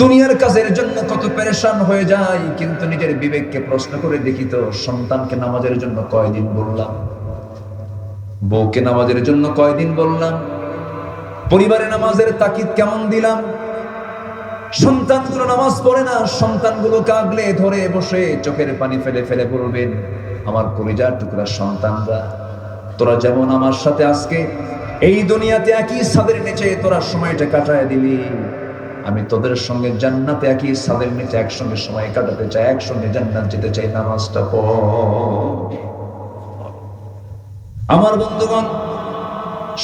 দুনিয়ার কাজের জন্য কত পেরেশান হয়ে যায়, কিন্তু নিজের বিবেককে প্রশ্ন করে দেখি তো, সন্তানকে নামাজের জন্য কয়দিন বললাম, বউকে নামাজের জন্য কয়দিন বললাম, পরিবারে নামাজের তাকিদ কেমন দিলাম। সন্তানগুলো নামাজ পড়ে না, সন্তানগুলো কাগলে ধরে বসে চোখের পানি ফেলে ফেলে বলবেন, আমার কলিজার টুকরা সন্তানরা, তোরা যেমন আমার সাথে আজকে এই দুনিয়াতে একই ছাদের নিচে তোরা সময়টা কাটায় দিলি, আমি তোদের সঙ্গে জান্নাতে একই ছাদের নিচে একসঙ্গে সময় কাটাতে চাই, একসঙ্গে জান্নাত যেতে চাই, নামাজটা পড়। আমার বন্ধুগণ,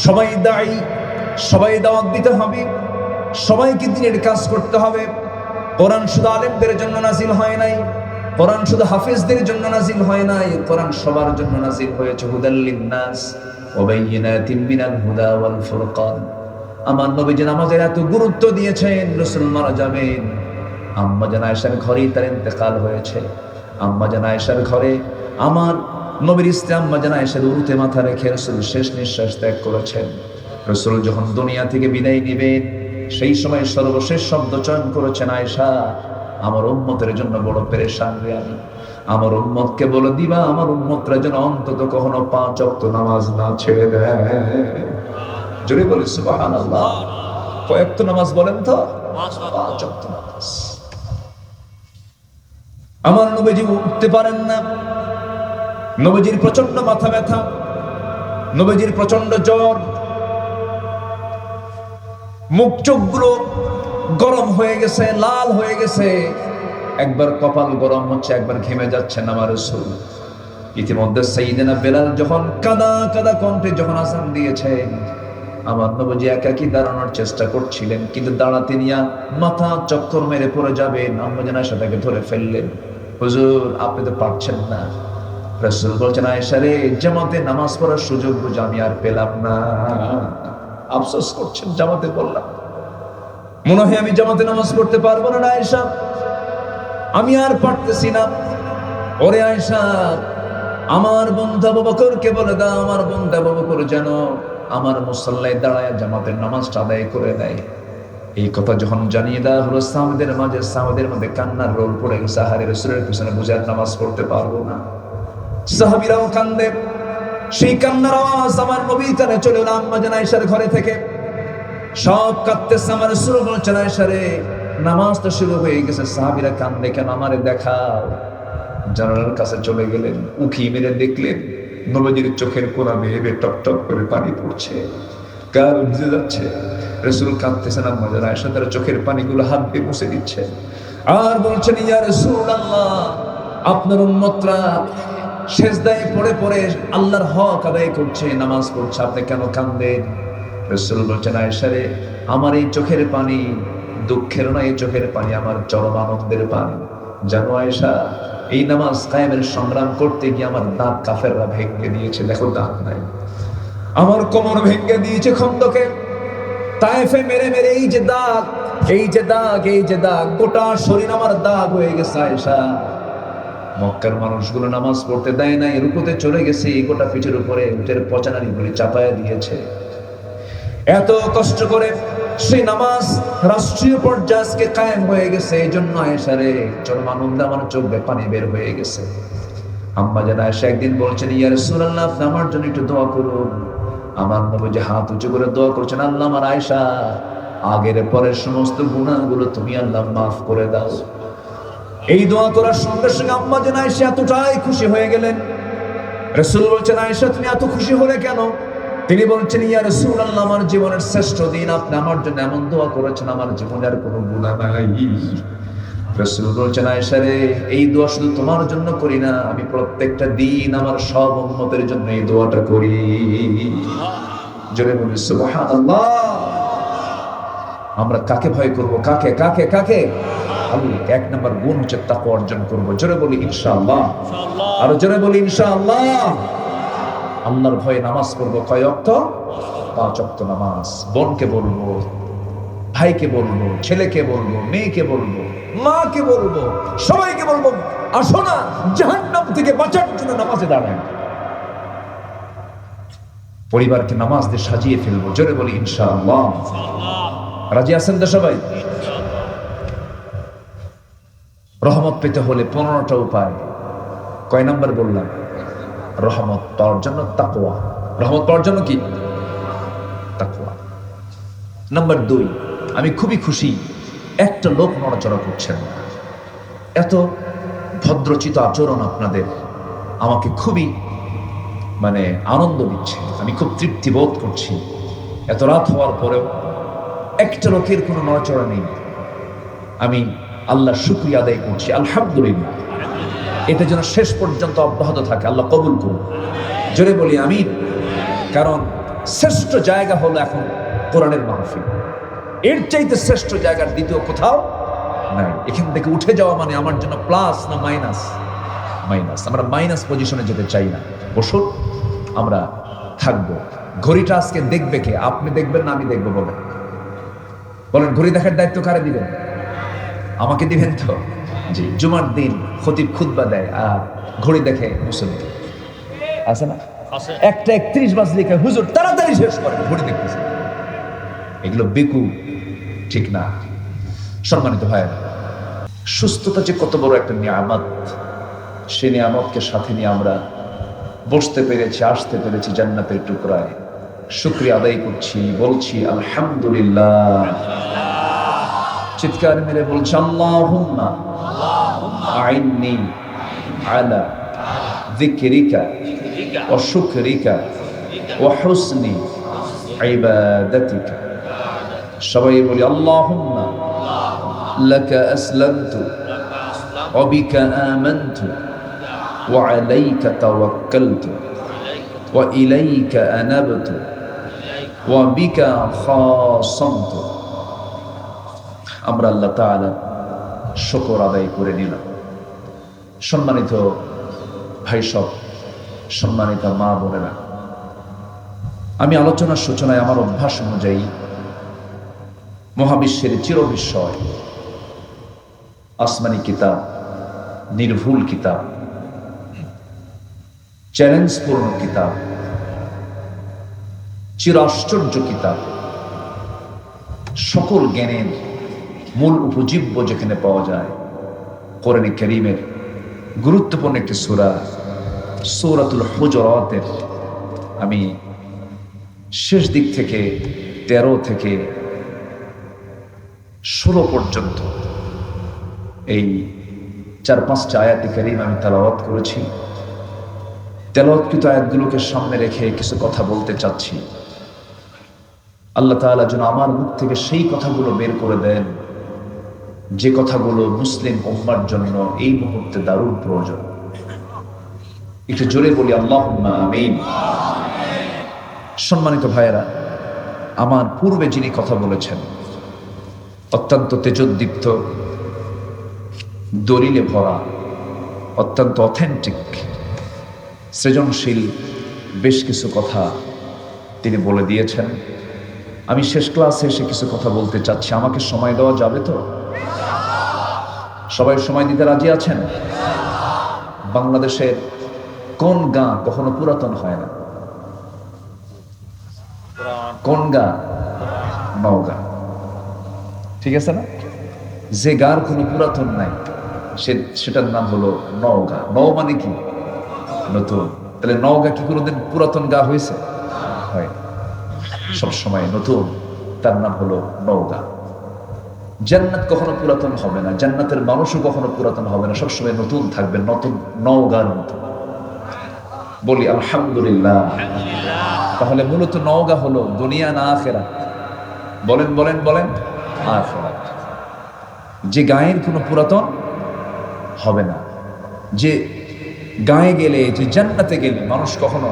সবাই দায়ী, সবাই দাওয়াত দিতে হবে, সবাইকে দিনের কাজ করতে হবে। কোরআন শুধু আলেমদের জন্য নাজিল হয় নাই, কোরআন শুধু হাফেজদের জন্য নাজিল হয় নাই, কোরআন সবার জন্য নাজিল হয়েছে, হুদাল লিন্নাস ওয়া বাইয়িনাতিন মিনাল হুদা ওয়াল ফুরকান। আমার নবীজি নামাজের এত গুরুত্ব দিয়েছেন, রাসূল মারা যাবেন, আম্মা জান আয়েশার ঘরেই তার ইন্তেকাল হয়েছে। আম্মা জান আয়েশার ঘরে আমার নবীর স্ত্রী আম্মা জান আয়েশার উরুতে মাথা রেখে রাসূল শেষ নিঃশ্বাস ত্যাগ করেছেন। রাসূল যখন দুনিয়া থেকে বিদায় নেবেন, সেই সময় সর্বশেষ শব্দ চয়ন করেছেন, আয়েশা, আমার উম্মতের জন্য বড় পেরেশান রে আমি, আমার উম্মতকে বলে দিবা আমার উম্মতরা যেন অন্তত কখনো 5 ওয়াক্ত নামাজ না ছেড়ে দেয়। জোরে বলি সুবহানাল্লাহ। কয়েক তো নামাজ বলেন তো? 5 ওয়াক্ত নামাজ। আমার নবীজি উঠতে পারেন না, নবীজির প্রচন্ড মাথা ব্যথা, নবীজির প্রচন্ড জ্বর, মুখ চোখগুলো গরম হয়ে গেছে, লাল হয়ে গেছে, একবার কপাল গরম হচ্ছে, একবার ঘেমে যাচ্ছেন আমার রাসূল। ইতিমধ্যে সাইয়েদনা বেলাল যখন কাদা কাদা কণ্ঠে যখন আযান দিয়েছেন, আমার নবীজি একাকী দাঁড়ানোর চেষ্টা করছিলেন, কিন্তু দাঁড়াতে নিয়ে মাথা চক্কর মেরে পড়ে যাবেন, আম্মা জান আয়েশা তাকে ধরে ফেললেন, হুজুর আপনি তো পারছেন না। রাসূল বলছেন, আয়েশা রে, জামাতে নামাজ পড়ার সুযোগ বুঝে আমি আর পেলাম না, আফসোস করছেন জামাতে পড়লাম, মনে হয় আমি জামাতে নামাজ পড়তে পারবো না আয়েশা, আমি আর পারতেছি না। ওরে আয়েশা, আমার বন্ধু আবু বকরকে বলে দাও, আমার বন্ধু আবু বকর যেন আমার মুসল্লায় দাঁড়ায় জামাতের নামাজটা আদায় করে দেয়। এই কথা যখন জানিয়ে দেওয়া হলো সাহাবীদের মধ্যে কান্নার রোল পড়ে গেছে, আহারে রাসূলের পিছনে বুঝে আর নামাজ পড়তে পারবো না। সাহাবীরাও কান্দে, সেই কান্নার আওয়াজ আমার নবীর কানে চলে এলো আম্মা জান আয়েশার ঘরে থেকে, সব কাঁদতেছে। আমার রাসূল বলছেন, আয়েশা রে, নামাজ তো শুরু হয়ে গেছে, সাহাবীরা কান্দে কেন, আমারে দেখাও। জানালার কাছে চলে গেলেন, উঁকি মেরে দেখলেন নবীজির চোখের কোণা বেয়ে বেয়ে টপ টপ করে পানি পড়ছে, গাল ভিজে যাচ্ছে। রাসূল কাঁদতেছেন, আম্মা জান আয়েশা তার চোখের পানিগুলো হাত দিয়ে মুছে দিচ্ছে, আর বলছেন, ইয়া রাসূলুল্লাহ, আপনার উম্মতরা সেজদায় পড়ে পড়ে আল্লাহর হক আদায় করছে, নামাজ পড়ছে, আপনি কেন কাঁদেন? রাসূল বলছেন, আয়েশা রে, আমার এই চোখের পানি দুঃখের নয়, এই চোখের পানি আমার চরম আনন্দের পানি। জানো আয়েশা, এই নামাজ কায়েমের সংগ্রাম করতে গিয়ে আমার দাঁত কাফেররা ভেঙে দিয়েছে, দেখো দাঁত নাই, আমার কোমর ভেঙে দিয়েছে খন্দকে, তায়েফে মেরে মেরে এই যে দাগ, এই যে দাগ, এই যে দাগ, গোটা শরীর আমার দাগ হয়ে গেছে আয়েশা। মক্কার মানুষগুলো নামাজ পড়তে দেয় নাই, রুকুতে চলে গেছে, গোটা পিঠের উপরে উটের পচানারি গুলি চাপায়া দিয়েছে। এত কষ্ট করে সেই নামাজ রাষ্ট্রীয় পর্যায়ে আজকে কায়েম হয়ে গেছে, এই জন্য আয়েশা রে, চরম আনন্দে আমার চোখ বেয়ে পানি বের হয়ে গেছে। আম্মা জান আয়েশা একদিন বলছেন, ইয়া রাসূলুল্লাহ, আপনি আমার জন্য একটু দোয়া করুন। আমার নবীজি হাত উঁচু করে দোয়া করছেন, আল্লাহ আমার আয়েশা আগের পরের সমস্ত গুনাহগুলো তুমি আল্লাহ মাফ করে দাও। এই দোয়া করার সঙ্গে সঙ্গে আম্মা জান আয়েশা এতটাই খুশি হয়ে গেলেন। রাসূল বলছেন, আয়েশা তুমি এত খুশি হলে কেন? তিনি বলছেন, ইয়া রাসূলুল্লাহ, আমার জীবনের শ্রেষ্ঠ দিন, আপনি আমার জন্য এমন দোয়া করেছেন, আমার জীবনে আর কোনো গুনাহ নাই। রাসূল বলছেন, আয়েশা রে, এই দোয়া শুধু তোমার জন্য করি না, আমি প্রত্যেকটা দিন আমার সব উম্মতের জন্য এই দোয়াটা করি। জোরে বলি সুবহানাল্লাহ। আমরা কাকে ভয় করব? কাকে কাকে কাকে? আল্লাহ। 1 নম্বর গুণ হচ্ছে তাকওয়া অর্জন করব। জোরে বলি ইনশাআল্লাহ, আর জোরে বলি ইনশাআল্লাহ। আল্লাহর ভয়ে নামাজ পড়বো, কয় ওয়াক্ত? 5 ওয়াক্ত নামাজ। বোনকে বলবো, ভাইকে বলবো, ছেলেকে বলবো, মেয়েকে বলবো, মাকে বলবো, সবাইকে বলবো, আসো না জাহান্নাম থেকে বাঁচার জন্য নামাজে দাঁড়ায়। পরিবারকে নামাজ দিয়ে সাজিয়ে ফেলবো। জোরে বলি ইনশাআল্লাহ। রাজি আছেন তো সবাই? রহমত পেতে হলে 15টা উপায়। কয় নাম্বার বললাম? রহমত পাওয়ার জন্য তাকওয়া। রহমত পাওয়ার জন্য কি? তাকওয়া। নাম্বার 2, আমি খুবই খুশি একটা লোক নড়াচড়া করছেন না। এত ভদ্রচিত আচরণ আপনাদের আমাকে খুবই আনন্দ দিচ্ছে। আমি খুব তৃপ্তি বোধ করছি। এত রাত হওয়ার পরেও একটা লোকের কোনো নড়াচড়া নেই। আমি আল্লাহর শুকরিয়া আদায় করছি, আলহামদুলিল্লাহ। এটা যেন শেষ পর্যন্ত অব্যাহত থাকে, আল্লাহ কবুল করুন। জোরে বলি আমিন। কারণ শ্রেষ্ঠ জায়গা হলো এখন কোরআনের মাহফিল। এর চাইতে শ্রেষ্ঠ জায়গার দ্বিতীয় কোথাও নাই। এখান থেকে উঠে যাওয়া মানে আমার জন্য প্লাস না মাইনাস? মাইনাস। আমরা মাইনাস পজিশনে যেতে চাই না। বসুন, আমরা থাকবো। ঘড়িটা আজকে দেখবে কে? আপনি দেখবেন না আমি দেখবো? বলেন ঘড়ি দেখার দায়িত্ব কারে দিবেন? আমাকে দিবেন তো? জি। জুমার দিন খতিব খুতবা দেয় আর ঘড়ি দেখে মুসল্লি আছে না? 1:31 বাজলে হুজুর তাড়াতাড়ি শেষ করে, ঘড়ি দেখতেছে। এগুলো বেকু, ঠিক না। সম্মানিত ভাইয়েরা, সুস্থতা যে কত বড় একটা নিয়ামত, সেই নিয়ামতকে সাথে নিয়ে আমরা বসতে পেরেছি, আসতে পেরেছি জান্নাতের টুকরায়। শুকরিয়া আদায় করছি, বলছি আলহামদুলিল্লাহ। চিৎকার মেরে বলছি আল্লাহুম্মা আইন্নি আলা যিকরিকা ওয়া শুকরিকা ওয়া হুসনি ইবাদাতিকা। সবাই বলি আল্লাহুম্মা লাকা আসলামতু ওয়া বিকা আমানতু ওয়া আলাইকা তাওয়াক্কালতু ওয়া ইলাইকা আনাবতু ওয়া বিকা খাসামতু। আমরা আল্লাহ তাআলা শুকর আদায় করে নিলাম। সম্মানিত ভাই সব, সম্মানিত মা বোনেরা, আমি আলোচনার সূচনায় আমার অভ্যাস অনুযায়ী মহাবিশ্বের চিরবিস্ময় আসমানি কিতাব, নির্ভুল কিতাব, চ্যালেঞ্জপূর্ণ কিতাব, চির আশ্চর্য কিতাব, সকল জ্ঞানের মূল উপজীব্য যেখানে পাওয়া যায়, কোরআনে কারীমের গুরুত্বপূর্ণ একটি সূরা, সূরাতুল হুজুরাতের আমি শেষ দিক থেকে 13 থেকে 16 পর্যন্ত এই 4-5টা আয়াতে কারীম আমি তেলাওয়াত করেছি। তেলাওয়াতকৃত আয়াতগুলোকে সামনে রেখে কিছু কথা বলতে চাচ্ছি। আল্লাহ তাআলা যেন আমার মুখ থেকে সেই কথাগুলো বের করে দেন যে কথাগুলো মুসলিম উম্মার জন্য এই মুহূর্তে দারুণ প্রয়োজন। একটু জোরে বলি আল্লাহুম্মা আমিন। সম্মানিত ভাইয়েরা, আমার পূর্বে যিনি কথা বলেছেন অত্যন্ত তেজোদ্দীপ্ত, দলিলে ভরা, অত্যন্ত অথেন্টিক, সৃজনশীল বেশ কিছু কথা তিনি বলে দিয়েছেন। আমি শেষ ক্লাসে এসে কিছু কথা বলতে চাচ্ছি। আমাকে সময় দেওয়া যাবে তো? সবাই সময় দিতে রাজি আছেন? বাংলাদেশের কোন গাঁ কখনো পুরাতন হয় না? কোন গাঁ? নওগাঁ। ঠিক আছে না? যে গাঁর কোনো পুরাতন নাই সেটার নাম হলো নওগাঁ। নও মানে কি? নতুন। তাহলে নওগাঁ কি কোনোদিন পুরাতন গাঁ হয়েছে? হয় সবসময় নতুন, তার নাম হলো নওগাঁ। জান্নাত কখনো পুরাতন হবে না, জান্নাতের মানুষও কখনো পুরাতন হবে না, সবসময় নতুন থাকবে, নতুন নওগাঁর মতো। বলি আলহামদুলিল্লাহ। তাহলে মূলত নওগাঁ হলো দুনিয়া না আখিরাত? বলেন বলেন বলেন। আখিরাত। যে গায়ের কোনো পুরাতন হবে না, যে গায়ে গেলে, যে জান্নাতে গেলে মানুষ কখনো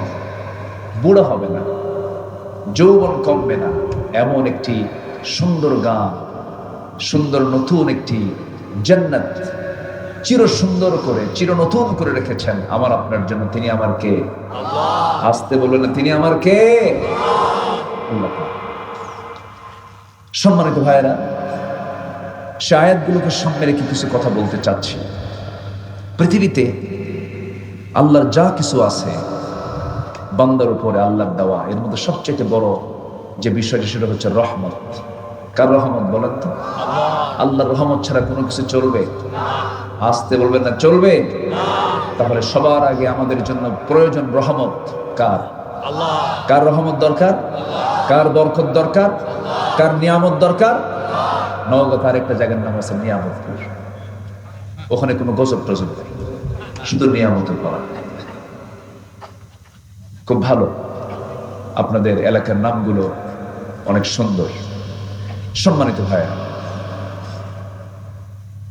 বুড়া হবে না, যৌবন কমবে না, এমন একটি সুন্দর গাঁ, সুন্দর নতুন একটি জান্নাত চির সুন্দর করে, চির নতুন করে রেখেছেন আমার আপনার জন্য। তিনি আমার কে? আল্লাহ। আসতে বললেন না, তিনি আমার কে? আল্লাহ। সম্মানিত ভাইয়েরা, সে আয়াতগুলোকে সামনে রেখে কিছু কথা বলতে চাচ্ছি। পৃথিবীতে আল্লাহর যা কিছু আছে বান্দার উপরে আল্লাহর দেওয়া, এর মধ্যে সবচেয়ে বড় যে বিষয়টি সেটা হচ্ছে রহমত। কার রহমত বলেন তো? আল্লাহর রহমত ছাড়া কোনো কিছু চলবে? আসতে বলবেন না, চলবে? তাহলে সবার আগে আমাদের জন্য প্রয়োজন রহমত। কার? আল্লাহ। কার রহমত দরকার? কার বরকত দরকার? কার নিয়ামত দরকার? নওগাঁর একটা জায়গার নাম আছে নিয়ামতপুর। ওখানে কোনো গজব টজব নেই, শুধু নিয়ামতের করা। খুব ভালো, আপনাদের এলাকার নামগুলো অনেক সুন্দর। সম্মানিত ভাইয়া,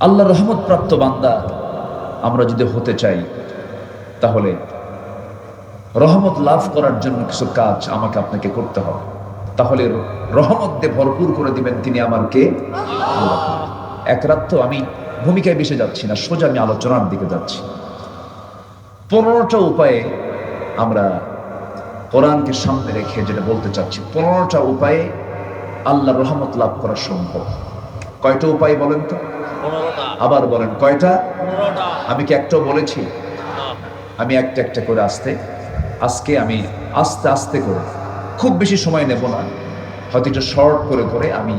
আল্লাহ রহমত প্রাপ্ত বান্দা আমরা যদি হতে চাই, তাহলে রহমত লাভ করার জন্য কিছু কাজ আমাকে আপনাকে করতে হবে। তাহলে রহমত দিয়ে ভরপুর করে দিবেন তিনি আমার কে? আল্লাহ। এক রাত তো আমি ভূমিকায় বেশি যাচ্ছি না, সোজা আমি আলোচনার দিকে যাচ্ছি। 15টা উপায়ে আমরা কোরআনকে সামনে রেখে যেটা বলতে চাচ্ছি, 15টা উপায়ে আল্লাহ রহমত লাভ করা সম্ভব। কয়টা উপায় বলেন তো? আবার বলেন, কয়টা? আমি কি একটাও বলেছি? আমি একটা একটা করে আজকে আমি আস্তে আস্তে করে, খুব বেশি সময় নেব না, হয়তো এটা শর্ট করে করে আমি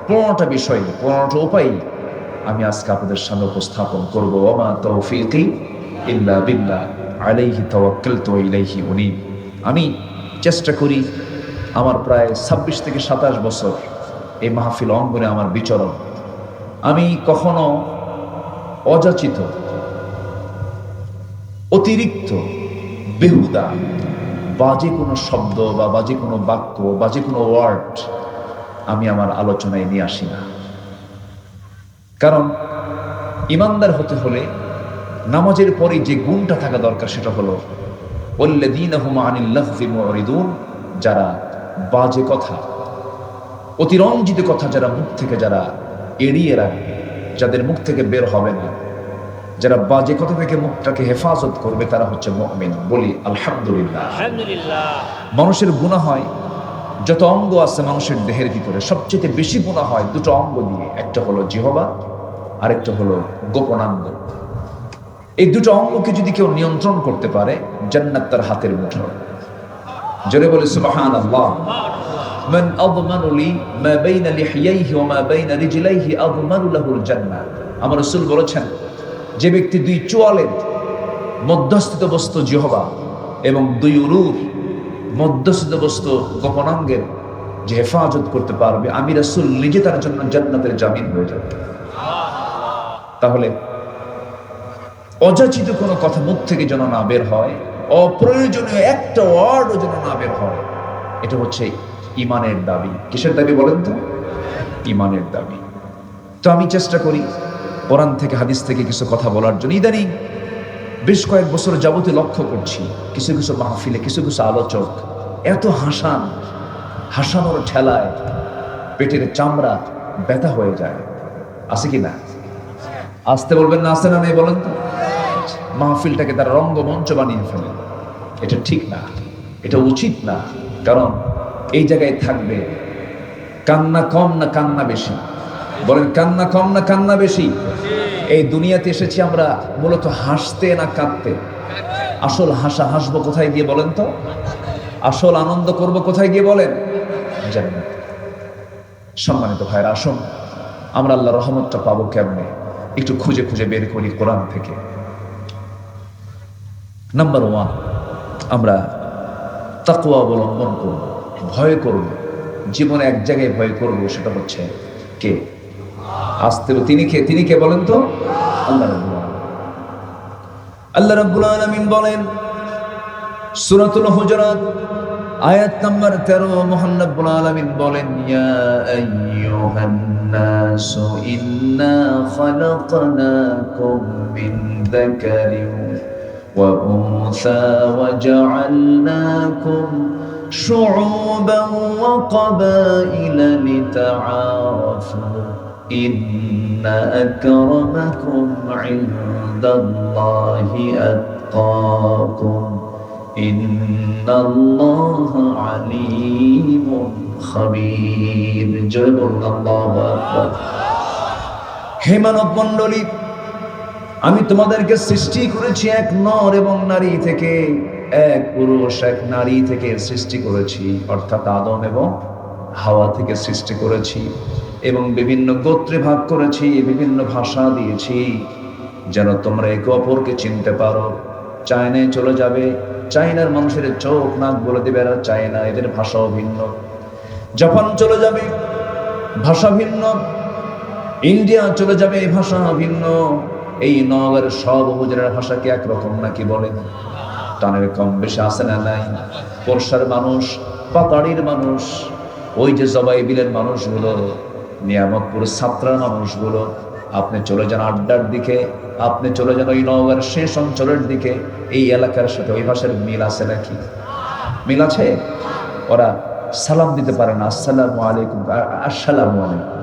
15টা বিষয়, 15টা উপায় আমি আজকে আপনাদের সামনে উপস্থাপন করবো। ওমা তৌফিকি ইল্লা বিল্লাহ আলাইহি তাওয়াক্কালতু ওয়া ইলাইহি উনীব। আমি চেষ্টা করি, আমার প্রায় 26 থেকে 27 বছর এই মাহফিল অঙ্গনে আমার বিচরণ, আমি কখনো অযাচিত, অতিরিক্ত, বেহুদা, বাজে কোনো শব্দ বা বাজে কোনো বাক্য, বাজে কোনো ওয়ার্ড আমি আমার আলোচনায় নিয়ে আসি না। কারণ ইমানদার হতে হলে নামাজের পরে যে গুণটা থাকা দরকার সেটা হলো ওয়াল্লাযীনা হুম আনিল লাগযি মুরিদুন, যারা বাজে কথা, অতিরঞ্জিত কথা যারা মুখ থেকে যারা এড়িয়ে রাখবে, যাদের মুখ থেকে বের হবে না, যারা বাজে কথা থেকে মুখটাকে হেফাজত করবে, তারা হচ্ছে মুমিন। বলি আলহামদুলিল্লাহ। মানুষের গুনাহ হয়, যত অঙ্গ আছে মানুষের দেহের ভিতরে সবচেয়ে বেশি গুনাহ হয় দুটো অঙ্গ দিয়ে, একটা হলো জিহ্বা, আরেকটা হলো গোপনাঙ্গ। এই দুটো অঙ্গকে যদি কেউ নিয়ন্ত্রণ করতে পারে, জান্নাত তার হাতের মুঠোয়। জোরে বলে সুবহানাল্লাহ। মান আযমানু লি মা বাইনা লিহিয়াইহি ওয়া মা বাইনা রিজলাইহি আযমানু লাহুল জান্নাহ। আমার রাসূল বলেছেন, যে ব্যক্তি দুই চোয়ালের মধ্যস্থিত বস্তু জিহ্বা এবং দুই উরুর মধ্যস্থিত বস্তু গোপনাঙ্গের যে হেফাজত করতে পারবে, আমি রাসূল নিজে তার জন্য জান্নাতের জামিন হয়ে যাবে। তাহলে অযাচিত কোনো কথা মুখ থেকে যেন না বের হয়, অপ্রয়োজনীয় একটা ওয়ার্ডও যেন না বের হয়। এটা হচ্ছে ইমানের দাবি। কিসের দাবি বলেন তো? ইমানের দাবি। তো আমি চেষ্টা করি কোরআন থেকে হাদিস থেকে কিছু কথা বলার জন্য। ইদানিং বেশ কয়েক বছর যাবতীয় লক্ষ্য করছি, কিছু কিছু মাহফিলে কিছু কিছু আলোচক এত হাসানোর ঠেলায় পেটের চামড়া ব্যথা হয়ে যায়। আছে কি না? আসতে বলবেন না, আছে না নেই বলেন তো? মাহফিলটাকে তারা রঙ্গমঞ্চ বানিয়ে ফেলে। এটা ঠিক না, এটা উচিত না। কারণ এই জায়গায় থাকবে কান্না কম না কান্না বেশি? বলেন, কান্না কম না কান্না বেশি? এই দুনিয়াতে এসেছি আমরা মূলত হাসতে না কাঁদতে? আসল হাসবো কোথায় গিয়ে বলেন তো? আসল আনন্দ করব কোথায় গিয়ে বলেন? জান্নাত। সম্মানিত ভাইরা, আসুন আমরা আল্লাহর রহমতটা পাবো কেমনে একটু খুঁজে খুঁজে বের করি কোরআন থেকে। নাম্বার 1, আমরা তাকওয়া অবলম্বন করব, ভয় করব। জীবনে এক জায়গায় ভয় করব, সেটা হচ্ছে কে? আসতে তিনি কে বলেন তো? আল্লাহ রাব্বুল আলামিন। আল্লাহ রাব্বুল আলামিন বলেন সূরাতুল হুজুরাত আয়াত নাম্বার 13, মহান রাব্বুল আলামিন বলেন, ইয়া আইয়ুহান নাসু ইন্না খালাকনাকুম মিন যাকারিন ওয়া উনসা ওয়া জাআলনাকুম শুউবান ওয়া ক্বাবাইলা লিতাআরাফু ইন্না আকরামাকুম ইনদাল্লাহি আতকাকুম ইন্নাল্লাহা আলীমুন খাবীর। জয় বলুন আল্লাহু আকবার। হে মানব মণ্ডলী, আমি তোমাদেরকে সৃষ্টি করেছি এক নর এবং নারী থেকে, এক পুরুষ এক নারী থেকে সৃষ্টি করেছি, অর্থাৎ আদম এবং হাওয়া থেকে সৃষ্টি করেছি, এবং বিভিন্ন গোত্রে ভাগ করেছি, বিভিন্ন ভাষা দিয়েছি। যেন তোমরা একে অপরকে চিনতে পারো। চায়নায় চলে যাবে, চায়নার মানুষের চোখ নাক বলে দেবে এরা চায়না, এদের ভাষাও ভিন্ন। জাপান চলে যাবে, ভাষা ভিন্ন। ইন্ডিয়া চলে যাবে, ভাষা ভিন্ন। এই নগরের সব উপজেলার ভাষা কি একরকম নাকি বলেন? টানের কম বেশি আছে না নাই? পরশার মানুষ, পাতাড়ির মানুষ, ওই যে জবাইবিলের মানুষগুলো, নিয়ামতপুর ছাত্রার মানুষগুলো, আপনি চলে যান আড্ডার দিকে, আপনি চলে যান ওই নগরের শেষ অঞ্চলের দিকে, এই এলাকার সাথে ওই ভাষার মিল আছে নাকি? মিল আছে? ওরা সালাম দিতে পারে না, আসসালামু আলাইকুম, আসসালামু আলাইকুম,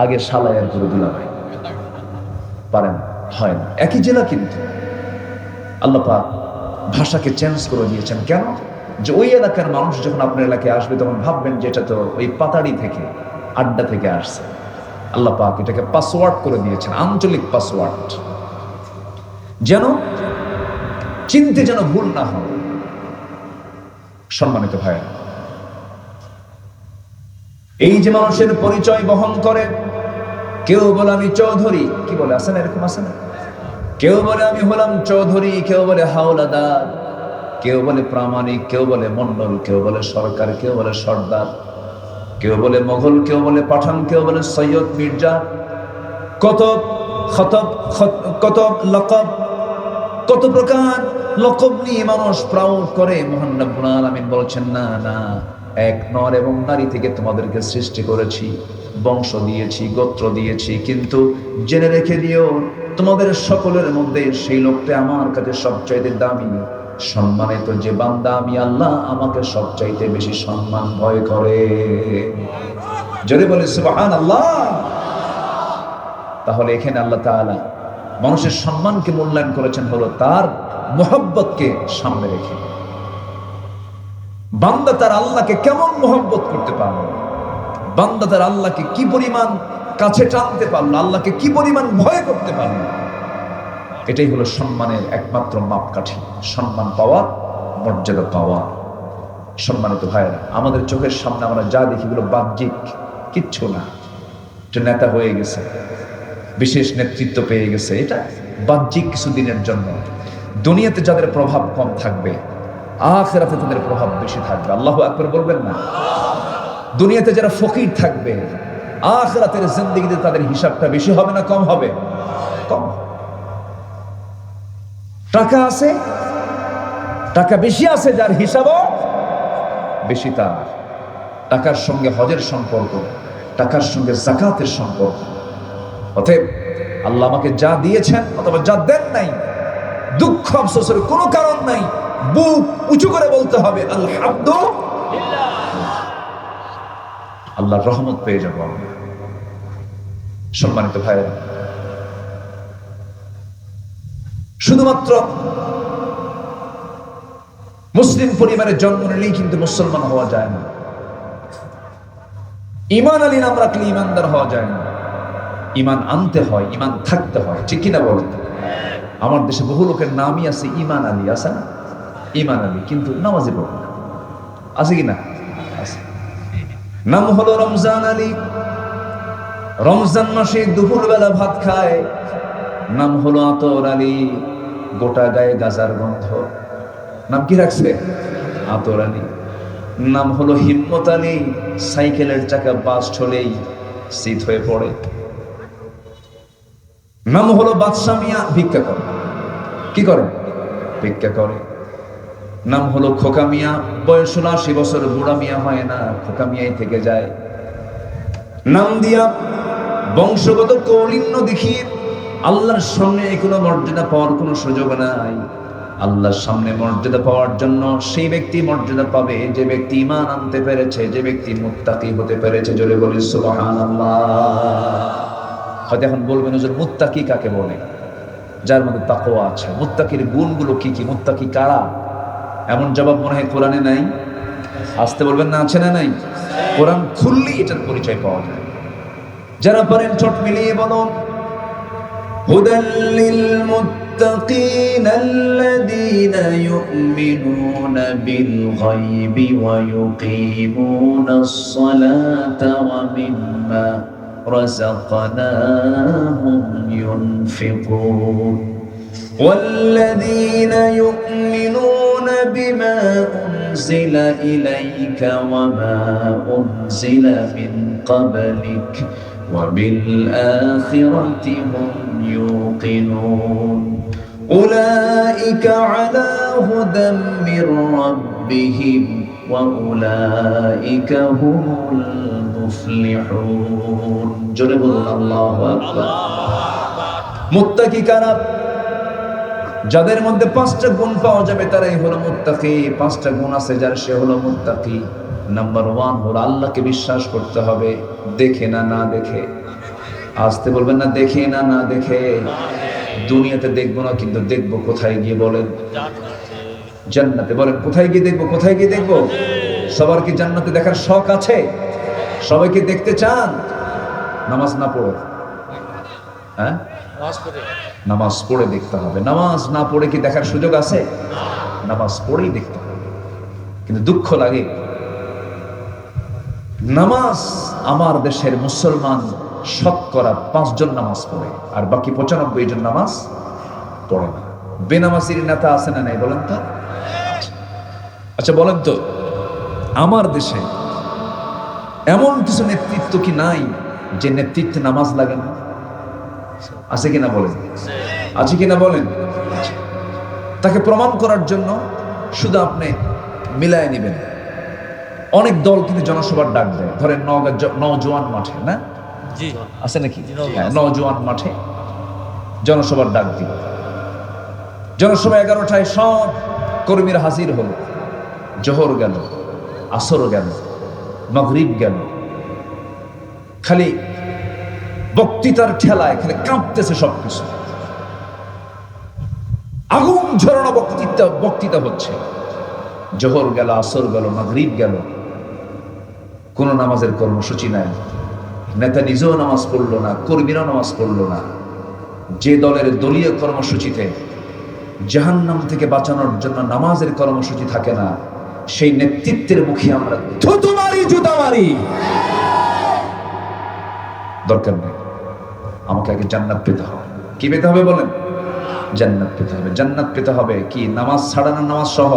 আগে সালায়ের করে দিলাম, পারেন, হয় না। একই জেলা কিন্তু আল্লাহ পাক ভাষাকে চেঞ্জ করে দিয়েছেন। কেন? যে ওই এলাকার মানুষ যখন আপনার এলাকায় আসবে তখন ভাববেন যে এটা তো ওই পাতাড়ি থেকে, আড্ডা থেকে আসছে। আল্লাহ পাক এটাকে পাসওয়ার্ড করে দিয়েছেন, আঞ্চলিক পাসওয়ার্ড, যেন চিনতে যেন ভুল না হয়। সম্মানিত ভাইয়া, এই যে মানুষের পরিচয় বহন করে, কেউ বলে আমি চৌধুরী, কি বলে, আছে না এরকম, আছে না? কেউ বলে আমি হলাম চৌধুরী, কেউ বলে হাওলাদার, কেউ বলে প্রামাণিক, কেউ বলে মন্ডল, কেউ বলে সরকার, কেউ বলে সর্দার, কেউ বলে মোগল, কেউ বলে পাঠান, কেউ বলে সৈয়দ, মির্জা, কত কত লকব, কত প্রকার লকব নিয়ে মানুষ প্রাউড করে। মহান রব্বুল আলামিন বলছেন, না না, এক নর এবং নারী থেকে তোমাদেরকে সৃষ্টি করেছি, বংশ দিয়েছি, গোত্র দিয়েছি, কিন্তু জেনে রেখে দিও তোমাদের সকলের মধ্যে সেই লোকটা আমার কাছে সবচাইতে দামি, সম্মানিত যে বান্দা আমি আল্লাহ আমাকে সবচাইতে বেশি সম্মান ভয় করে। জোরে বলে সুবহানাল্লাহ। তাহলে এখানে আল্লাহ তাআলা মানুষের সম্মানকে মূল্যায়ন করেছেন হলো তার মুহাব্বতকে সামনে রেখে। বান্দা তার আল্লাহকে কেমন মুহাব্বত করতে পারলো, বান্দা তার আল্লাহকে কি পরিমাণ কাছে টানতে পারলো, আল্লাহকে কি পরিমাণ ভয় করতে পারলো, এটাই হলো সম্মানের একমাত্র মাপকাঠি, সম্মান পাওয়ার, মর্যাদা পাওয়ার। সম্মানিত ভাইয়েরা, আমাদের চোখের সামনে আমরা যা দেখি এগুলো বাহ্যিক কিচ্ছু না। যে নেতা হয়ে গেছে, বিশেষ নেতৃত্ব পেয়ে গেছে, এটা বাহ্যিক কিছুদিনের জন্য। দুনিয়াতে যাদের প্রভাব কম থাকবে, আখিরাতে তাদের প্রভাব বেশি থাকবে। আল্লাহু আকবার বলবেন না? দুনিয়াতে যারা ফকির থাকবে, আখিরাতের জিন্দেগিতে তাদের হিসাবটা বেশি হবে না কম হবে? কম। টাকা আছে, টাকা বেশি আছে, যার হিসাবও বেশি, তার টাকার সঙ্গে হজের সম্পর্ক, টাকার সঙ্গে যাকাতের সম্পর্ক। অতএব আল্লাহ আমাকে যা দিয়েছেন অথবা যা দেন নাই, দুঃখ আফসোসের কোনো কারণ নাই, বুক উঁচু করে বলতে হবে আলহামদুলিল্লাহ। আল্লাহর রহমত পেয়ে যাবো আমরা। সম্মানিত ভাইয়েরা, শুধুমাত্র মুসলিম পরিবারে জন্ম নিলেই কিন্তু মুসলমান হওয়া যায় না। ঈমান আলী নাম রাখলে ঈমানদার হওয়া যায় না। ঈমান আনতে হয়, ঈমান থাকতে হয়, ঠিক কিনা বলেন? আমার দেশে বহু লোকের নামই আছে ঈমান আলী, আছে না? ঈমান আলী, কিন্তু নামাজে পড়ে না, আছে কিনা? আছে। নাম হলো রমজান আলী, রমজান মাসে দুপুর বেলা ভাত খায়। নাম হলো আতর আলী, গোটা গায়ে গাজার গন্ধ। নাম কি রাখছে? আতর আলী। নাম হলো হিম্মত আলী, সাইকেলের চাকা বাস্ট হলেই শীত হয়ে পড়ে। নাম হলো বাদশা মিয়া, ভিক্ষা করে। কি করে? ভিক্ষা করে। নাম হলো খোকা মিয়া, বয়স 80 বছর, বুড়া মিয়া হয় না, খোকা মিয়াই থেকে যায়। নাম দিয়া বংশগত কৌলিন্য দেখিয়ে আল্লাহর সামনে কোনো মর্যাদা পাওয়ার কোনো সুযোগ নাই। আল্লাহর সামনে মর্যাদা পাওয়ার জন্য সেই ব্যক্তি মর্যাদা পাবে যে ব্যক্তি ঈমান আনতে পেরেছে, যে ব্যক্তি মুত্তাকি হতে পেরেছে। জোরে বলি সুবহানাল্লাহ। হয়তো এখন বলবেন হুজুর মুত্তাকি কাকে বলে? যার মধ্যে তাকওয়া আছে। মুত্তাকির গুণগুলো কি কি? মুত্তাকি কারা? এমন জবাব মনে হয় কোরআনে নাই। আসতে বলবেন না, আছে না নাই? কোরআন খুললেই এটার পরিচয় পাওয়া যায়। যারা পারেন ঠোঁট মিলিয়ে বলুন, হুদাল লিল মুত্তাকিনা আল্লাযীনা ইউমিনুনা বিল গায়বি ওয়া ইউকিমুনাস সালাতা ওয়া মিম্মা রাযাকনাহুম ইউনফিকুন। ينفقون والذين يؤمنون بما أنزل إليك وما أنزل من قبلك وبالآخرة هم يوقنون أولئك على هدى من ربهم وأولئك هم المفلحون جرب الله أكبر মুত্তাকি কারা যাদের মধ্যে পাঁচটা গুণ পাওয়া যাবে তারাই হলো মুত্তাকি পাঁচটা গুণ আছে যার সে হলো মুত্তাকি নাম্বার 1 হলো আল্লাহকে বিশ্বাস করতে হবে দেখে না না দেখে আসতে বলবেন না দেখে না না দেখে দুনিয়াতে দেখবো না কিন্তু দেখবো কোথায় গিয়ে বলেন জান্নাতে বলেন কোথায় গিয়ে দেখবো কোথায় গিয়ে দেখবো সবার কি জান্নাতে দেখার শখ আছে সবাইকে দেখতে চান নামাজ না পড়ে হ্যাঁ নামাজ পড়ে দেখতে হবে নামাজ না পড়ে কি দেখার সুযোগ আছে নামাজ পড়েই দেখতে হবে কিন্তু দুঃখ লাগে নামাজ আমার দেশের মুসলমান শতকরা 5 জন নামাজ পড়ে আর বাকি 95 জন নামাজ পড়ে না বেনামাজির নেতা আছে না নাই বলেন তো আচ্ছা বলেন তো আমার দেশে এমন কিছু নেতৃত্ব কি নাই যে নেতৃত্বে নামাজ লাগে না আছে কিনা বলেন আছে কিনা বলেন তাকে প্রমাণ করার জন্য শুধু আপনি মিলায় নেবেন অনেক দল কিন্তু জনসভার ডাক দেয় ধরেন নওজোয়ান মাঠে না জি আছে নাকি নওজোয়ান মাঠে জনসভার ডাক দিল জনসভা 11টায় সব কর্মীরা হাজির হলো জোহর গেল আসর গেল মাগরিব গেল খালি বক্তৃতার ঠেলায় খালি কাঁপতেছে সবকিছু আগুন ঝরানো বক্তৃতা হচ্ছে জোহর গেল আসর গেল মাগরিব গেল কোন নামাজের কর্মসূচি নাই নেতা নিজেও নামাজ পড়লো না কর্মীরাও নামাজ পড়লো না যে দলের দলীয় কর্মসূচিতে জাহান্নাম থেকে বাঁচানোর জন্য নামাজের কর্মসূচি থাকে না সেই নেতৃত্বের মুখে আমরা থুতু মারি জুতা মারি দরকার নেই আমাকে আগে জান্নাত পেতে হবে কি পেতে হবে বলেন জান্নাত পেতে হবে জান্নাত পেতে হবে কি নামাজ ছাড়া না নামাজ সহ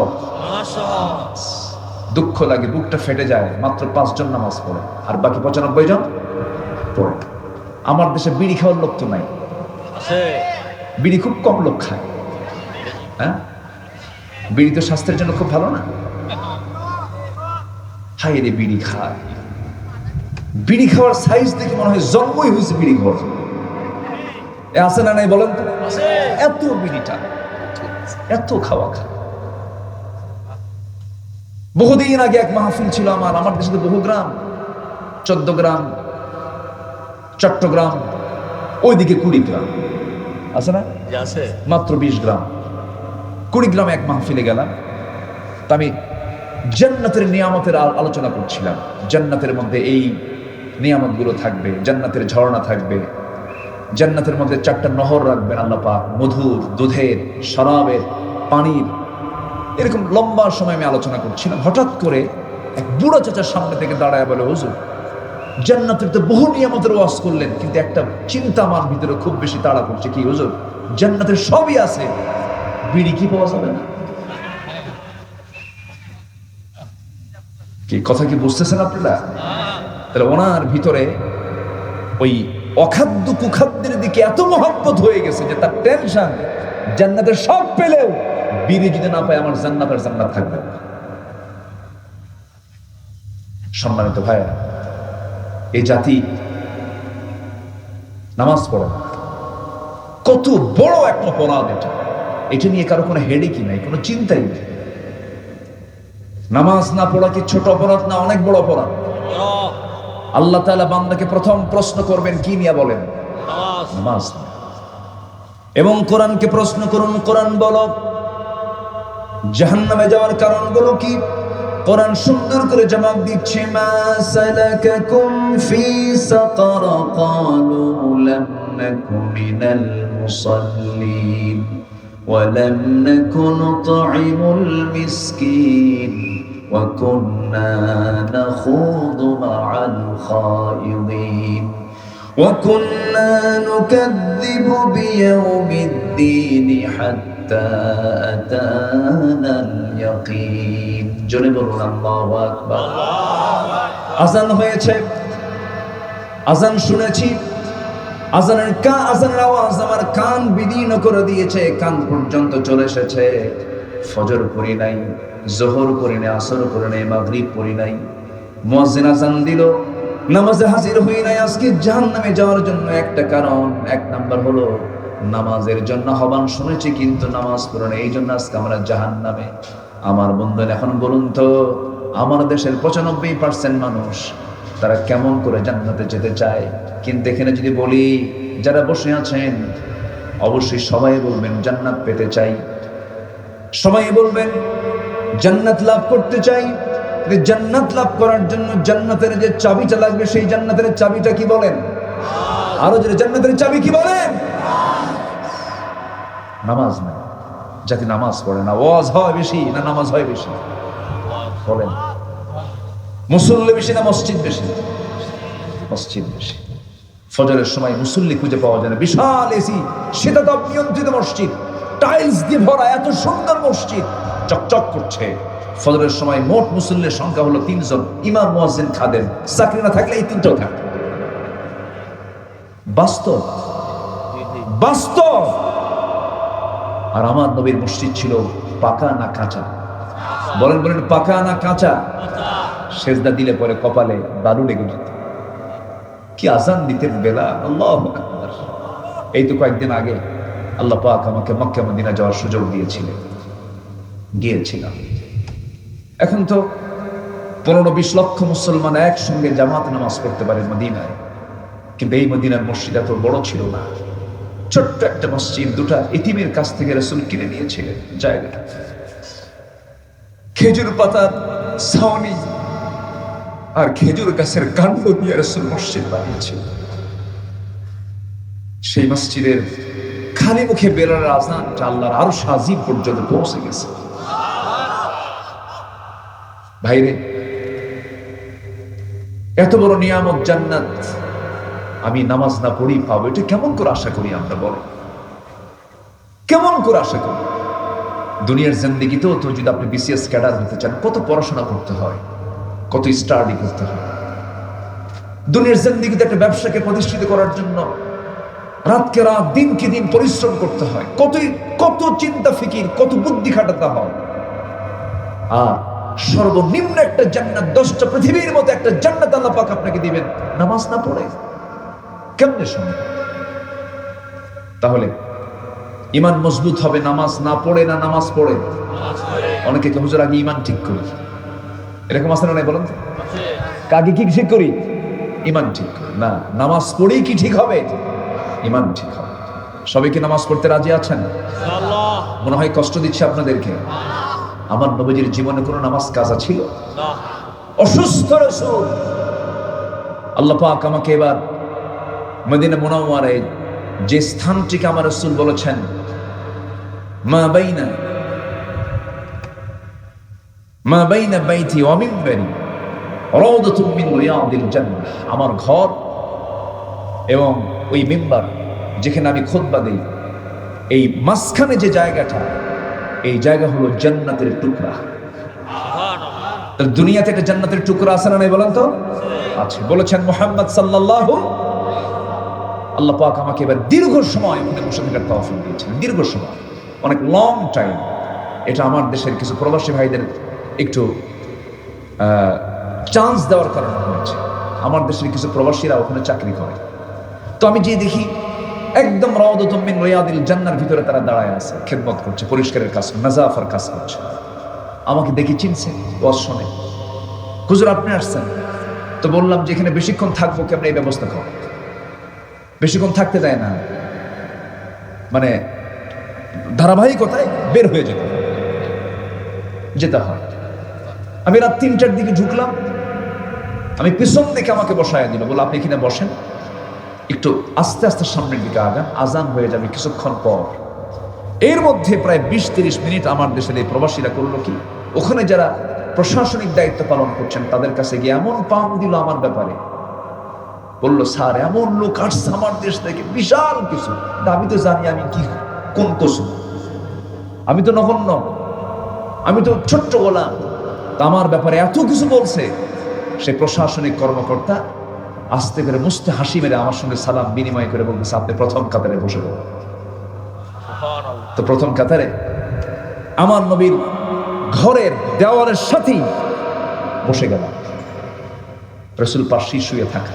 দুঃখ লাগে বুকটা ফেটে যায় মাত্র 5 জন নামাজ পড়ে আর বাকি 95 জন পড়ে আমার দেশে বিড়ি খাওয়ার লোক তো নাই বিড়ি খুব কম লোক খায় হ্যাঁ বিড়ি তো স্বাস্থ্যের জন্য খুব ভালো না হাই রে বিড়ি খায় বিড়ি খাওয়ার সাইজ দেখে মনে হয় জন্মই হয়েছে বিড়ি খাওয়ার আছে না নাই বলেন তো এত বিড়িটা এত খাওয়া খায় বহুদিন আগে এক মাহফিল ছিল আমার দেশে তো বহু গ্রাম 14 গ্রাম চট্টগ্রাম ওইদিকে 20 গ্রাম আছে না মাত্র 20 গ্রাম 20 গ্রামে এক মাহফিলে গেলাম তা আমি জান্নাতের নিয়ামতের আলোচনা করছিলাম জান্নাতের মধ্যে এই নিয়ামতগুলো থাকবে জান্নাতের ঝর্ণা থাকবে জান্নাতের মধ্যে 4টা নহর রাখবেন আল্লাহ পাক মধুর দুধের শরাবের পানির এরকম লম্বা সময় আমি আলোচনা করছিলাম হঠাৎ করে এক বুড়ো চাচার সামনে থেকে দাঁড়ায় বলে হুজুর জান্নাতের তো বহু নিয়ামতের ওয়াজ করলেন কিন্তু একটা চিন্তা আমার ভিতরে খুব বেশি তাড়া করছে কি হুজুর জান্নাতের সবই আছে বিড়ি কি পাওয়া যাবে না কি কথা কি বুঝতেছেন আপনারা তাহলে ওনার ভিতরে ওই অখাদ্য কুখাদ্যের দিকে এত মহব্বত হয়ে গেছে যে তার টেনশন জান্নাতের সব পেলেও বিড়ি যদি না পায় আমার জান্নাতের জান্নাত থাকবে না সম্মানিত ভাইয়া এই জাতি নামাজ পড়ে না কত বড় একটা অপরাধ এটা নিয়ে কারো কোনো হেডেকই নাই কোনো চিন্তাই নেই নামাজ না পড়া কি ছোট অপরাধ না অনেক বড় অপরাধ আল্লাহ তাআলা বান্দাকে প্রথম প্রশ্ন করবেন কি নিয়ে বলেন নামাজ এবং কোরআনকে প্রশ্ন করুন কোরআন বলো জাহান্নামে যাওয়ার কারণগুলো কি কোরআন সুন্দর করে জবাব দিচ্ছে মা সালাকাকুম ফি সাকার ক্বালু লাম নাকু মিনাল মুসাল্লিন ওয়া লাম নাকু নুতঈমুল মিসকিন ওয়া কুন্না নাখুযু মা'আল খায়িদিন وكنا نكذب بيوم الدين حتى أتانا اليقين জোরে বলুন আল্লাহু আকবার। আযান হয়েছে, আযান শুনেছি, আযানের আওয়াজ আমার কান বিদীর্ণ করে দিয়েছে, কান পর্যন্ত চলে এসেছে। ফজর পড়ি নাই, যোহর পড়ি নাই, আসর পড়ি নাই, মাগরিব পড়ি নাই। মুয়াজ্জিন আযান দিল, নামাজে হাজির হই নাই। আজকে জাহান্নামে যাওয়ার জন্য একটা কারণ, এক নাম্বার হলো নামাজের জন্য আহ্বান শুনেছি কিন্তু নামাজ পড়ি নাই, এই জন্য আজকে আমরা জাহান্নামে। আমার বন্ধুরা এখন বলুন তো, আমার দেশের 95% মানুষ তারা কেমন করে জান্নাতে যেতে চায়? কিন্তু এখানে যদি বলি, যারা বসে আছেন অবশ্যই সবাই বলবেন জান্নাত পেতে চাই, সবাই বলবেন জান্নাত লাভ করতে চাই। জান্নাত লাভ করার জন্য জান্নাতের যে চাবিটা লাগবে, সেই জান্নাতের চাবিটা কি বলেন? আরো যে জান্নাতের চাবি কি বলেন? নামাজ নাই, যাতে নামাজ পড়ে না। ওয়াজ হয় বেশি না নামাজ হয় বেশি? বলেন, মুসল্লি বেশি না মসজিদ বেশি? মসজিদ বেশি। ফজরের সময় মুসল্লি খুঁজে পাওয়া যায় না। বিশাল এসি, শীতাতপ নিয়ন্ত্রিত মসজিদ, টাইলস দিয়ে ভরা, এত সুন্দর মসজিদ, চকচক করছে। ফজরের সময় মোট মুসল্লির সংখ্যা হলো 3 জন, ইমাম, মুয়াজ্জিন, খাদেম। চাকরি না থাকলে এই 3টা থাকে। বাস্তব বাস্তব। আর আমার নবীর মসজিদ ছিল পাকা না কাঁচা? বলেন বলেন, পাকা না কাঁচা? সেজদা দিলে পরে কপালে বালু লেগে যেত। কি আজান দিতেন বেলাল, আল্লাহু আকবার। এই তো কয়েকদিন আগে আল্লাহ পাক আমাকে মক্কা মদিনা যাওয়ার সুযোগ দিয়েছিলেন, গিয়েছিলাম। এখন তো 15-20 লক্ষ মুসলমান একসঙ্গে জামাত নামাজ পড়তে পারে মদিনায়, কিন্তু এই মদিনার মসজিদ এত বড় ছিল না। ছোট্ট একটা মসজিদ, 2টা ইতিমের কাছ থেকে রাসূল কিনে নিয়েছিলেন জায়গা। খেজুর পাতার ছাউনি আর খেজুর গাছের কাণ্ড দিয়ে রাসূল মসজিদ বানিয়েছিলেন। সেই মসজিদের খালি মুখে বেলালের আযানটা আল্লাহর আরশ আজিম পর্যন্ত পৌঁছে গেছে। ভাইরে, এত বড় নিয়ামত জান্নাত আমি নামাজ না পড়ি পাবো, এটা কেমন করে আশা করি আমরা? বলো, কেমন করে আশা করি? দুনিয়ার জিন্দেগিতেও তো যদি আপনি বিসিএস ক্যাডার হতে চান, কত পড়াশোনা করতে হয়, কত স্টাডি করতে হয়। দুনিয়ার জিন্দেগিতে একটা ব্যবসাকে প্রতিষ্ঠিত করার জন্য রাতকে রাত, দিনকে দিন পরিশ্রম করতে হয়, কত চিন্তা ফিকির, কত বুদ্ধি খাটাতে হয়। আর সর্বনিম্ন একটা জান্নাত, 10টা পৃথিবীর মতো একটা জান্নাত আল্লাহ পাক আপনাকে দিবেন নামাজ না পড়ে? কেমনে সম্ভব? তাহলে ঈমান মজবুত হবে নামাজ না পড়ে না নামাজ পড়ে? অনেকে কে হুজুর আগে ঈমান ঠিক করি, এরকম আছে না? বলেন তো, কাকে কি ঠিক করি? ঈমান ঠিক করি না, নামাজ পড়েই কি ঠিক হবে? ঈমান ঠিক হবে। সবাই কি নামাজ পড়তে রাজি আছেন? মনে হয় কষ্ট দিচ্ছে আপনাদেরকে। আমার নবীজির জীবনে কোনো নামাজ কাজা ছিল? অসুস্থ রাসূল, আল্লাহ পাক আমাকে এবার মদিনা মুনাওয়ারায় যে স্থানটিকে আমার রাসূল বলেছেন মা বাইনা বাইতি ওয়া মিনবারি রাউদাতুম মিন রিয়াদিল জান্নাহ, আমার ঘর এবং ওই মিম্বার যেখানে আমি খুতবা দেই, এই মাঝখানে যে জায়গাটা, এই জায়গা হলো জান্নাতের টুকরা। দুনিয়াতে একটা জান্নাতের টুকরা আছে না নাই বলেন তো? আছে। বলেছেন মুহাম্মদ সাল্লাল্লাহু, আল্লাহ পাক আমাকে এবার দীর্ঘ সময় ওখানে বসে থাকার তৌফিক দিয়েছেন। দীর্ঘ সময়, অনেক লং টাইম। এটা আমার দেশের কিছু প্রবাসী ভাইদের একটু চান্স দেওয়ার কারণে হয়েছে। আমার দেশের কিছু প্রবাসীরা ওখানে চাকরি করে। তো আমি যে দেখি একদম রাউদাতুম মিন রিয়াদিল জান্নাহর ভিতরে তারা দাঁড়ায় আছে, খেদমত করছে, পরিষ্কারের কাজ, নাজাফার কাজ করছে। আমাকে দেখি চিনছে, ওয়াজ শুনে, হুজুর আপনি আসছেন? তো বললাম যে এখানে বেশিক্ষণ থাকবো কেমন, এই ব্যবস্থা করো। বেশিক্ষণ থাকতে দেয় না, মানে ধারাবাহিকতায় বের হয়ে যেতে হয়। আমি রাত 3টার দিকে ঢুকলাম, আমি পেছন দিকে আমাকে বসায় দিল, বলে আপনি এখানে বসেন, একটু আস্তে আস্তে সামনের দিকে আগান, আজান হয়ে যাবে কিছুক্ষণ পর। এর মধ্যে প্রায় 20-30 মিনিট আমার দেশের এই প্রবাসীরা করলো কি, ওখানে যারা প্রশাসনিক দায়িত্ব পালন করছেন তাদের কাছে গিয়ে এমন পাম দিল আমার ব্যাপারে, বললো, স্যার এমন লোক আসছে আমার দেশ থেকে, বিশাল কিছু। আমি তো জানি আমি কি কোন কসু, আমি তো নগণ্য, আমি তো ছোট্ট গোলাম, তা আমার ব্যাপারে এত কিছু বলছে। সে প্রশাসনিক কর্মকর্তা আস্তে করে মুস্তে হাসি মেরে আমার সঙ্গে সালাম বিনিময় করে বলতেছে, আপনি প্রথম কাতারে বসে পড়ুন। তো প্রথম কাতারে আমার নবীর ঘরের দেওয়ালের সাথেই বসে গেলাম। রাসূল পাশে শুয়ে থাকা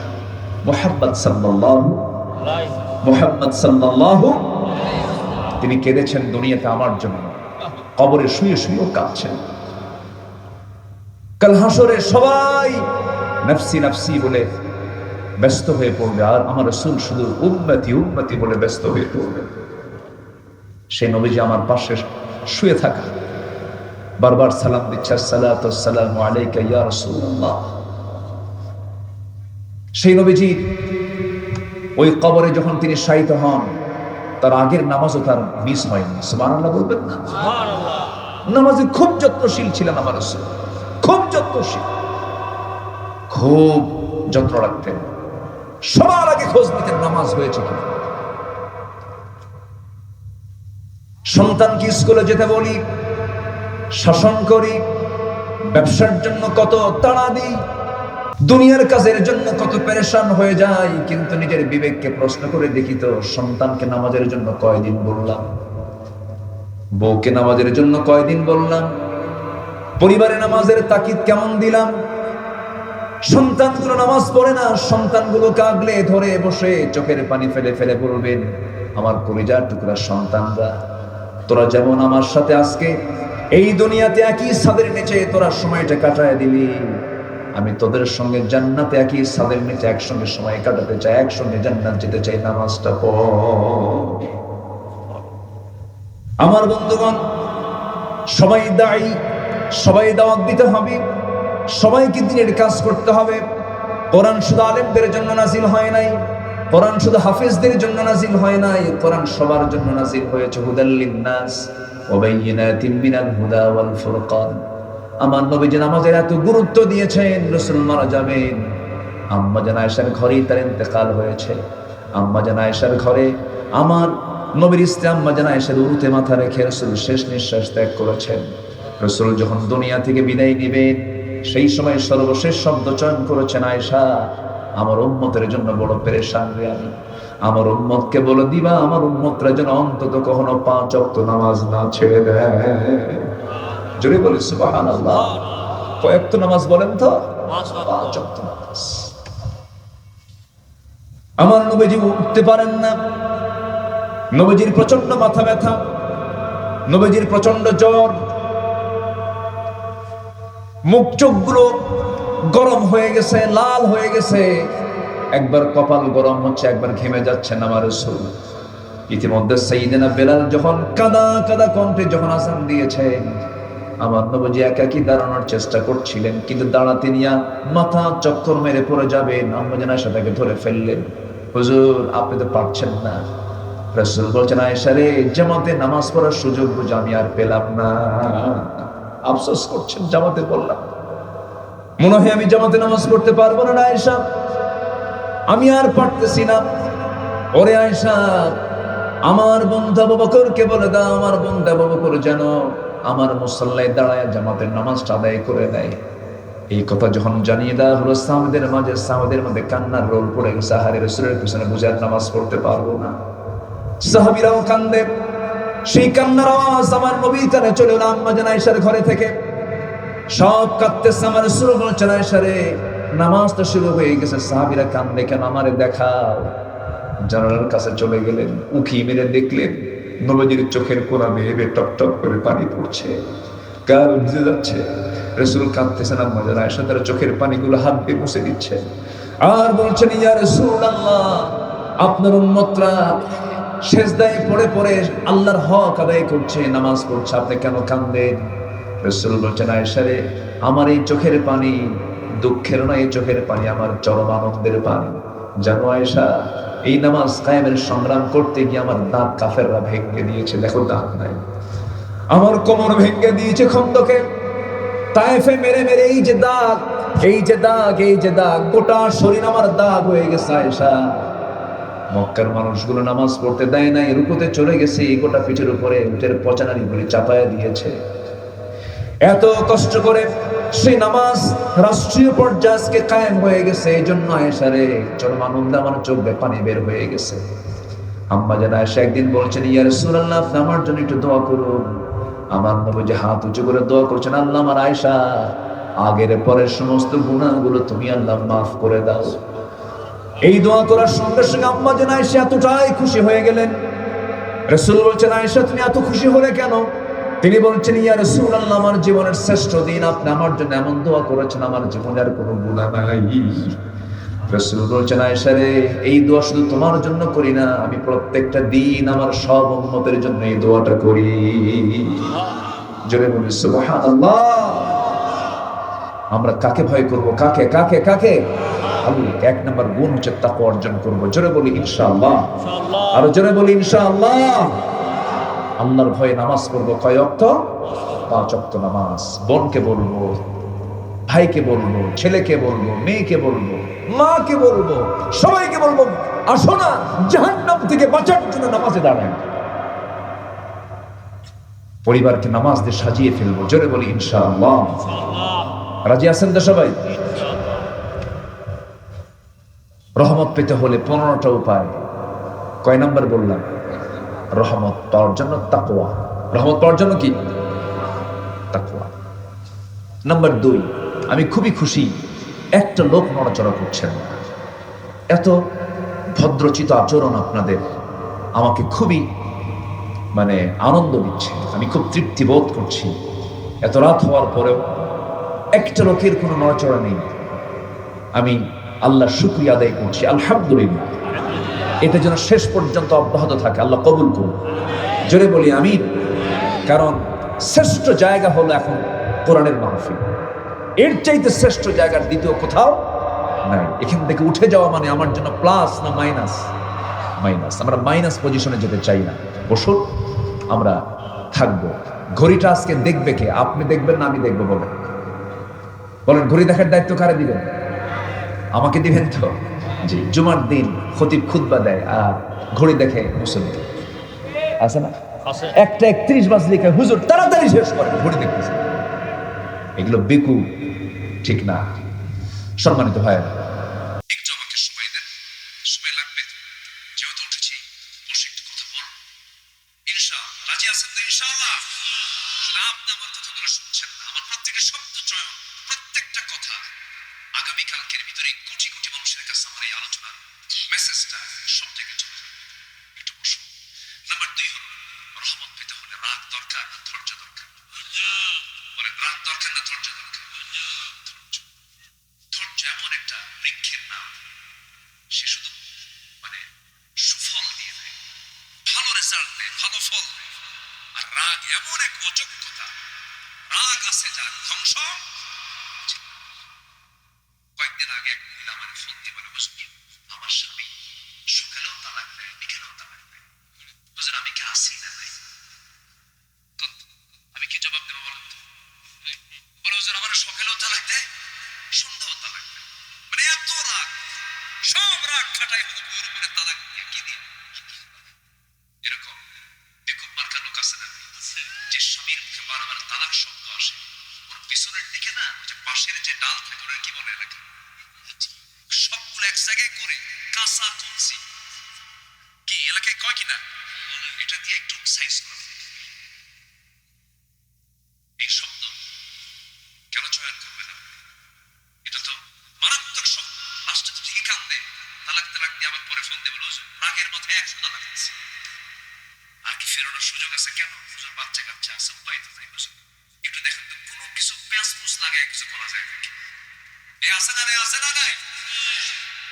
মুহাম্মদ সাল্লাল্লাহু তিনি কেঁদেছেন দুনিয়াতে আমার জন্য, কবরে শুয়ে শুয়েও কাঁদছেন। কাল হাসরে সবাই নফসি নফসি বলে ব্যস্ত হয়ে পড়বে, আর আমার রাসূল শুধু উম্মতি উম্মতি বলে ব্যস্ত হয়ে পড়বে। সেই নবীজি আমার পাশে শুয়ে থাকা, বারবার সালাম দিচ্ছে, আসসালাতু ওয়াসসালামু আলাইকা ইয়া রাসূলুল্লাহ। সেই নবীজি ওই কবরে যখন তিনি শায়িত হন, তার আগের নামাজও তার মিস হয়নি। সুবহানাল্লাহ বলবেন না? সুবহানাল্লাহ। নামাজে খুব যত্নশীল ছিলেন আমার রাসূল, খুব যত্নশীল, খুব যত্ন রাখতেন। সবার আগে খোঁজ নিতেন নামাজ হয়েছে কিনা। সন্তানকে স্কুলে যেতে বলি, শাসন করি, ব্যবসার জন্য কত তাড়া দিই, দুনিয়ার কাজের জন্য কত পেরেশান হয়ে যায়, কিন্তু নিজের বিবেককে প্রশ্ন করে দেখি তো, সন্তানকে নামাজের জন্য কয়দিন বললাম, বউকে নামাজের জন্য কয়দিন বললাম, পরিবারে নামাজের তাকিদ কেমন দিলাম। সন্তানগুলো নামাজ পড়ে না, সন্তানগুলোকে আগলে ধরে বসে চোখের পানি ফেলে ফেলে বলবেন, আমার কলিজার টুকরা সন্তানরা, তোরা যেমন আমার সাথে আজকে এই দুনিয়াতে একই ছাদের নিচে তোরা সময়টা কাটায় দিলি, আমি তোদের সঙ্গে জান্নাতে একই ছাদের নিচে একসঙ্গে সময় কাটাতে চাই, একসঙ্গে জান্নাত যেতে চাই, নামাজটা পড়। আমার বন্ধুগণ, সবাই দায়ী, সবাই দাওয়াত দিতে হবে, সবাইকে দিনের কাজ করতে হবে। কোরআন শুধু আলেমদের জন্য নাজিল হয় নাই, কোরআন শুধু হাফেজদের জন্য নাজিল হয় নাই, কোরআন সবার জন্য নাজিল হয়েছে, হুদাল লিন্নাস ওয়া বাইয়িনাতিন মিনাল হুদা ওয়াল ফুরকান। আমার নবীজি নামাজের এত গুরুত্ব দিয়েছেন, রাসূল মারা যাবেন, আম্মা জান আয়েশার ঘরেই তার ইন্তেকাল হয়েছে। আম্মা জান আয়েশার ঘরে আমার নবীর স্ত্রী আম্মা জান আয়েশার উরুতে মাথা রেখে রাসূল শেষ নিঃশ্বাস ত্যাগ করেছেন। রাসূল যখন দুনিয়া থেকে বিদায় নেবেন, সেই সময় সর্বশেষ শব্দ চয়ন করেছেন, আয়েশা আমার উম্মতের জন্য বড় পেরেশান রে আমি, আমার উম্মতকে বলে দিবা আমার উম্মতরা যেন অন্তত কখনো 5 ওয়াক্ত নামাজ না ছেড়ে দেয়। জোরে বলি সুবহানাল্লাহ। কয়েক তো নামাজ বলেন তো? 5 ওয়াক্ত নামাজ। আমার নবীজি উঠতে পারেন না, নবীজির প্রচন্ড মাথা ব্যথা, নবীজির প্রচন্ড জ্বর, মুখ চোখগুলো গরম হয়ে গেছে, লাল হয়ে গেছে, একবার কপাল গরম হচ্ছে, একবার ঘেমে যাচ্ছেন আমার রাসূল। ইতিমধ্যে সাইয়েদনা বেলাল যখন কাদা কাদা কণ্ঠে যখন আযান দিয়েছেন, আমার নবীজি একাকী দাঁড়ানোর চেষ্টা করছিলেন, কিন্তু দাঁড়াতে নিয়ে মাথা চক্কর মেরে পড়ে যাবেন। আম্মা জান আয়েশা তাকে ধরে ফেললেন, হুজুর আপনি তো পারছেন না। রাসূল বলছেন, আয়েশা রে, জামাতে নামাজ পড়ার সুযোগ বুঝে আমি আর পেলাম না। আফসোস করছেন, জামাতে বললাম, মনে হয় আমি জামাতে নামাজ পড়তে পারবো না আয়েশা, আমি আর পারতেছি না। ওরে আয়েশা, আমার বন্ধু আবু বকরকে বলে দাও, আমার বন্ধু আবু বকর যেন আমার মুসল্লায় দাঁড়ায় জামাতের নামাজটা আদায় করে দেয়। এই কথা যখন জানিয়ে দেওয়া হলো সাহাবীদের মধ্যে কান্নার রোল পড়ে গেছে। আহারে, রাসূলের পিছনে বুঝে আর নামাজ পড়তে পারবো না। সাহাবীরাও কান্দে, সেই কান্নার আওয়াজ আমার নবীর কানে চলে এলো আম্মা জান আয়েশার ঘরে থেকে। সব কাঁদতেছে, আমার রাসূল বলছেন, আয়েশা রে, নামাজটা শুরু হয়ে গেছে, সাহাবীরা কান্দে কেন, আমারে দেখাও। জানালার কাছে চলে গেলেন, উঁকি মেরে দেখলেন নবীজির চোখের কোণা বেয়ে টপ টপ করে পানি পড়ছে, গাল ভিজে যাচ্ছে। রাসূল কাঁদতেছেন, আম্মা জান আয়েশা তার চোখের পানিগুলো হাত দিয়ে মুছে দিচ্ছে, আর বলছেন, ইয়া রাসূলুল্লাহ, আপনার উম্মতরা সেজদায় পড়ে পড়ে আল্লাহর হক আদায় করছে, নামাজ পড়ছে, আপনি কেন কাঁদেন? রাসূল বলছেন, আয়েশা রে, আমার এই চোখের পানি দুঃখের নয়, এই চোখের পানি আমার চরম আনন্দের পানি। জানো আয়েশা, এই নামাজ কায়েমের সংগ্রাম করতে গিয়ে আমার দাঁত কাফেররা ভেঙে দিয়েছে, দেখো দাঁত নাই, আমার কোমর ভেঙে দিয়েছে খন্দকে, তায়েফে মেরে মেরে এই যে দাঁত, এই যে দাগ, এই যে দাগ, গোটা শরীর আমার দাগ হয়ে গেছে আয়েশা। মক্কার মানুষগুলো নামাজ পড়তে দেয় নাই, রুকুতে চলে গেছে, গোটা পিঠের উপরে উটের পচানারি গুলি চাপায়া দিয়েছে। এত কষ্ট করে সেই নামাজ রাষ্ট্রীয় পর্যায়ে আজকে কায়েম হয়ে গেছে। এই জন্য আয়েশা রে, চরম আনন্দে আমার চোখ দিয়ে পানি বের হয়ে গেছে। আম্মা জান আয়েশা একদিন বলছেন, ইয়া রাসূলুল্লাহ, আপনি আমার জন্য একটু দোয়া করুন। আমার নবী যে হাত উঁচু করে দোয়া করছেন, আল্লাহ আমার আয়েশা আগের পরের সমস্ত গুনাহগুলো তুমি আল্লাহ মাফ করে দাও। এই দোয়া করার সঙ্গে সঙ্গে আম্মা জান আয়েশা এতটাই খুশি হয়ে গেলেন। রাসূল বলছেন, আয়েশা তুমি এত খুশি হলে কেন? তিনি বলছেন, ইয়া রাসূলুল্লাহ, আমার জীবনের শ্রেষ্ঠ দিন, আপনি আমার জন্য এমন দোয়া করেছেন, আমার জীবনে আর কোনো গুনাহ নাই। রাসূল বলছেন, আয়েশা রে, এই দোয়া শুধু তোমার জন্য করি না, আমি প্রত্যেকটা দিন আমার সব উম্মতের জন্য এই দোয়াটা করি। জোরে বলি সুবহানাল্লাহ। আমরা কাকে ভয় করব? কাকে কাকে কাকে? আল্লাহ। এক নাম্বার গুণ হচ্ছে তাকওয়া অর্জন করব। জোরে বলি ইনশাআল্লাহ। আর জোরে বলি ইনশাআল্লাহ। আল্লাহর ভয়ে নামাজ পড়বো। কয় ওয়াক্ত? 5 ওয়াক্ত নামাজ। বোনকে বলবো, ভাইকে বলবো, ছেলেকে বলবো, মেয়েকে বলবো, মাকে বলবো, সবাইকে বলবো, আসো না জাহান্নাম থেকে বাঁচার জন্য নামাজে দাঁড়ান। পরিবারকে নামাজ দিয়ে সাজিয়ে ফেলবো। জোরে বলি ইনশাআল্লাহ। রাজি আছেন তো সবাই? রহমত পেতে হলে 15টা উপায়। কয় নাম্বার বললাম? রহমত পাওয়ার জন্য তাকওয়া। রহমত পাওয়ার জন্য কি? তাকওয়া। নাম্বার 2, আমি খুবই খুশি একটা লোক নড়াচড়া করছেন না। এত ভদ্রচিত আচরণ আপনাদের আমাকে খুবই আনন্দ দিচ্ছে। আমি খুব তৃপ্তি বোধ করছি। এত রাত হওয়ার পরেও একটা লোকের কোনো নড়াচড়া নেই। আমি আল্লাহর শুকরিয়া আদায় করছি, আলহামদুলিল্লাহ। এটা যেন শেষ পর্যন্ত অব্যাহত থাকে, আল্লাহ কবুল করুন। জোরে বলি আমিন। কারণ শ্রেষ্ঠ জায়গা হলো এখন কোরআনের মাহফিল। এর চাইতে শ্রেষ্ঠ জায়গার দ্বিতীয় কোথাও নাই। এখান থেকে উঠে যাওয়া মানে আমার জন্য প্লাস না মাইনাস? মাইনাস। আমরা মাইনাস পজিশনে যেতে চাই না। বসুন, আমরা থাকবো। ঘড়িটা আজকে দেখবে কে? আপনি দেখবেন না আমি দেখবো? বলেন বলেন, ঘড়ি দেখার দায়িত্ব কারে দিবেন? আমাকে দিবেন তো? জি। জুমার দিন খতিব খুতবা দেয় আর ঘড়ি দেখে মুসল্লি আছে না? 1:31 বাজলে হুজুর তাড়াতাড়ি শেষ করে, ঘড়ি দেখতেছে। এগুলো বেকু, ঠিক না। সম্মানিত ভাইয়েরা, একটু আমাকে সময় দেন। সময় লাগবে, যেহেতু উঠেছি বসে একটু কথা বলবো ইনশাআল্লাহ। রাজি আছেন তো ইনশাআল্লাহ? আপনি আমার কথাগুলো শুনছেন না, আমার প্রত্যেকটা শব্দ চয়ন, প্রত্যেকটা কথা আগামীকালকের ভিতরে কোটি কোটি মানুষের কাছে আমার এই আলোচনার মেসেজটা সব জায়গায় চলে যাবে। একটু বসুন। নাম্বার 2 হলো, রহমত পেতে হলে রাগ দরকার না ধৈর্য দরকার? বলেন, রাগ দরকার না ধৈর্য দরকার? ধৈর্য এমন একটা বৃক্ষের নাম, সে শুধু সুফল দিয়ে দেয়, ভালো রেজাল্ট দেয়, ভালো ফল দেয়। আর রাগ এমন এক অযোগ্যতা, রাগ আছে যার ধ্বংস। কয়েকদিন আগে এক মহিলা আমার ফোন দিয়ে বলে, হুজুর আমার স্বামী সকালেও তালাক দেয়, বিকেলেও তালাক দেয়, হুজুর আমি কি আসি না নাই? আমি কি জবাব দেবো বলেন তো? বলে, হুজুর আমার সকালেও তালাক দেয়, সন্ধ্যাও তালাক দেয়। এত রাগ, সব রাগ খাটাই হলো বউর উপরে, তালাক দিয়ে কি দিয়ে? এরকম বেকুব মার্কা লোক আছে না, যে স্বামীর মুখে বারবার তালাক শব্দ আসে, ওর পিছনের দিকে না যে পাশের যে ডাল থাকে ওর কি বলে এলাকা, সবগুলো এক জায়গায় করে কাঁচা তুলসি কি এলাকায় কয় কিনা, এটা দিয়ে একটু সাইজ করা। এই শব্দ কেন চয়ন করবে না? এটা তো মারাত্মক শব্দ। লাস্টে তো ঠিকই কান্দে, তালাক তালাক দিয়ে আবার পরে ফোন দেবে, রাগের মাথায় 100 তালাক দিচ্ছে। আর কি ফেরানোর সুযোগ আছে? কেন? হুজুর বাচ্চা কাচ্চা আছে, উপায় তো নাই। হুজুর একটু দেখেন তো, কোনো কিছু পেঁয়াজ পুষ লাগায় কিছু করা যায় নাকি? এ আছে না নাই? আছে না নাই?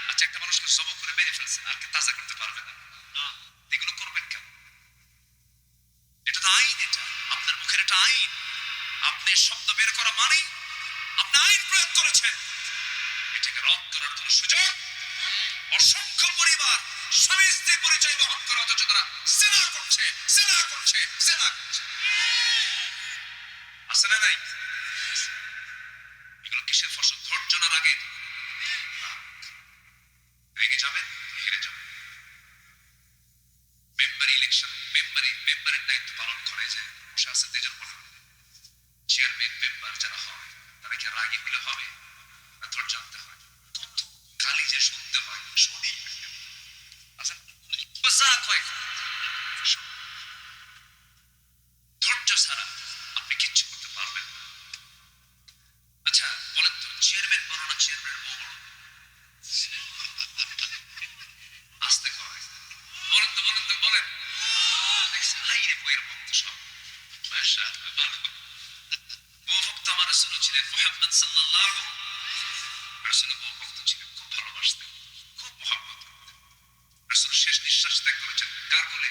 আচ্ছা, একটা মানুষকে জবাই করে মেরে ফেলছেন, আর কি তাজা করতে পারবে না? এগুলো করবেন কেন? এটা তো আইন, এটা আপনার মুখের একটা আইন। আপনি শব্দ বের করা মানে আপনি আইন প্রয়োগ করেছেন। এটাকে রদ করার কোন সুযোগ? অসংখ্য পরিবার স্বামী স্ত্রী পরিচয় বহন করে, অথচ তারা জেনা করছে, জেনা করছে, জেনা করছে। আছে না নাই? এগুলো কিসের ফসল? ধৈর্য মেম্বারের দায়িত্ব পালন করে যে বসে আছে তেজন বলে চেয়ারম্যান মেম্বার যারা হয় তারা কি রাগী হলে হবে না ধৈর্য আনতে হয় কত গালি যে শুনতে হয় শরীর আচ্ছা মজাক হয় ধৈর্য ছাড়া আপনি কিচ্ছু করতে পারবেন না আচ্ছা বলেন তো চেয়ারম্যান বড় না চেয়ারম্যানের বউ বড় আসতে করে বলেন হাই রে বইয়ের ভক্ত সব মাশাআল্লাহ ভালো বউ ভক্ত আমার রাসূল ছিলেন মুহাম্মদ সাল্লাল্লাহু রাসূল বউ ভক্ত ছিলেন খুব ভালোবাসতেন খুব মহব্বত করতেন রাসূল শেষ নিঃশ্বাস ত্যাগ করেছেন কার কোলে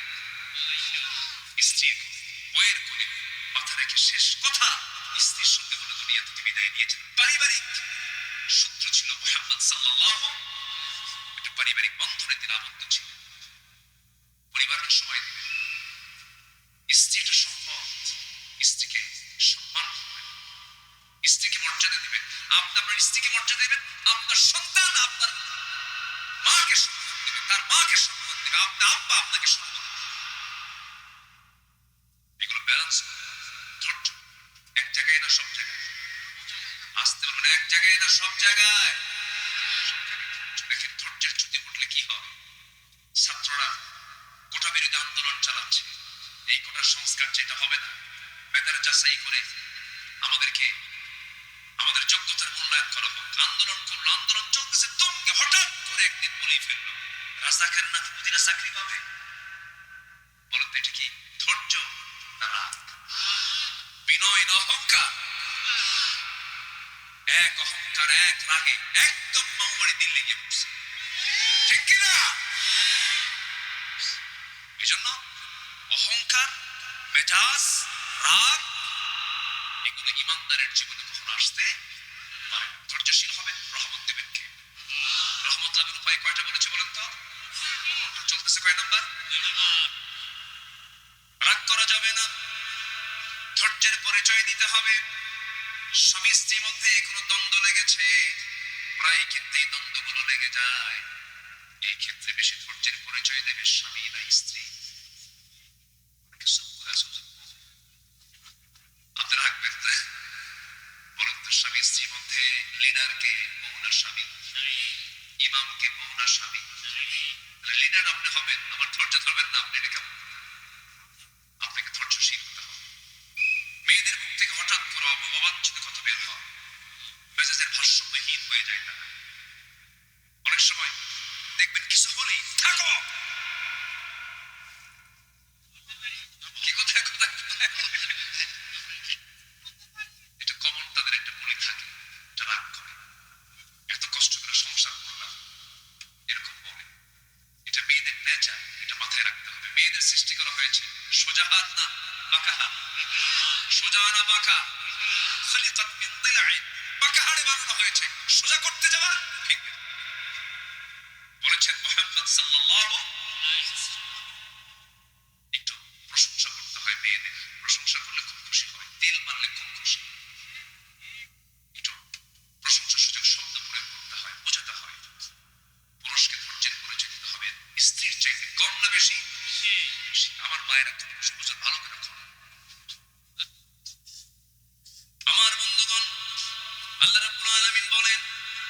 স্ত্রীর বইয়ের কোলে মাথা রেখে শেষ কথা স্ত্রীর সঙ্গে বলে দুনিয়া থেকে বিদায় নিয়েছেন পারিবারিক সূত্র ছিল মুহাম্মদ সাল্লাল্লাহু একটা পারিবারিক বন্ধনে তিনি আবদ্ধ ছিলেন পরিবারের সময় দিবেন স্ত্রী একটা সম্পদ স্ত্রীকে সম্মান করবেন স্ত্রীকে মর্যাদা দিবেন আপনি আপনার স্ত্রীকে মর্যাদা দিবেন আপনার সন্তান আপনার মাকে সম্মান দিবে তার মাকে সম্মান দিবে আপনার আব্বা আপনাকে সম্মান দিবে এগুলো ব্যালেন্স করবেন ধৈর্য এক জায়গায় না সব জায়গায় আসতে বলবেন এক জায়গায় না সব জায়গায় দেখেন ধৈর্যের চ্যুতি ঘটলে কি হবে ছাত্ররা কোটা বিরোধী আন্দোলন চালাচ্ছে এই কোটা সংস্কার যেটা হবে না মেধার যাচাই করে আমাদেরকে আমাদের যোগ্যতার মূল্যায়ন করা হোক আন্দোলন করলো আন্দোলন চলতেছে তুমকে হঠাৎ করে একদিন বলেই ফেললো রাজাকার না মুদিরা চাকরি পাবে বলেন তো এটা কি ধৈর্য না রাগ বিনয় না অহংকার এক অহংকার এক রাগে একদম মামুবাড়ি দিল্লি গিয়ে পড়ছে ঠিক কিনা এই জন্য অহংকার মেজাজ রাগ এগুলো ইমানদারের জীবনে কখনো আসতে পারে না ধৈর্যশীল হবেন রহমত দেবেন কে রহমত লাভের উপায় কয়টা বলেছে বলেন তো চলতেছে কয় নাম্বার রাগ করা যাবে না ধৈর্যের পরিচয় দিতে হবে স্বামী স্ত্রীর মধ্যে কোনো দ্বন্দ্ব লেগেছে প্রায় ক্ষেত্রেই দ্বন্দ্বগুলো লেগে যায় এই ক্ষেত্রে বেশি ধৈর্যের পরিচয় দেবে স্বামী না স্ত্রী আপনি রাখবেন না বলেন তো স্বামী স্ত্রীর মধ্যে লিডারকে বউ না স্বামী ইমামকে বউ না স্বামী লিডার আপনি হবেন আমার ধৈর্য ধরবেন না আপনি এটা কেমন আপনাকে ধৈর্যশীল হতে হবে মেয়েদের মুখ থেকে হঠাৎ করে অবাঞ্ছিত কথা বের হয় মেজাজের ভারসাম্যহীন হয়ে যায় তারা অনেক সময় দেখবেন কিছু হলেই থাকো কি কোথায় কোথায় এটা কমন তাদের একটা বলি থাকে এটা রাগ করে এত কষ্ট করে সংসার করলাম এরকম বলে এটা মেয়েদের নেচার এটা মাথায় রাখতে হবে মেয়েদের সৃষ্টি করা হয়েছে সোজা হাত না বাঁকা হাত সোজা না বাঁকা খলিকাত মিন দিলাইন বাঁকা হাড়ে বানানো হয়েছে সোজা করতে যাওয়া ঠিক বলেছেন মুহাম্মদ সাল্লাল্লাহু আলাইহি ওয়াসাল্লাম একটু প্রশংসা করতে হয় মেয়েদের প্রশংসা করলে খুব খুশি হয় দিল মানলে খুব খুশি একটু প্রশংসা সূচক শব্দ প্রয়োগ করতে হয় বোঝাতে হয় পুরুষকে ধৈর্যের পরিচয় দিতে হবে স্ত্রীর চাইতে কম না বেশি আমার মায়েরা খুব বুঝে ভালো করে আমার বন্ধুগণ আল্লাহ রাব্বুল আলামিন বলেন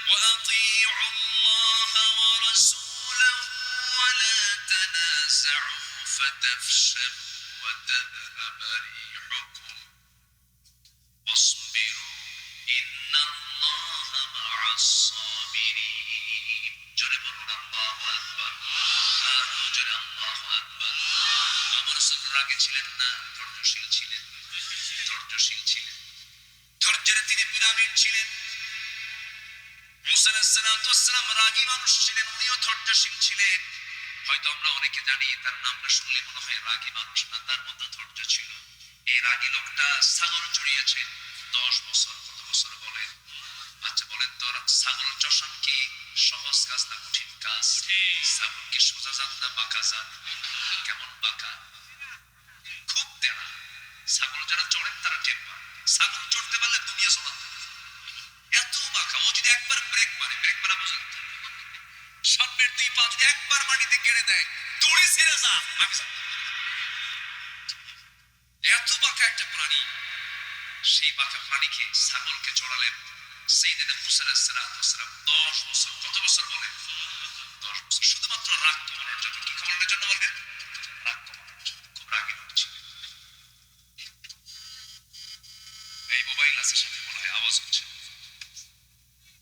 ওয়াতিউ আল্লাহ ওয়া রাসূলাহু ওয়া লা তানাযাউ ফাতাফশালু ওয়া তাযহাবা রিহুকুম ওয়াসবিরু ইন্নাল্লাহা মা'আস সাবিরিন জোরে বলুন আল্লাহু আকবার আরো জোরে আল্লাহু আকবার আমার রাসূল রাগে ছিলেন না ধৈর্যশীল ছিলেন ধৈর্যের তিনি পিরামিড ছিলেন মুসা আলাইহিস সালাম রাগী মানুষ ছিলেন উনিও ধৈর্যশীল ছিলেন হয়তো আমরা অনেকে জানি তার নামটা শুনলে মনে হয় রাগী মানুষ না তার মধ্যে ধৈর্য ছিল এই রাগী লোকটা ছাগল চড়িয়েছে 10 বছর কত বছর বলেন আচ্ছা বলেন তো ছাগল চষান কি সহজ কাজ না কঠিন কাজ ছাগল কি সোজা জাত না বাঁকা জাত কেমন বাঁকা খুব তেরা ছাগল যারা চড়েন তারা টের পান ছাগল চড়তে পারলে দুনিয়া চলাতে এত বাঁকা ও যদি একবার ব্রেক মারা বুঝেন সামনের দুই পা যদি একবার মাটিতে গেড়ে দেয় দড়ি ছেড়ে যা আমি সেই পাখা পানি খেয়ে ছাগলকে চড়ালেন। সাইয়েদনা মূসা আলাইহিস সালাম 10 বছর, কত বছর বলেন? 10 বছর, শুধুমাত্র রাগ কমানোর জন্য। কি কমানোর জন্য বলেন? রাগ কমানোর জন্য। খুব রাগী লোক ছিলেন। এই মোবাইল আছে সাথে, মনে হয় আওয়াজ হচ্ছে।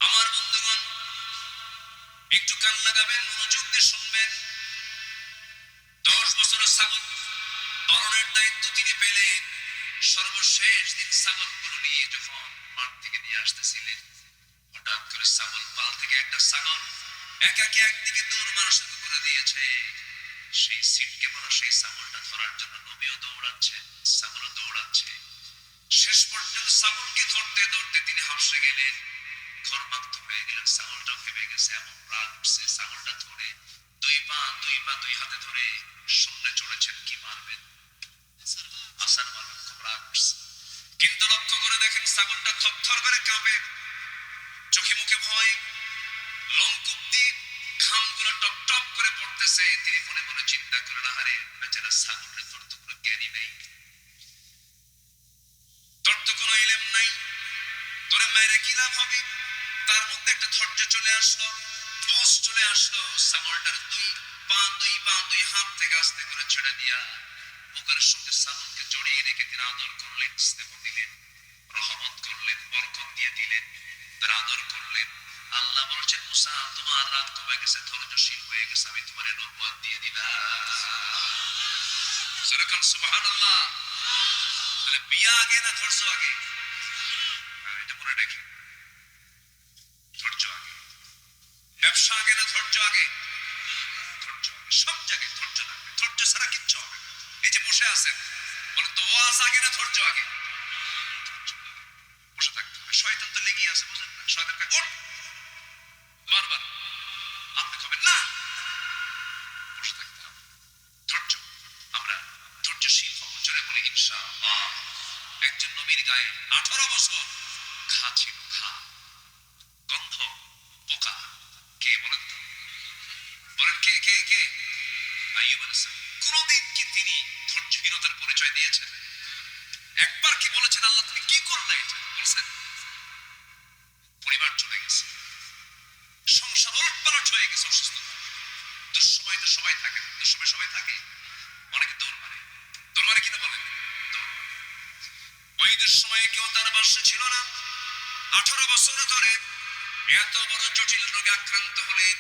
আমার বন্ধুগণ, একটু কান লাগাবেন, মনোযোগ দিয়ে শুনবেন। 10 বছরের ছাগল পালনের দায়িত্ব তিনি পেলেন। সর্বশেষ দিন ছাগলগুলো নিয়ে যখন মাঠ থেকে নিয়ে আসতেছিলেন, হঠাৎ করে ছাগল পাল থেকে একটা ছাগল একাকে একদিকে দৌড় মারা শুরু করে দিয়েছে। সেই সিটকে পড়া সেই ছাগলটা ধরার জন্য নবীও দৌড়াচ্ছে, ছাগলও দৌড়াচ্ছে। শেষ পর্যন্ত ছাগলকে ধরতে ধরতে তিনি হাঁপসে গেলেন, ঘরমাক্ত হয়ে গেলেন। ছাগলটাও ভেবে গেছে, এমন রাগ উঠছে। ছাগলটা ধরে দুই হাতে ধরে শূন্যে চড়েছেন। কি মারবেন? আসার মারবেন। খুব রাগ উঠছে, কিন্তু লক্ষ্য করে দেখেন ছাগলটা থরথর করে কাঁপে, চোখে মুখে ভয়, লোমকূপ দিয়ে ঘামগুলো টপ টপ করে পড়তেছে। তিনি মনে মনে চিন্তা করেন, আহারে বেচারা ছাগলের তোর তো কোনো জ্ঞানই নাই, তোর তো কোনো ইলম নাই, তোরে মেরে কি লাভ হবে? তার মধ্যে একটা ধৈর্য চলে আসলো, বোঝ চলে আসলো। ছাগলটার দুই হাত থেকে আস্তে করে ছেড়ে দিয়া বুকের সঙ্গে ছাগলকে জড়িয়ে রেখে তিনি আদর করলেন, স্নেহ দিলেন, রহমত করলেন, বরকত দিয়ে দিলেন, তার আদর করলেন। আল্লাহ বলছেন, মুসা তোমার রাগ কমে গেছে, ধৈর্যশীল হয়ে গেছে, আমি তোমার নবুয়ত দিয়ে দিলাম। সুবহানাল্লাহ। তাহলে বিয়া আগে না ধৈর্য আগে? এটা মনে রাখেন, ধৈর্য আগে। ব্যবসা আগে না ধৈর্য আগে? ধৈর্য আগে। সব জায়গায় ধৈর্য লাগবে, ধৈর্য ছাড়া কিচ্ছু হবে না। এই যে বসে আছেন, বলেন তো ওয়াজ আগে না ধৈর্য আগে? বসে থাকতে হবে। শয়তান তো লেগেই আছে, বুঝেন না? শয়তান কয় ওঠ, বারবার আপনি কবেন না, বসে থাকতে হবে। ধৈর্য, আমরা ধৈর্যশীল হব। জোরে বলি ইনশাআল্লাহ। একজন নবীর গায়ে 18 বছর ঘা ছিল, ঘা, গন্ধ, পোকা। কে বলেন তো? বলেন কে কে কে? আইয়ুব আলাইহিস সালাম। কোনদিন কি তিনি ধৈর্যহীনতার পরিচয় দিয়েছেন? একবার কি বলেছেন আল্লাহ তুমি কি করলে? এটা বলছেন? পরিবার চলে গেছে, সংসার ওলটপালট হয়ে গেছে, অসুস্থতা। দুঃসময় তো সবাই থাকে না, দুঃসময় সবাই থাকে। অনেকে দৌড় মারে, দৌড় মারে কিনা বলেন? দৌড় মারে। ওই দুঃসময়ে কেউ তার পাশে ছিল না। 18 বছর ধরে এত বড় জটিল রোগে আক্রান্ত হলেন,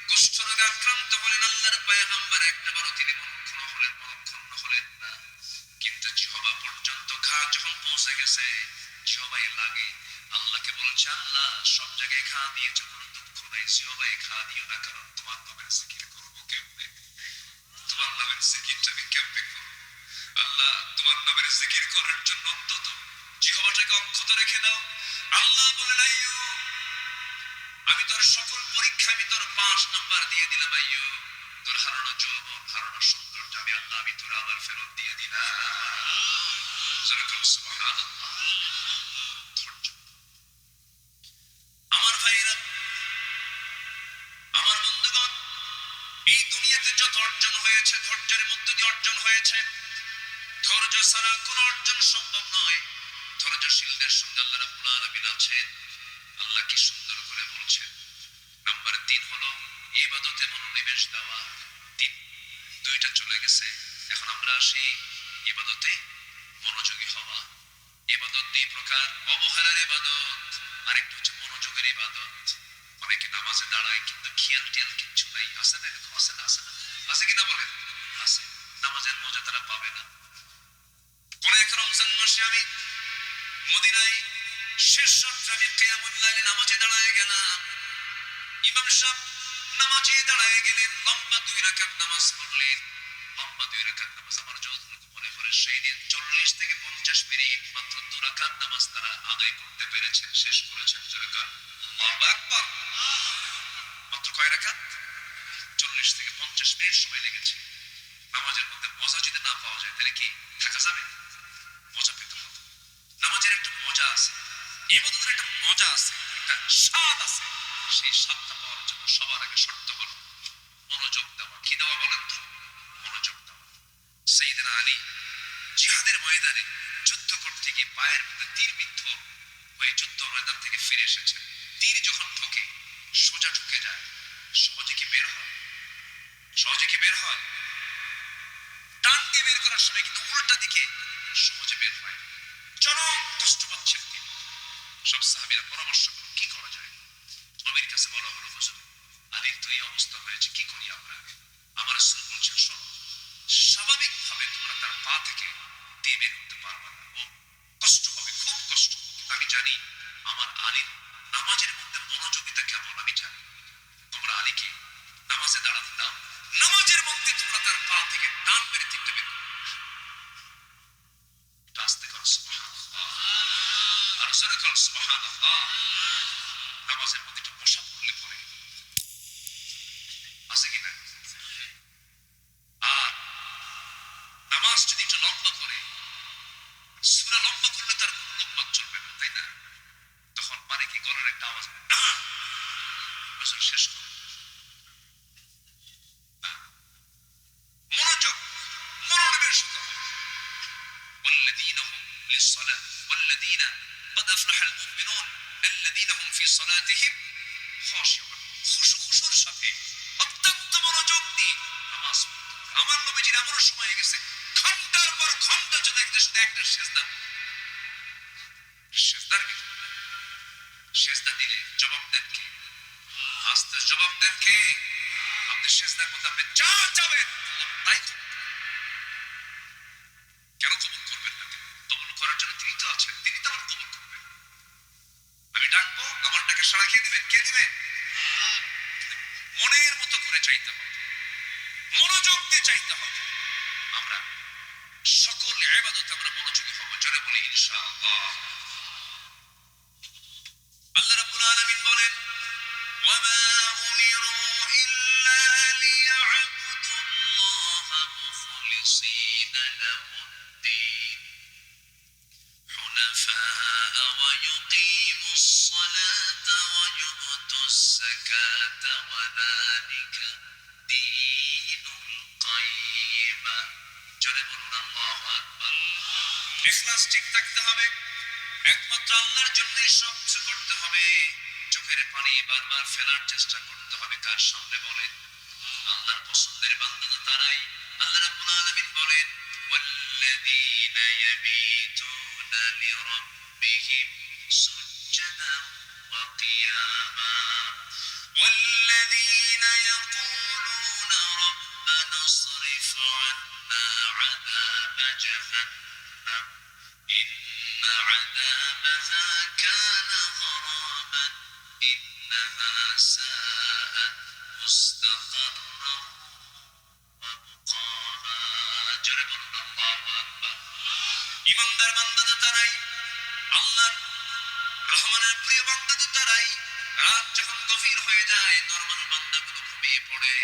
কুষ্ঠ রোগে আক্রান্ত হলেন। আল্লাহর পয়গম্বর একবারও তিনি মনক্ষুণ্ণ হলেন না। কিন্তু জিহবা পর্যন্ত ঘা যখন পৌঁছে গেছে, জিহবায় লাগে। আল্লাহকে বলছে, আল্লাহ সব জায়গায় ঘা দিয়েছো, কোনো দুঃখ নাই, জিহবায় ঘা দিও না, কারণ তোমার নামের জিকির করবো কেমনে? তোমার নামের জিকিরটা আমি কেমনে করবো? আল্লাহ তোমার নামের জিকির করার জন্য অন্তত জিহবাটাকে অক্ষত রেখে দাও। আল্লাহ বলেন, আইয়ুব আমি তোর সকল পরীক্ষা আমি তোর 5 নাম্বার দিয়ে দিলাম। আইয়ুব তোর হারানো যৌবন, হারানো সৌন্দর্য আমি আল্লাহ আমি তোর আবার ফেরত দিয়ে দিলাম। সুবহানাল্লাহ। ধৈর্য। আমার ভাইরা, আমার বন্ধুগণ, এই দুনিয়াতে যত অর্জন হয়েছে ধৈর্যের মধ্য দিয়ে অর্জন হয়েছে। ধৈর্য ছাড়া কোনো অর্জন সম্ভব নয়। ধৈর্যশীলদের সঙ্গে আল্লাহ রাব্বুল আলামিন আছেন। আল্লাহ কি সুন্দর করে বলছেন। নাম্বার 3 হলো ইবাদতে মনোনিবেশ দেওয়া। 3 2টা চলে গেছে, এখন আমরা আসি ইবাদতে মনোযোগী হওয়া। ইবাদত 2 প্রকার, অবহেলার ইবাদত, আরেকটা হচ্ছে মনোযোগের ইবাদত। অনেকে নামাজে দাঁড়ায় কিন্তু খেয়াল টিয়াল কিচ্ছু নাই। আছে না? এরকম আছে না? আছে না? আছে কিনা বলেন? আছে। নামাজের মজা তারা পাবে না। কোন এক রমজান মাসে আমি মদিনায় শেষ রাত্রে আমি কিয়ামুল লাইলে নামাজে দাঁড়ায় গেলাম। ইমাম সাহেব নামাজে দাঁড়ায় গেলেন, লম্বা 2 রাকাত নামাজ পড়লেন। লম্বা 2 রাকাত নামাজ আমার যতটুকু মনে পড়ে, সেই দিন 40 থেকে 50 মিনিট মাত্র 2 রাকাত নামাজ তারা আদায় করতে পেরেছেন, শেষ করেছেন। জোরে কান আল্লাহু আকবার। মাত্র কয় রাকাত? 40 থেকে 50 মিনিট সময় লেগেছে। নামাজের মধ্যে মজা যদি না পাওয়া যায় তাহলে কি থাকা যাবে? মজা পেতে হবে। নামাজের একটা মজা আছে, ইবাদতের একটা মজা আছে, একটা স্বাদ আছে। সেই স্বাদটা পাওয়ার জন্য সবার আগে শর্ত হলো মনোযোগ দেওয়া। কি দেওয়া বলেন তো? মনোযোগ দেওয়া। সাইয়েদনা আলী জিহাদের ময়দানে যুদ্ধ করতে গিয়ে পায়ের মধ্যে তীর বিদ্ধ হয়ে যুদ্ধ ময়দান থেকে ফিরে এসেছেন। তীর যখন ঢোকে, সোজা ঢুকে যায়, সহজে কি বের হয়? সহজে কি বের হয়? টান দিয়ে বের করার সময় কিন্তু উল্টা দিকে সহজে বের হয়। চরম কষ্ট পাচ্ছেন তিনি। সব সাহাবীরা পরামর্শ করল কি করা যায়। নবীর কাছে বলা হলো, হুজুর আলীর তো এই অবস্থা হয়েছে, কি করি আমরা? আমার রাসূল বলছেন, শোনো, স্বাভাবিকভাবে তোমরা তার পা থেকে দিয়ে বের করতে পারবে না, ও কষ্ট হবে, খুব কষ্ট। আমি জানি আমার আলীর নামাজের মধ্যে মনোযোগিতা কেমন, আমি জানি। তোমরা আলীকে নামাজে দাঁড়াতে দাও, নামাজের মধ্যে তোমরা তার পা থেকে টান মেরে তিনটে বের করো। আস্তে করো সুবহানাল্লাহ, আর জোরে করো সুবহানাল্লাহ। নামাজের মধ্যে একটু বসা পড়লে পরে আছে কিনা? আর নামাজ যদি একটু লম্বা করে, সূরা লম্বা করলে তার কোনো লোকমান চলবে না, তাই না? তখন মানে কি গলার একটা আওয়াজ শেষ করে মনোযোগ, মনোনিবেশ হতে হবে। والذين هم للصلاة والذين قد أفلح المؤمنون الذين هم في صلاتهم خاشعون। খুশুর সাথে অত্যন্ত মনোযোগ দিয়ে নামাজ পড়তে হবে। আমার নবীজির এমন সময় গেছে ঘন্টার পর ঘন্টা চলে গেছে শুধু একটা সেজদা, সেজদার ভিতরে। সেজদা দিলে জবাব দেন কে? আস্তে জবাব দেন কে? আপনি সেজদার মধ্যে আপনি যা চাবেন তাই কেন কবুল করবেন না? কবুল করার জন্য তিনি তো আছেন, তিনি তো আমার কবুল করবেন। আমি ডাকবো, আমার ডাকে সাড়া খেয়ে দিবেন। কে দিবেন? মনের মতো করে চাইতে হবে, মনোযোগ দিয়ে চাইতে হবে। আমরা সকল ইবাদত আমরা মনোযোগী হব। জোরে বলি ইনশাআল্লাহ। আল্লাহ রাব্বুল আলামিন বলেন, ওয়ামা উমিরু ইল্লা লিয়া'বুদুল্লাহা মুখলিসিনা লাহুদ-দীন হুনাফা'a ওয়া ইউকিমুস সালাতা ওয়া ইউতুস যাকাতা ওয়া যালিকা দীনুল কাইয়্যিমা। জোরে বলুন আল্লাহু আকবার। ইখলাস ঠিক থাকতে হবে, একমাত্র আল্লাহর জন্যই সব কিছু করতে হবে। চোখের পানি বারবার ফেলার চেষ্টা করতে হবে কার সামনে? বলেন আল্লাহর পছন্দের বান্দা তো তারাই। আল্লাহ রাব্বুল আলামিন বলেন, ওয়াল্লাযীনা ইয়াবীতুনা লিরাব্বিহিম সুজদান ওয়া কিয়ামা ওয়াল্লাযীনা ইয়াকুলুনা রাব্বানা ইসরিফ আন্না আযাবা জাহান্নাম ইন্না আযাবাহা কানা গরামান ইন্নাহা সাআত মুস্তাকাররান ওয়া মুকামা। জোরে বলুন আল্লাহু আকবার। ইমানদার বান্দা তো তারাই, আল্লাহর রহমানের প্রিয় বান্দা তো তারাই। রাত যখন গভীর হয়ে যায়, নরমাল বান্দাগুলো ঘুমিয়ে পড়ে,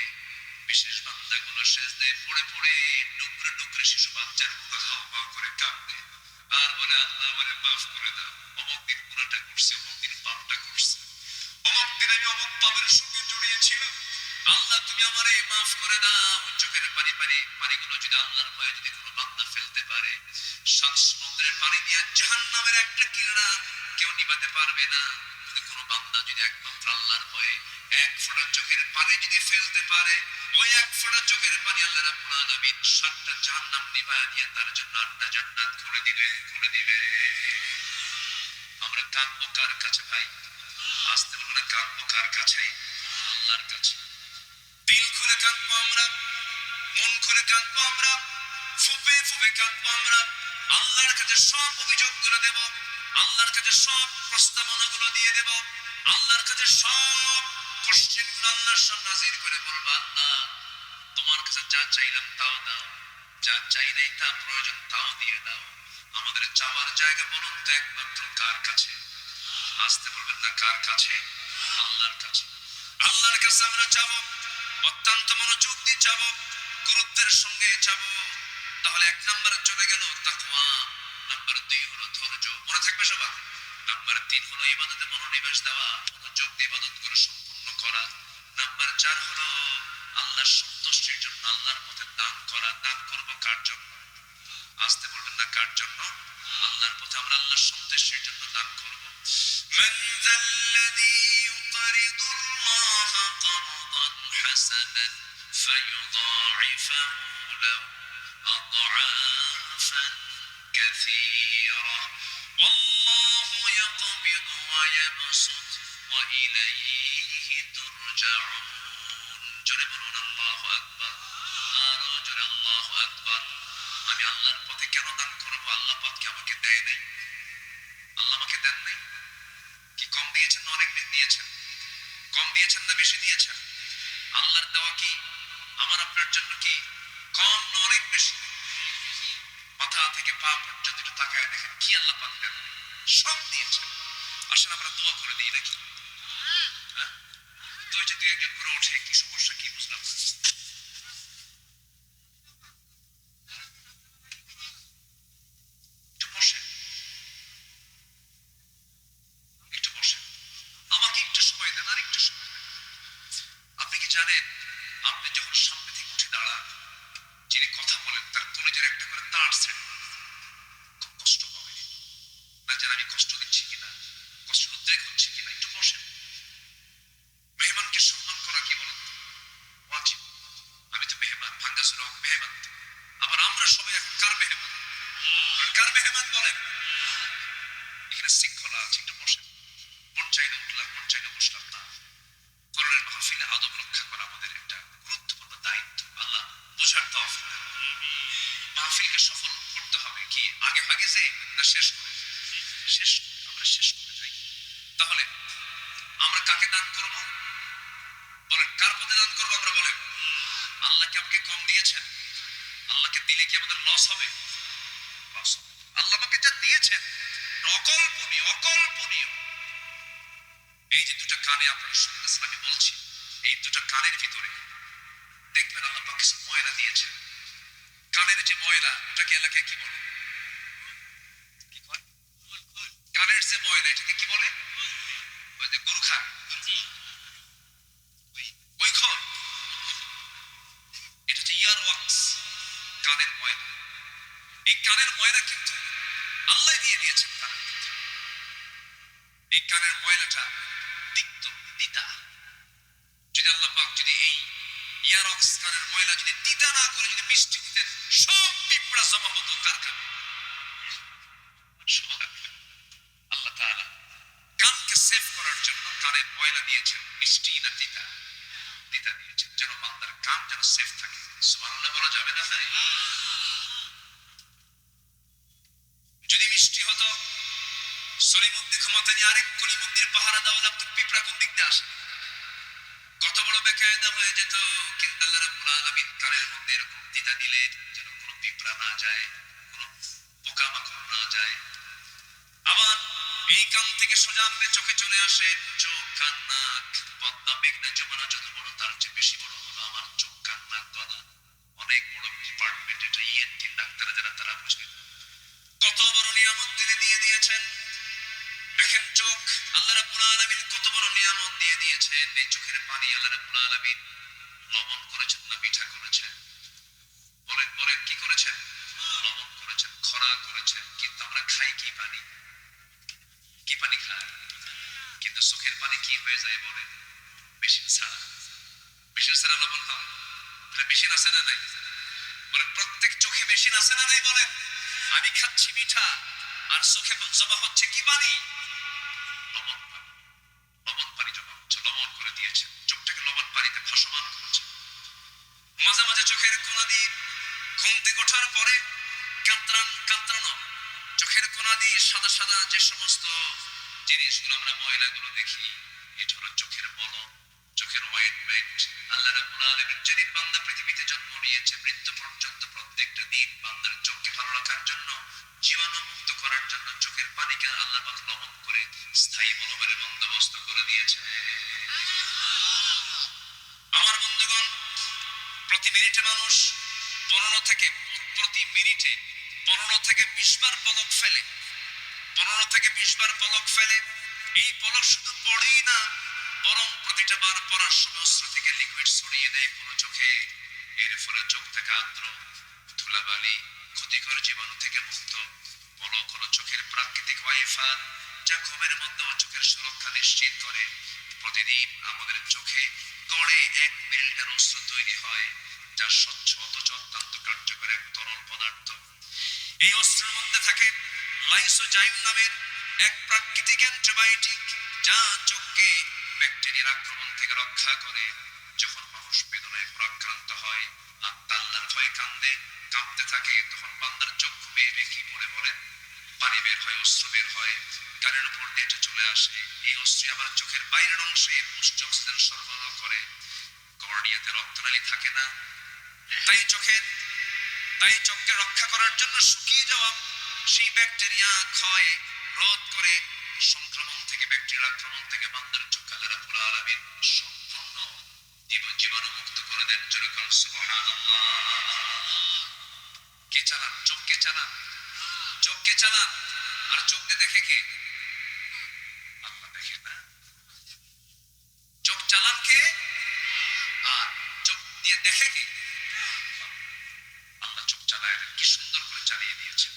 বিশেষ বান্দাগুলো সেজদায় পড়ে পড়ে টুকরে টুকরে শিশু বাচ্চার মতো হাওয়া করে কাঁদে আর বলে, আল্লাহ আমারে মাফ করে দাও, অমুক দিন গুনাহটা করছি, অমুক দিন পাপটা করছি, অমুক দিন আমি অমুক পাপের সঙ্গে জড়িয়েছিলাম, আল্লাহ তুমি আমারে মাফ করে দাও। চোখের পানিগুলো যদি আল্লাহর ভয়ে যদি কোনো বান্দা ফেলতে পারে, 7 সমুদ্রের পানি দিয়ে জাহান্নামের একটা কিরণা কেউ নিভাতে পারবে না। যদি কোনো বান্দা যদি একমাত্র আল্লাহর ভয়ে এক ফোঁটা চোখের পানি যদি ফেলতে পারে, ওই এক ফোঁটা চোখের পানি আল্লাহ রাব্বুল আলামিন 7টা জাহান্নাম নিভায়া দিয়ে তার জন্য 8টা জান্নাত খুলে দিবে। আমরা কাঁদবো কার কাছে ভাই? আসতে বলবো না, কাঁদবো কার কাছে? আল্লাহর কাছে। দিল খুলে কাঁদবো আমরা, মন খুলে কাঁদবো আমরা, ফুপে ফুপে কাঁদবো আমরা। আল্লাহর কাছে সব অভিযোগ করে দেব, আল্লাহর কাছে সব প্রস্তাবনাগুলো দিয়ে দেব, আল্লাহর কাছে সব কোশ্চেনগুলো আল্লাহর সামনে হাজির করে বলবো, আল্লাহ তোমার কাছে যা চাইলাম তাও দাও, যা চাই নাই তা প্রয়োজন তাও দিয়ে দাও। আমাদের চাওয়ার জায়গা বলুন তো একমাত্র কার কাছে? আসতে বলবেন না, কার কাছে? আল্লাহর কাছে। আল্লাহর কাছে আমরা চাবো, অত্যন্ত মনোযোগ দিয়ে চাবো, গুরুত্বের সঙ্গে চাবো। তাহলে 1 নম্বরে চলে গেল তাকওয়া, নাম্বার 2 হলো ধৈর্য, মনে থাকবে সবার। নাম্বার 3 হলো ইবাদতে মনোনিবেশ দেওয়া, মনোযোগ দিয়ে ইবাদত করে সম্পূর্ণ করা। নাম্বার 4 হলো আল্লাহর সন্তুষ্টির জন্য আল্লাহর পথে দান করা। দান করব কার জন্য? আসতে বলবেন কার জন্য? আল্লাহর পথে আমরা আল্লাহর সন্তুষ্টির জন্য দান করব। মান যাল্লাযী ইউকরিদুল্লাহ করদান হাসানান ফায়ুদাঈফাহু লাহু আদআফান কাসীরা ওয়াল্লাহু ইয়াকবিদু ওয়া ইয়াবসুত ওয়া ইলাইহি তুরজাউন। জোরে বলুন আল্লাহু আকবার, আরো জোরে আল্লাহু আকবার। আমি আল্লাহর পথে কেন দান করব? আল্লাহ পাক আমাকে দেয় নাই? আল্লাহ আমাকে দেন নাই? কি কম দিয়েছেন না অনেক দিয়েছেন? কম দিয়েছেন না বেশি দিয়েছেন? আল্লাহর দেওয়া কি আমার আপনার জন্য কি কম না অনেক বেশি? মাথা থেকে পা পর্যন্ত একটু তাকায় দেখেন কি আল্লাহ পাক দেন, সব দিয়েছেন। আসেন আমরা দোয়া করে দিই নাকি? হ্যাঁ, তো যদি একজন করে ওঠে কি সমস্যা, কি বুঝলাম? জানেন আপনি যখন সামনে থেকে উঠে দাঁড়ান, যিনি কথা বলেন তার কলেজের একটা করে তার ছেড়ে খুব কষ্ট হবে না, যেন আমি কষ্ট দিচ্ছি কিনা, কষ্ট উদ্রেক হচ্ছে কিনা। একটু বসেন। মেহমানকে সম্মান করা কি বলেন ওয়াজিব। আমি তো মেহমান, ভাঙ্গাসুরা মেহমান। আবার আমরা সবাই এখন কার মেহমান? কার মেহমান বলেন? এখানে শৃঙ্খলা আছে, একটু বসেন। মন চাইলে উঠলাম, মন চাইলে বসলাম না। কোরআনের মাহফিলে আদব রক্ষা করা আমাদের একটা গুরুত্বপূর্ণ দায়িত্ব। আল্লাহ বোঝার তৌফিক দান। মাহফিলকে সফল করতে হবে কি আগে ভাগে যে না শেষ করে? শেষ করে, আমরা শেষ করে যাই। তাহলে আমরা কাকে দান করব? বলেন কার পথে দান করব আমরা? বলেন আল্লাহকে আমাকে কম দিয়েছেন, আল্লাহকে দিলে কি আমাদের লস হবে? লস হবে। আল্লাহ আমাকে যা দিয়েছেন অকল্পনীয়, অকল্পনীয়। এই যে দুটা কানে আপনারা শুনতেছেন, আমি বলছি এই দুটা কানের ভিতরে দেখবেন আল্লাহ পাক কিছু ময়লা দিয়েছেন। কানের যে ময়লা ওটাকে এলাকায় কি বলে? কি কয়? কানের যে ময়লা এটাকে কি বলে? ওই যে গরু খায় ওই খোল, এটা হচ্ছে ইয়ার ওয়াক্স, কানের ময়লা। এই কানের ময়লা কিন্তু আল্লাহ দিয়ে দিয়েছেন কানের ভিতরে। এই কানের ময়লাটা তিক্ত, তিতা। যদি আল্লাহ পাক যদি এই ইয়ারক্স কানের ময়লা যদি তিতা না করে যদি মিষ্টি দিতেন, সব পিঁপড়া জমা হতো কার কানে? আল্লাহ তাআলা কানকে সেভ করার জন্য কানের ময়লা দিয়েছেন। মিষ্টি না তিতা? তিতা দিয়েছেন, যেন বান্দার কান যেন সেভ থাকে। সুবহানাল্লাহ বলা যাবে না? তাই যদি মিষ্টি হতো, সলিমুদ্দি ক্ষমতা নিয়ে আরেক কলিমুদ্দির পাহারা দেওয়া লাগতো, পিঁপড়া কোন দিক দিয়ে আসে? কত বড় বেকায়দা হয়ে যেত। কিন্তু আল্লাহ রাব্বুল আলামিন কানের মধ্যে এরকম তিতা দিলে যেন কোনো পিঁপড়া না যায়, কোনো পোকামাকড় না যায়। আবার এই কান থেকে সোজা আপনি চোখে চলে আসে, চোখ, কান, নাক। পদ্মা মেঘনা যমুনা যত বড় তার চেয়ে বেশি বড় হলো আমার চোখ, কান, নাক, গলা। অনেক বড় ডিপার্টমেন্ট এটা। ইএনটি ডাক্তাররা যারা তারা বুঝবেন কত বড় নিয়ামত তিনি দিয়ে দিয়েছেন। দেখেন চোখ, আল্লাহ রাব্বুল আলামিন কত বড় নিয়ামত দিয়ে দিয়েছেন। এই চোখের পানি আল্লাহ রাব্বুল আলামিন লবণ করেছেন না মিঠা করেছেন? বলেন বলেন কি করেছেন? লবণ করেছেন, খরা করেছেন। কিন্তু আমরা খাই কি পানি? কি পানি খাই? কিন্তু চোখের পানি কি হয়ে যায় বলেন? মেশিন ছাড়া। মেশিন ছাড়া লবণ হয়? তাহলে মেশিন আছে না নাই? বলেন প্রত্যেক চোখে মেশিন আছে না নাই? বলেন আমি খাচ্ছি মিঠা আর চোখে জমা হচ্ছে কি পানি? লবণ পানি। লবণ পানি জমা হচ্ছে, লবণ করে দিয়েছেন। চোখটাকে লবণ পানিতে ভাসমান করেছে। মাঝে মাঝে চোখের কোনা দিয়ে ঘুম থেকে ওঠার পরে কাতরানো চোখের কোনা দিয়ে সাদা সাদা যে সমস্ত জিনিসগুলো আমরা ময়লাগুলো দেখি, এটা হলো চোখের মলম, চোখের অয়েন্টমেন্ট। আল্লাহ রাব্বুল আলামিন যেদিন বান্দা পৃথিবীতে জন্ম নিয়েছে মৃত্যু পর্যন্ত প্রত্যেকটা দিন বান্দার চোখকে ভালো রাখার জন্য, জীবাণু মুক্ত করার জন্য চোখের পানিকে আল্লাহ পাক লবণ করে স্থায়ী মলমের বন্দোবস্ত করে দিয়েছে। আমার বন্ধুগণ, প্রতি মিনিটে মানুষ 15 থেকে 20 বার পলক ফেলে। 15 থেকে 20 বার পলক ফেলে। এই পলক শুধু পড়েই না, বরং প্রতিটা বার পড়ার সময় অস্ত্র থেকে লিকুইড ছড়িয়ে দেয় পুরো চোখে। এর ফলে চোখ থেকে আর্দ্র ধুলাবালি ক্ষতিকর জীবাণু থেকে মুক্ত। পলক হলো চোখের প্রাকৃতিক ওয়াইফাই, যা ঘুমের মধ্যেও চোখের সুরক্ষা নিশ্চিত করে। প্রতিদিন আমাদের চোখে গড়ে 1 মিলিলিটার অশ্রু তৈরি হয়, যা স্বচ্ছ অথচ অত্যন্ত কার্যকর এক তরল পদার্থ। এই অস্ত্রের মধ্যে থাকে লাইসোজাইম নামের এক প্রাকৃতিক অ্যান্টিবায়োটিক, যা চোখকে ব্যাকটেরিয়ার আক্রমণ থেকে রক্ষা করে। যখন মানুষ বেদনায় আক্রান্ত হয় আর আল্লাহর ভয়ে কান্দে কাঁপতে থাকে, তখন বান্দার চক্ষু বেয়ে বেয়ে কি পড়ে বলেন? পানি বের হয়, অস্ত্র বের হয়, গানের উপর দিয়ে এটা চলে আসে। এই অস্ত্র আবার চোখের বাইরের অংশে পুষ্ট অক্সিজেন সরবরাহ করে। কর্নিয়াতে রক্তনালী থাকে না, তাই চোখকে রক্ষা করার জন্য শুকিয়ে যাওয়া সেই ব্যাকটেরিয়া ক্ষয় রোধ করে সংক্রমণ থেকে, ব্যাকটেরিয়ার আক্রমণ থেকে বান্দার চোখ আল্লাহ রাব্বুল আলামিন সম্পূর্ণ জীবাণু মুক্ত করে দেন। জোরে বলুন সুবহানাল্লাহ। কে চালান? চোখকে চালান, চোখকে চালান। আর চোখ দিয়ে দেখে কে? আল্লাহ দেখে না। চোখ চালান কে? আর চোখ দিয়ে দেখে কে? আল্লাহ চোখ চালায়, কি সুন্দর করে চালিয়ে দিয়েছেন।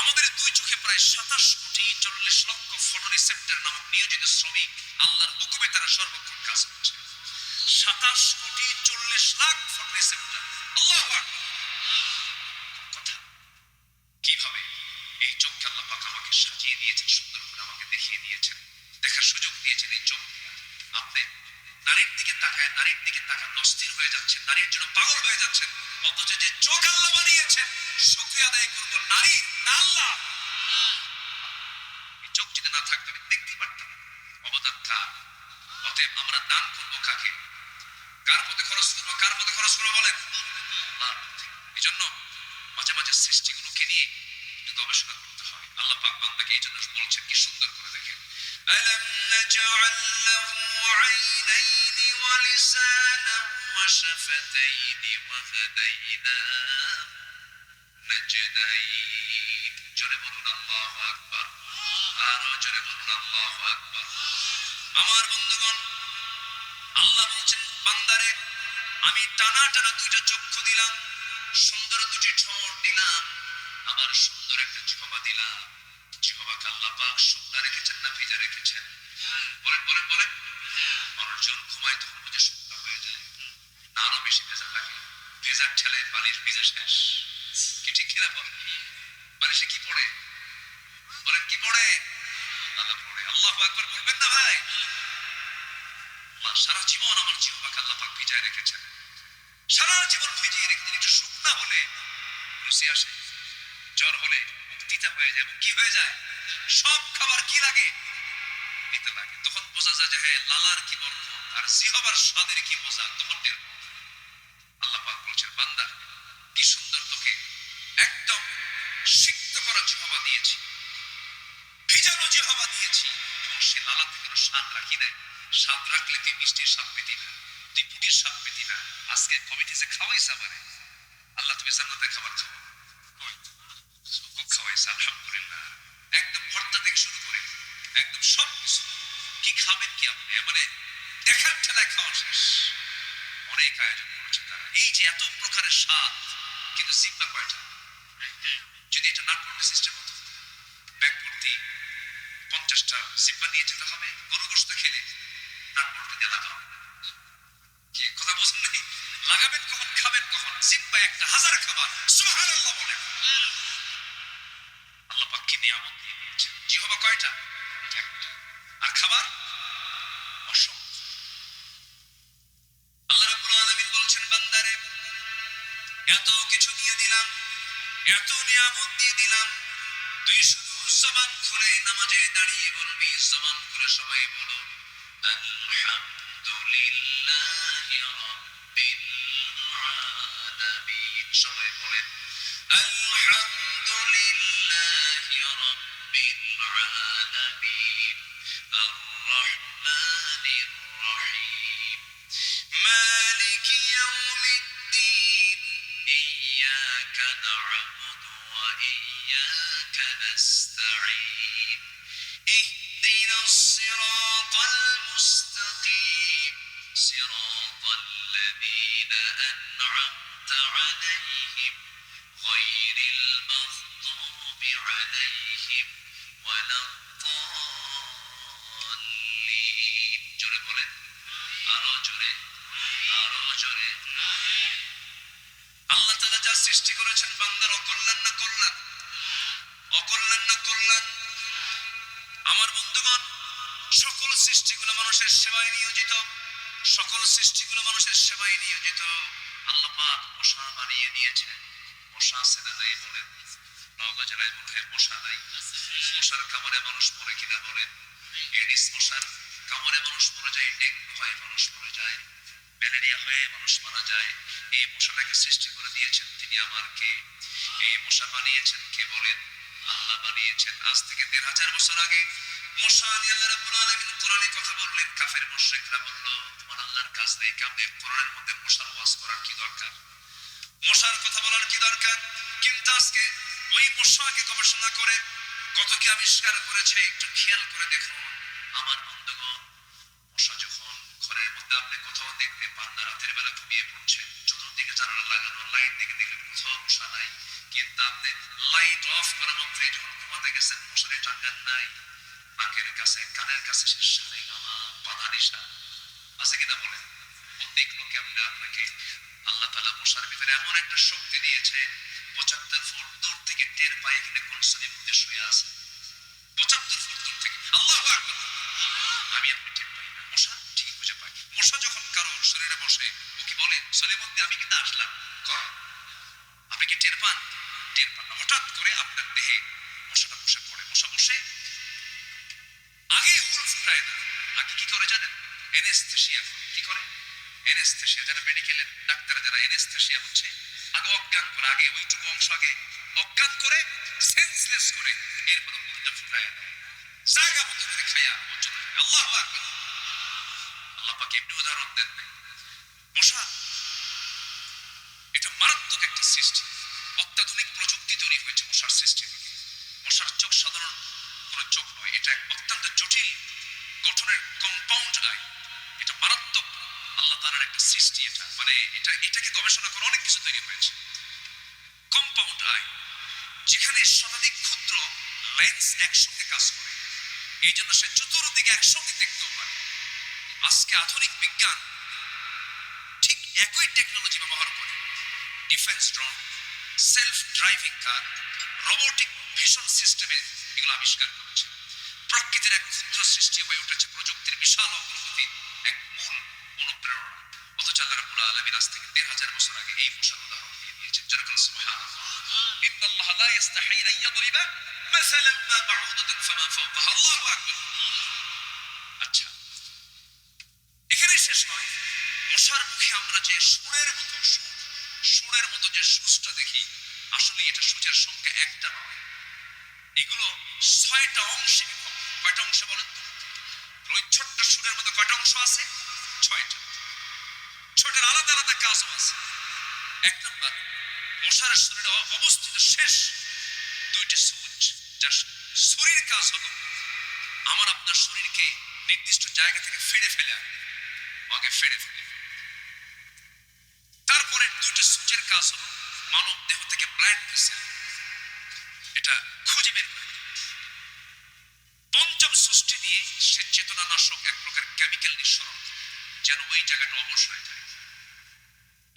আমাদের দুই চোখে প্রায় 27 কোটি 40 লক্ষ ফটো রিসেপ্টর নামক নিয়োজিত শ্রমিক আল্লাহর হুকুমে তারা সর্বক্ষণ কাজ করছে। 27 কোটি 40 লাখ ফটো রিসেপ্টর। আল্লাহু আকবার। কথা কিভাবে এই চোখকে আল্লাহ পাক আমাকে সাজিয়ে দিয়েছেন, সুন্দর করে আমাকে দেখিয়ে দিয়েছেন, দেখার সুযোগ দিয়েছেন। এই চোখ আপনি নারীর দিকে তাকান অস্থির হয়ে যাচ্ছেন, নারীর জন্য পাগল হয়ে যাচ্ছেন, অথচ যে চোখ আল্লাহ বানিয়েছেন শুকরিয়া আদায় করব নারী না আল্লাহ। এই চোখ যদি না থাকতো আমি দেখতেই পারতাম। অবদান কার? অতএব আমরা দান করব কাকে? কার পথে খরচ করবো? কার পথে খরচ করবো বলেন? আল্লাহর পথে। এই জন্য মাঝে মাঝে সৃষ্টিগুলোকে নিয়ে একটু গবেষণা করতে হয়। আল্লাহ পাক বান্দাকে এই জন্য বলছেন, কি সুন্দর করে দেখেন, আলাম নাজআল লাহু আইনাইনি ওয়া লিসানান ওয়া শাফাতাইনি ওয়া হাদাইনাহু নাজদাইন। জোরে বলুন আল্লাহু আকবার। আরো জোরে বলুন আল্লাহু আকবার। আমার বন্ধুগণ, আল্লাহ বলছেন বান্দারে আমি টানা টানা দুইটা চক্ষু দিলাম, সুন্দর দুটি ঠোঁট দিলাম, আবার সুন্দর একটা জিহ্বা দিলাম। জিহ্বাকে আল্লাহ পাক শুকনা রেখেছেন না ভিজা রেখেছেন? বলেন বলেন বলেন। মানুষজন ঘুমায় তখন বুঝে শুকনা হয়ে যায় না, আরো বেশি ভেজা থাকে? ভেজার ঠেলায় বালিশ ভিজা শেষ। কি ঠিক কিনা বলেন? বালিশে কি পড়ে? বলেন কি পড়ে? আল্লাহ পড়ে। আল্লাহু আকবার বলবেন না ভাই? সারা জীবন আমার জিহ্বাকে আল্লাহ পাক ভিজায় রেখেছেন, সারা জীবন ভিজিয়ে রেখেছেন। একটু শুকনা হলে রুচি আসে, জ্বর হলে মুখ তিতা হয়ে যায়। কি হয়ে যায়? সব খাবার কি লাগে? তিতা লাগে। তখন বোঝা যায় যে হ্যাঁ, লালার কি বরকত আর জিহ্বার স্বাদের কি মজা, তখন টের পাবো। আল্লাহ পাক বলছেন বান্দা কি সুন্দর তোকে একদম সিক্ত করা জিহ্বা দিয়েছি, ভিজানো জিহ্বা দিয়েছি, এবং সে লালা থেকে কোনো স্বাদ রাখি নাই। স্বাদ রাখলে তুই মিষ্টির স্বাদ পেতি না, তুই পুটির স্বাদ পেতি না। আজকে কমিটিতে খাওয়াইছে আমারে আল্লাহ, তুমি জান্নাতের খাবার খাবো, খুব খাওয়াইছে আলহামদুলিল্লাহ। একদম ভর্তা থেকে শুরু করে একদম সব কিছু। কি খাবেন কি আপনি? মানে দেখার ঠেলায় খাওয়া শেষ। অনেক আয়োজন করেছে তারা। এই যে এত প্রকারের স্বাদ, কিন্তু জিহ্বা কয়টা? যদি এটা নাটবল্টু সিস্টেম হতো, ব্যাগ ভর্তি 50টা জিহ্বা নিয়ে যেতে হবে। গরু গোশত খেলে নাটবল্টু দিয়ে লাগাও। কি কথা বোঝেন নাকি? লাগাবেন কখন, খাবেন কখন? জিহ্বা একটা, হাজার খাবার। সুবহানাল্লাহ বলেন। আল্লাহ পাক কি নিয়ামত দিয়ে দিয়েছেন। জিহ্বা কয়টা? একটা। আর খাবার অসংখ্য। আল্লাহ রাব্বুল আলামিন বলছেন বান্দারে এত কিছু দিয়ে দিলাম, এত নিয়ামত দিয়ে দিলাম, তুই শুধু জবান খুলে নামাজে দাঁড়িয়ে বলবি, জবান খুলে সবাই বলো আলহামদুলিল্লাহি রাব্বিল আলামিন। সবাই বলেন আলহামদুলিল্লাহি রাব্বিল আলামিন আর রহমানির রহিম মালিকি ইয়াউমিদ্দিন ইয়্যাকা না'বুদু ওয়া ইয়্যাকা নাস্তাঈন ইহদিনাস সিরাতাল মুস্তাকিম সিরাতাল লাযীনা আন'আমতা আলাইহিম المغضوب عليهم ولا الضالين জোরে বলেন আরো জোরে আল্লাহ তাআলা যা সৃষ্টি করেছেন বান্দার অকল্যাণ না কল্যাণ আমার বন্ধুগণ সকল সৃষ্টিগুলো মানুষের সেবায় নিয়োজিত আল্লাহ পাক মশা বানিয়ে দিয়েছেন মশা আছে না নাই বলেন নওগাঁ জেলায় মনে হয় মশা নাই মশার কামড়ে মানুষ মরে কিনা বলেন এডিস মশার কামড়ে মানুষ মরে যায় ডেঙ্গু হয় মানুষ মরে যায় ম্যালেরিয়া হয়ে মানুষ মারা যায় এই মশাটাকে সৃষ্টি করে দিয়েছেন তিনি আমার কে এই মশা বানিয়েছেন কে বলেন আল্লাহ বানিয়েছেন আজ থেকে ১৫০০ বছর আগে মশা নিয়ে আল্লাহ রাব্বুল আলামিন কোরআনে কথা বললেন কাফের মুশরিকরা বলল তোমার আল্লাহর কাজ নেই কেমনে কোরআনের মধ্যে মশার ওয়াজ করার কি দরকার মশার কথা বলার কি দরকার কিন্তু আজকে ওই মশাকে গবেষণা করে কত কি আবিষ্কার করেছে একটু খেয়াল করে দেখুন আমার বন্ধুগণ মশা যখন ঘরের মধ্যে আপনি কোথাও দেখতে পান না রাতের বেলা ঘুমিয়ে পড়ছেন চতুর্দিকে জানালা লাগানো লাইট দিকে দেখলেন কোথাও মশা নাই কিন্তু আপনি লাইট অফ করা মাত্রই যখন ঘুমাতে গেছেন মশারি টাঙ্গান নাই নাকের কাছে কানের কাছে সে সারে গামা বাধা নিশা আছে কিনা বলেন ও দেখলো কেমনে আপনাকে আল্লাহ তাআলা মশার ভিতরে এমন একটা শক্তি দিয়েছে ৭৫ ফুট দূর থেকে টের পায় এখানে কোন শ্রেণীর মধ্যে শুয়ে আছে ৭৫ ফুট দূর থেকে আল্লাহু আকবার আমি আপনি টের পাই না মশা ঠিক বুঝে পাই মশা যখন কারো শরীরে বসে ও কি বলে শরীরের মধ্যে আমি কিন্তু আসলাম আপনি কি টের পান না হঠাৎ করে আপনার দেহে মশাটা বসে পড়ে মশা বসে আগে হুল ফুটায় না আগে কি করে জানেন অ্যানেস্থেসিয়া কি করে অ্যানেস্থেসিয়া যারা মেডিকেলের ডাক্তার যারা অ্যানেস্থেসিয়া হচ্ছে আগে অজ্ঞান করে আগে ওইটুকু অংশ আগে অজ্ঞান করে সেন্সলেস করে এরপর হুলটা ফুটায় দেয় জায়গা মতো করে খায়া আল্লাহু আকবার আল্লাহ পাক এমনি উদাহরণ দেন নাই মশা এটা মারাত্মক একটা সৃষ্টি অত্যাধুনিক প্রযুক্তি তৈরি হয়েছে মশার সৃষ্টি থেকে মশার চোখ সাধারণ কোনো চোখ নয় এটা অত্যন্ত জটিল গঠনের কম্পাউন্ড আই এটা মারাত্মক আল্লাহ তাআলার একটা সৃষ্টি এটা মানে এটাকে গবেষণা করে অনেক কিছু তৈরি হয়েছে কম্পাউন্ড আই যেখানে শতাধিক ক্ষুদ্র লেন্স একসঙ্গে কাজ করে এই জন্য সে চতুর্দিকে একসঙ্গে দেখতেও পারে আজকে আধুনিক বিজ্ঞান ঠিক একই টেকনোলজি ব্যবহার করে ডিফেন্স ড্রোন সেলফ ড্রাইভিং কার রোবোটিক ভিশন সিস্টেমে এগুলো আবিষ্কার করেছে প্রকৃতির এক ক্ষুদ্র সৃষ্টি হয়ে উঠেছে প্রযুক্তির বিশাল অগ্রগতির এক মূল অনুপ্রেরণা অথচ আল্লাহ রাব্বুল আলামিন আজ থেকে ১৫০০ বছর আগে এই মশার উদাহরণ দিয়ে দিয়েছেন যেরকম সুবহানাল্লাহ ইন্নাল্লাহা লা ইস্তাহি আন ইয়াদরিবা মাসালান মা বাউদাতান ফামা ফাওকাহা আল্লাহু আকবার আচ্ছা এখানেই শেষ নয় মশার মুখে আমরা যে সুরের মতো যে সূচটা দেখি আসলে এটা সূচের সংখ্যা একটা নয় এগুলো ৬টা অংশে বিভক্ত কয়টা অংশ বলেন তো ওই ছোট্ট সুরের মধ্যে কয়টা অংশ আছে ৬টা ছোটের আলাদা আলাদা কাজও আছে এক নম্বর মশার শরীরে অবস্থিত শেষ ২টি সূচ যা শরীর কাজ হলো আমার আপনার শরীরকে নির্দিষ্ট জায়গা থেকে ফেড়ে ফেলে আগে ফেড়ে ফেলে তারপরে ২টি সূচের কাজ হলো মানব দেহ থেকে ব্লাড ভেসেল এটা খুঁজে বের করে পঞ্চম সৃষ্টি দিয়ে সে চেতনানাশক এক প্রকার কেমিক্যাল নিঃসরণ যেন ওই জায়গাটা অবশ হয়ে যায়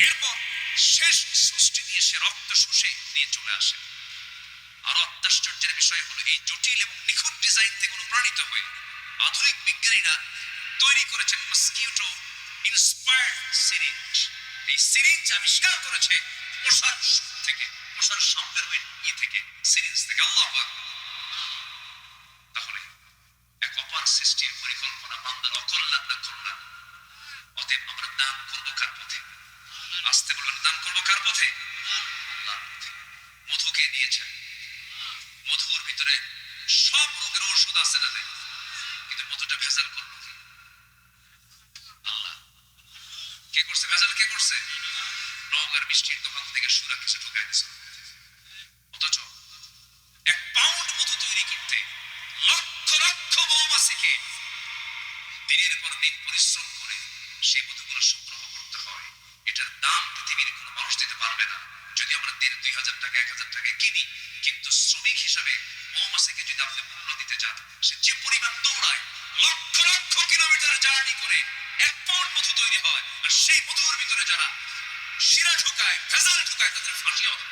এরপর শেষ সৃষ্টি দিয়ে সে রক্ত শুষে নিয়ে চলে আসে আরো আশ্চর্যের বিষয় হলো এই জটিল এবং নিখুঁত ডিজাইন থেকে অনুপ্রাণিত হয়ে আধুনিক বিজ্ঞানীরা তৈরি করেছেন মসকিউটো ইন্সপায়ার্ড সিরিঞ্জ এই সিরিঞ্জ আবিষ্কার করেছে মশার থেকে মশার সামনের ওই থেকে সিরিঞ্জ থেকে আল্লাহু আকবার তাহলে এক অপার সৃষ্টির পরিকল্পনা বান্দার অকল্যাণ না করুণা অতএব আমরা দান করবো কার পথে আসতে বলবেন দান করবো কার পথে আল্লাহর পথে মধুকে দিয়েছেন মধুর ভিতরে সব রোগের ঔষধ আছে না নাই কিন্তু মধুটা ভেজাল করলো কি আল্লাহ কে করছে ভেজাল কে করছে নওগাঁর মিষ্টির দোকান থেকে সুরা কিছু ঢুকাই দিয়েছে অথচ ১ পাউন্ড মধু তৈরি করতে লক্ষ লক্ষ মৌমাছিকে দিনের পর দিন পরিশ্রম করে সেই মধুগুলো সংগ্রহ করতে হয় এটার দাম পৃথিবীর কোনো মানুষ দিতে পারবে না যদি আমরা ১,৫০০ টাকা ১,০০০ টাকায় কিনি জার্নি করে 1 পাউন্ড মধু তৈরি হয়, আর সেই মধুর ভিতরে যারা শিরা ঢুকায়, ভেজাল ঢুকায়, তাদের ফাঁসি হবে।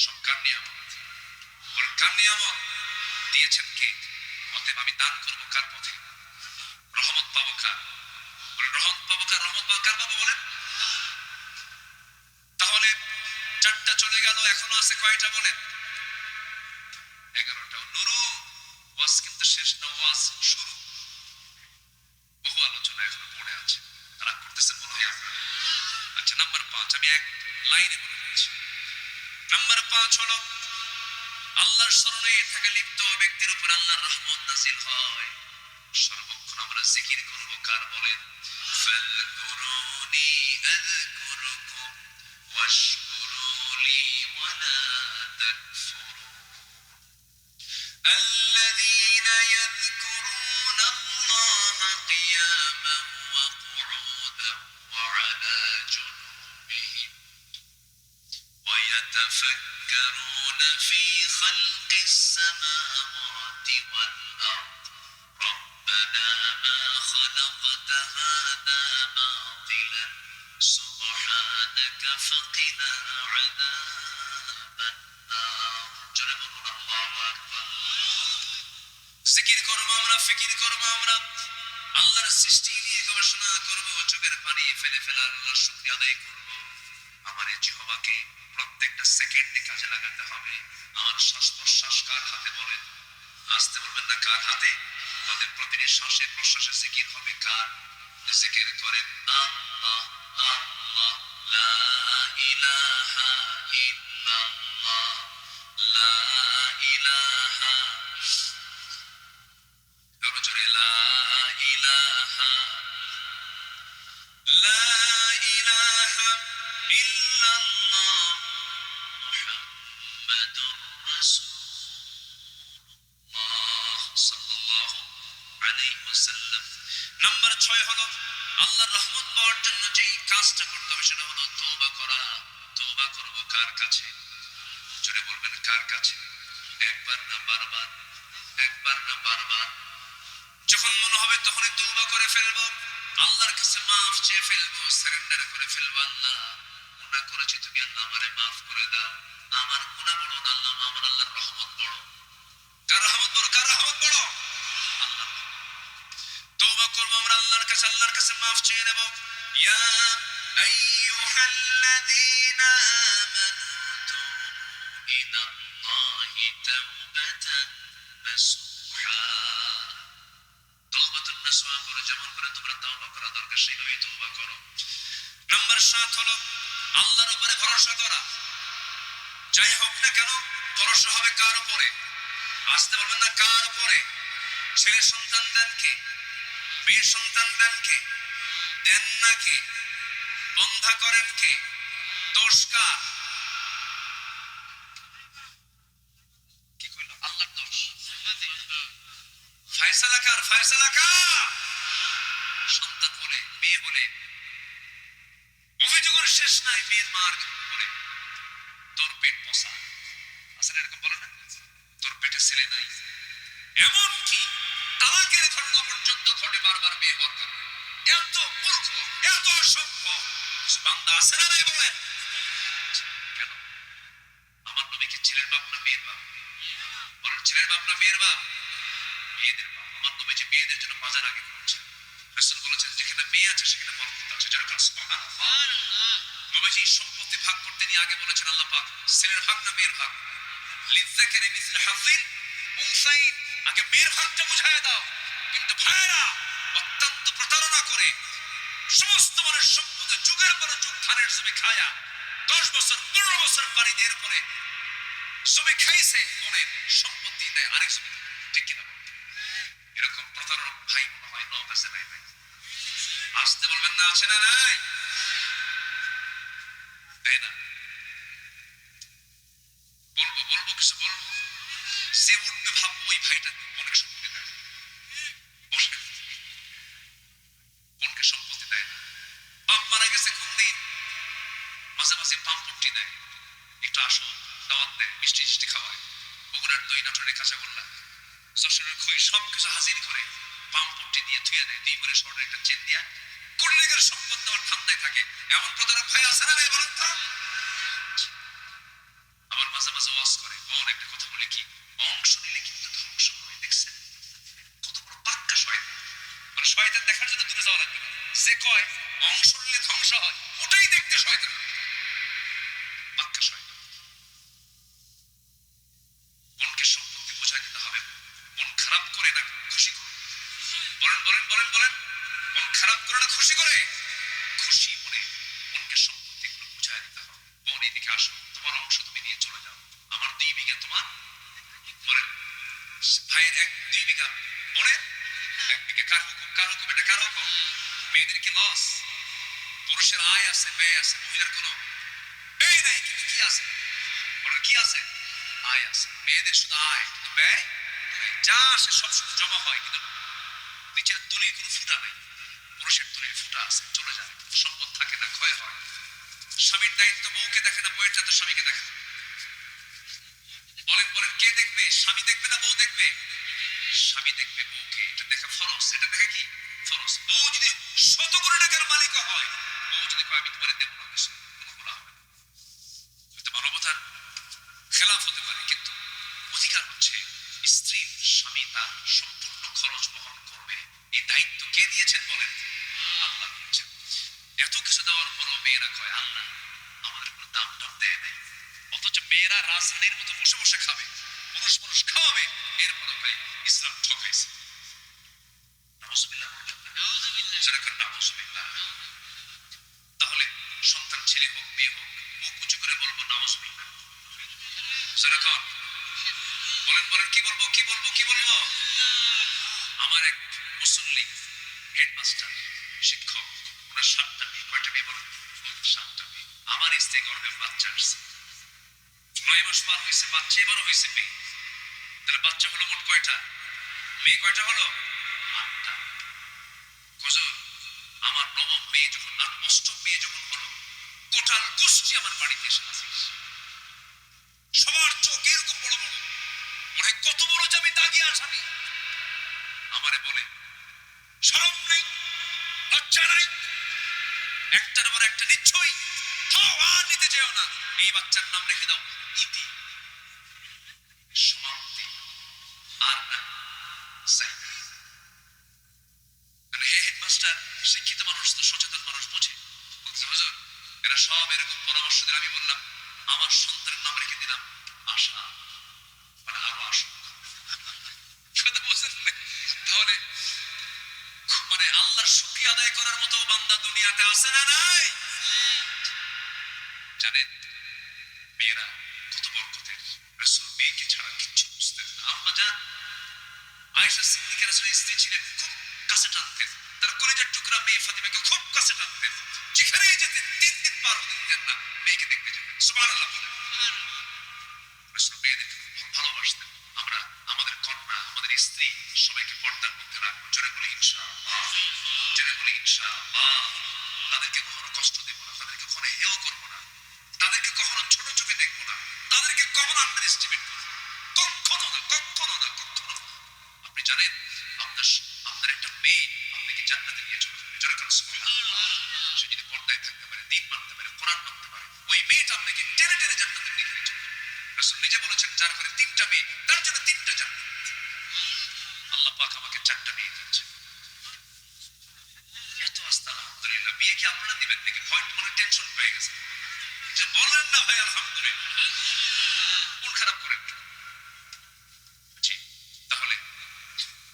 সব কার নিয়ামত? বলেন কার নিয়ামত? দিয়েছেন কে? অতএব আমি দান করব কার পথে? রহমত পাবো কার? বলেন রহমত পাবো কার? রহমত পাবো কার? পাবো বলেন। তাহলে 4টা চলে গেল, এখনো আছে কয়টা বলেন? 11টা। নুরু, ওয়াজ কিন্তু শেষ না, ওয়াজ শুরু। বহু আলোচনা এখনো পড়ে আছে, রাগ করতেছেন মনে হয় আপনারা। আচ্ছা, নাম্বার 5 আমি এক লাইনে বলে দিচ্ছি। নাম্বার 5 হলো আল্লাহর স্মরণে থাকা লিপ্ত ব্যক্তির উপর আল্লাহর রহমত নাযিল হয়। সর্বক্ষণ আমরা জিকির করব কার? বলেন ফাযকুরুনি আযকুরুকুম ওয়াশকুরুলি ওয়ালা তাকফুরুন। الذين يذكرون الله قياما وقعودا وعلى جنوبهم ويتفكرون في خلق السماوات والأرض ربنا ما خلقت هذا باطلا سبحانك فقنا عذاب النار. جنبنا الله أكبر. জিকির করবো আমরা, ফিকির করবো আমরা, আল্লাহর সৃষ্টি নিয়ে গবেষণা করবো, চোখের পানি ফেলে ফেলে আল্লাহর শুকরিয়া আদায় করবো। আমার এই জিহ্বাকে প্রত্যেকটা সেকেন্ডে কাজে লাগাতে হবে। আমার শ্বাস প্রশ্বাস কার হাতে? বলেন। আসতে বলবেন না, কার হাতে? তাদের প্রতিটি শ্বাসে প্রশ্বাসে জিকির হবে কার? জিকির করেন আল্লাহ আল্লাহ লা ইলাহা ইল্লাল্লাহ লা ইলাহা, আরো জোরে লা ইলাহা লা ইলাহা ইল্লাল্লাহ মুহাম্মাদুর রাসূলুল্লাহ সাল্লাল্লাহু আলাইহি ওয়াসাল্লাম। নাম্বার 6 হলো আল্লাহর রহমত পাওয়ার জন্য যেই কাজটা করতে হবে সেটা হলো তওবা করা। তওবা করব কার কাছে? জোরে বলবেন কার কাছে? একবার না বারবার? একবার না বারবার? যখন মনে হবে তখনই তওবা করে ফেলবো, আল্লাহর কাছে মাফ চেয়ে ফেলবো, সারেন্ডার করে ফেলবো। আল্লাহ, গুনাহ করেছি, তুমি আল্লাহ আমারে মাফ করে দাও। আমার গুনাহ বড় না আল্লাহ, আমার আল্লাহর রহমত বড়। কার রহমত বড়? কার রহমত বড়? আল্লাহ। তওবা করব আমরা আল্লাহর কাছে, আল্লাহর কাছে মাফ চেয়ে নেব। ইয়া আইয়ুহাল্লাযীনা আমানু তুবু ইলাল্লাহি তাওবাতান নাসুহা। তওবাতুন নাসুহা করো, যেমন করে তোমরা তওবা করা দরকার সেইভাবেই তওবা করো। নাম্বার 7 হলো আল্লাহর উপরে ভরসা করা। যাই হোক না কেন, ভরসা হবে কার উপরে? আসতে বলবেন না, কার উপরে? ছেলে সন্তান দেন কে? মেয়ে সন্তান দেন কে? দেন না কে? বন্ধা করেন কে? দোষ কার? কি কইল? আল্লাহর দোষ। ফয়সালা কার? ফয়সালা কার? সন্তান হলে, মেয়ে হলে অভিযোগের শেষ নাই। মেয়ের মার করে তোর পেট পচা, আসলে এরকম বলে না, তোর পেটে ছেলে নাই। এমনকি তালাকের ঘটনা পর্যন্ত ঘটে বারবার মেয়ে হওয়ার কারণে। এত মূর্খ, এত অসভ্য বান্দা আছে না নাই বলেন? কেন? আমার নবী কি ছেলের বাপ না মেয়ের বাপ? বলেন ছেলের বাপ না মেয়ের বাপ? মেয়েদের বাপ। আমার নবী যে মেয়েদের জন্য বাজার আগে করেছেন। রাসূল বলেছেন যেখানে মেয়ে আছে সেখানে বরকত আছে। যেরকম সুবহানাল্লাহ। নবীজি সম্পত্তি ভাগ করতে নিয়ে আগে বলেছেন আল্লাহ পাক ছেলের ভাগ না মেয়ের ভাগ? লিযাকারি মিসলু হাযিল উনসাইন। আগে মেয়ের ভাগটা বুঝায় দাও। কিন্তু ভাইরা অত্যন্ত প্রতারণা করে সমস্ত মানুষ সম্পদে যুগের পর যুগ ধানের জমি খায়া 10 বছর 15 বছর পাড়ি দিয়ে পরে জমি খাইছে, বোনের সম্পত্তি দেয় আরেক জমি। ঠিক কিনা? এরকম প্রতারণা ভাই মনে হয় নব আছে নাই? ভাই আসতে বলবেন না, আছে না নাই? তাই না? বলবো বলবো কিছু বলবো। সে উঠবে ভাববো ওই ভাইটা বোনকে সম্পত্তি দেয়, বোনকে সম্পত্তি দেয় না। বাপ মারা গেছে কোন দিন, মাঝে মাঝে পাম্পটি দেয়, একটু আসো দাওয়াত দেয়, মিষ্টি মিষ্টি খাওয়ায়, বগুড়ার দই, নাটোরের কাঁচাগোল্লা, যশোরের খই সবকিছু হাজির করে পাম্পটি দিয়ে থুয়ে দেয়, 2 ভরি স্বর্ণের একটা চেন দিয়া কোটি টাকার সম্পদ নেওয়ার ধান্দায় থাকে। এমন প্রতারক ভয় আছে না ভাই বলেন তো? আবার মাঝে মাঝে ওয়াজ করে, বোন একটা কথা বলি কি, অংশ নিলে কিন্তু ধ্বংস হয়। দেখছেন কত বড় পাক্কা শয়তান। মানে শয়তান দেখার জন্য দূরে যাওয়া লাগবে না, যে কয় অংশ নিলে ধ্বংস হয় ওটাই দেখতে শয়তান, পাক্কা শয়তান। মনকে সম্পত্তি বোঝাই দিতে হবে। মন খারাপ করে না খুশি করে? বলেন বলেন বলেন বলেন, মন খারাপ করে না খুশি করে? খুশি মনে মনকে সম্পত্তি গুলো বুঝাই দিতে হবে। বোন এদিকে আসো, তোমার অংশ তুমি নিয়ে চলে যাও, আমার 2 বিঘা তোমার। বলেন ভাইয়ের 2 বিঘা, বোনের 1 বিঘা। কার হুকুম? কার হুকুম? এটা কার হুকুম? মেয়েদের কি লস? পুরুষের আয় আছে, ব্যয় আছে, মহিলার কোনো ব্যয় নাই, কিন্তু কি আছে? বলেন কি আছে? আয় আছে। মেয়েদের শুধু আয়, কিন্তু ব্যয় নাই। যা আসে সব শুধু জমা হয়, কিন্তু নিচের তুলির কোনো ফুটা নাই। পুরুষের তুলির ফুটা আছে, চলে যায়, সম্পদ থাকে না, ক্ষয় হয়। স্বামীর দায়িত্ব বউকে দেখে না, বউয়ের দায়িত্ব স্বামীকে দেখে না। বলেন বলেন কে দেখবে? স্বামী দেখবে না বউ দেখবে? স্বামী দেখবে বউকে, এটা দেখা ফরজ। এটা দেখা কি ফরজ। বউ যদি 100 কোটি টাকার মালিক হয়, বউ যদি কয় আমি তোমার দেবো না, কিছু কোনো বলা হবে না। হয়তো মানবতার খেলাফ হতে পারে, কিন্তু অধিকার হচ্ছে স্ত্রীর। স্বামী তার সম্পূর্ণ খরচ বহন করবে, এই দায়িত্ব কে দিয়েছেন বলেন? আল্লাহ দিয়েছেন। এত কিছু দেওয়ার পরও মেয়েরা কয় আল্লাহ আমাদের কোনো দাম টাম দেয় নাই, অথচ মেয়েরা রাজধানীর মতো বসে বসে খাবে, পুরুষ মানুষ খাওয়াবে, এরপরও ভাই ইসলাম ঠকাইছে। নাউজুবিল্লাহ বলবেন না? সেটা করে নাউজুবিল্লাহ। তাহলে সন্তান ছেলে হোক মেয়ে হোক, মুখ উঁচু করে বলবো নাউজুবিল্লাহ। সেরকম বলেন বলেন, কি বলবো কি বলবো কি বলবো? আমার এক মুসল্লি হেডমাস্টার শিক্ষক, ওনার 7টা মেয়ে। কয়টা মেয়ে বলেন? 7টা মেয়ে। আমার স্ত্রী গর্ভে বাচ্চা আসছে, 9 মাস পার হয়েছে, বাচ্চা এবারও হয়েছে মেয়ে। তাহলে বাচ্চা হলো মোট কয়টা? মেয়ে কয়টা হলো? 8টা। হুজুর আমার 9ম মেয়ে যখন 8ম মেয়ে যখন হলো, টোটাল গোষ্ঠী আমার বাড়িতে এসে আসিস, সবার চোখ এরকম বড় বড়, মনে হয় কত বড় যে আমি দাগি আসামি। আমারে বলে শরম নেই, লজ্জা নাই, একটার পর একটা নিশ্চয়ই আর নিতে যেও না, এই বাচ্চার নাম রেখে দাও ইতি, সমাপ্তি, আর না সাইনা। মানে হেডমাস্টার শিক্ষিত মানুষ তো, সচেতন মানুষ, বুঝে। হুজুর এরা সব এরকম পরামর্শ দিলে আমি বললাম আমার সন্তানের নাম রেখে দিলাম আশা, মানে আরো আসুক। কথা বুঝেন না? তাহলে মানে আল্লাহর শুকরিয়া আদায় করার মতো বান্দা দুনিয়াতে আছে না নাই? জানেন মেয়েরা কত বরকতের। রাসূল মেয়েকে ছাড়া কিচ্ছু বুঝতেন না। আম্মা জান আয়েশা সিদ্দিকা রাসূলের স্ত্রী ছিলেন, খুব কাছে টানতেন। তার কলিজার টুকরা মেয়ে ফাতিমাকে খুব কাছে টানতেন। যেখানেই যেতেন 3 দিন পার হতে দিতেন না, মেয়েকে দেখতে যেতেন। সুবহানাল্লাহ বলেন। রাসূল মেয়েদেরকে খুব ভালোবাসতেন। আমরা আমাদের কন্যা, আমাদের স্ত্রী সবাইকে পর্দার মধ্যে রাখবো। জোরে বলি ইনশাআল্লাহ, জোরে বলি ইনশাআল্লাহ। তাদেরকে কখনো কষ্ট দেব না, তাদেরকে কখনো হেয় করবো না, তাদেরকে কখনো ছোট চোখে দেখবো না, তাদেরকে কখনো আন্ডার এস্টিমেট করবো না, কখনো না, কখনো না, কখনো না। আপনি জানেন আপনার আপনার একটা মেয়ে আপনাকে জান্নাতে নিয়ে চলে যাবে। জোরে বলেন সুবহানাল্লাহ। সে যদি পর্দায় থাকতে পারে, দ্বীন মানতে পারে, কোরআন মানতে পারে, ওই মেয়েটা আপনাকে টেনে টেনে জান্নাতে নিয়ে চলে যাবে। রাসূল নিজে বলেছেন যার ঘরে 3টা মেয়ে তার জন্য 3টা জান্নাত। আল্লাহ পাক আমাকে 4টা মেয়ে দিয়েছেন। এত আস্তে আলহামদুলিল্লাহ। বিয়ে কি আপনারা দিবেন নাকি? ভয় মনে টেনশন পেয়ে গেছে যে বলেন না ভাই আলহামদুলিল্লাহ, মন খারাপ করেন না। জি, তাহলে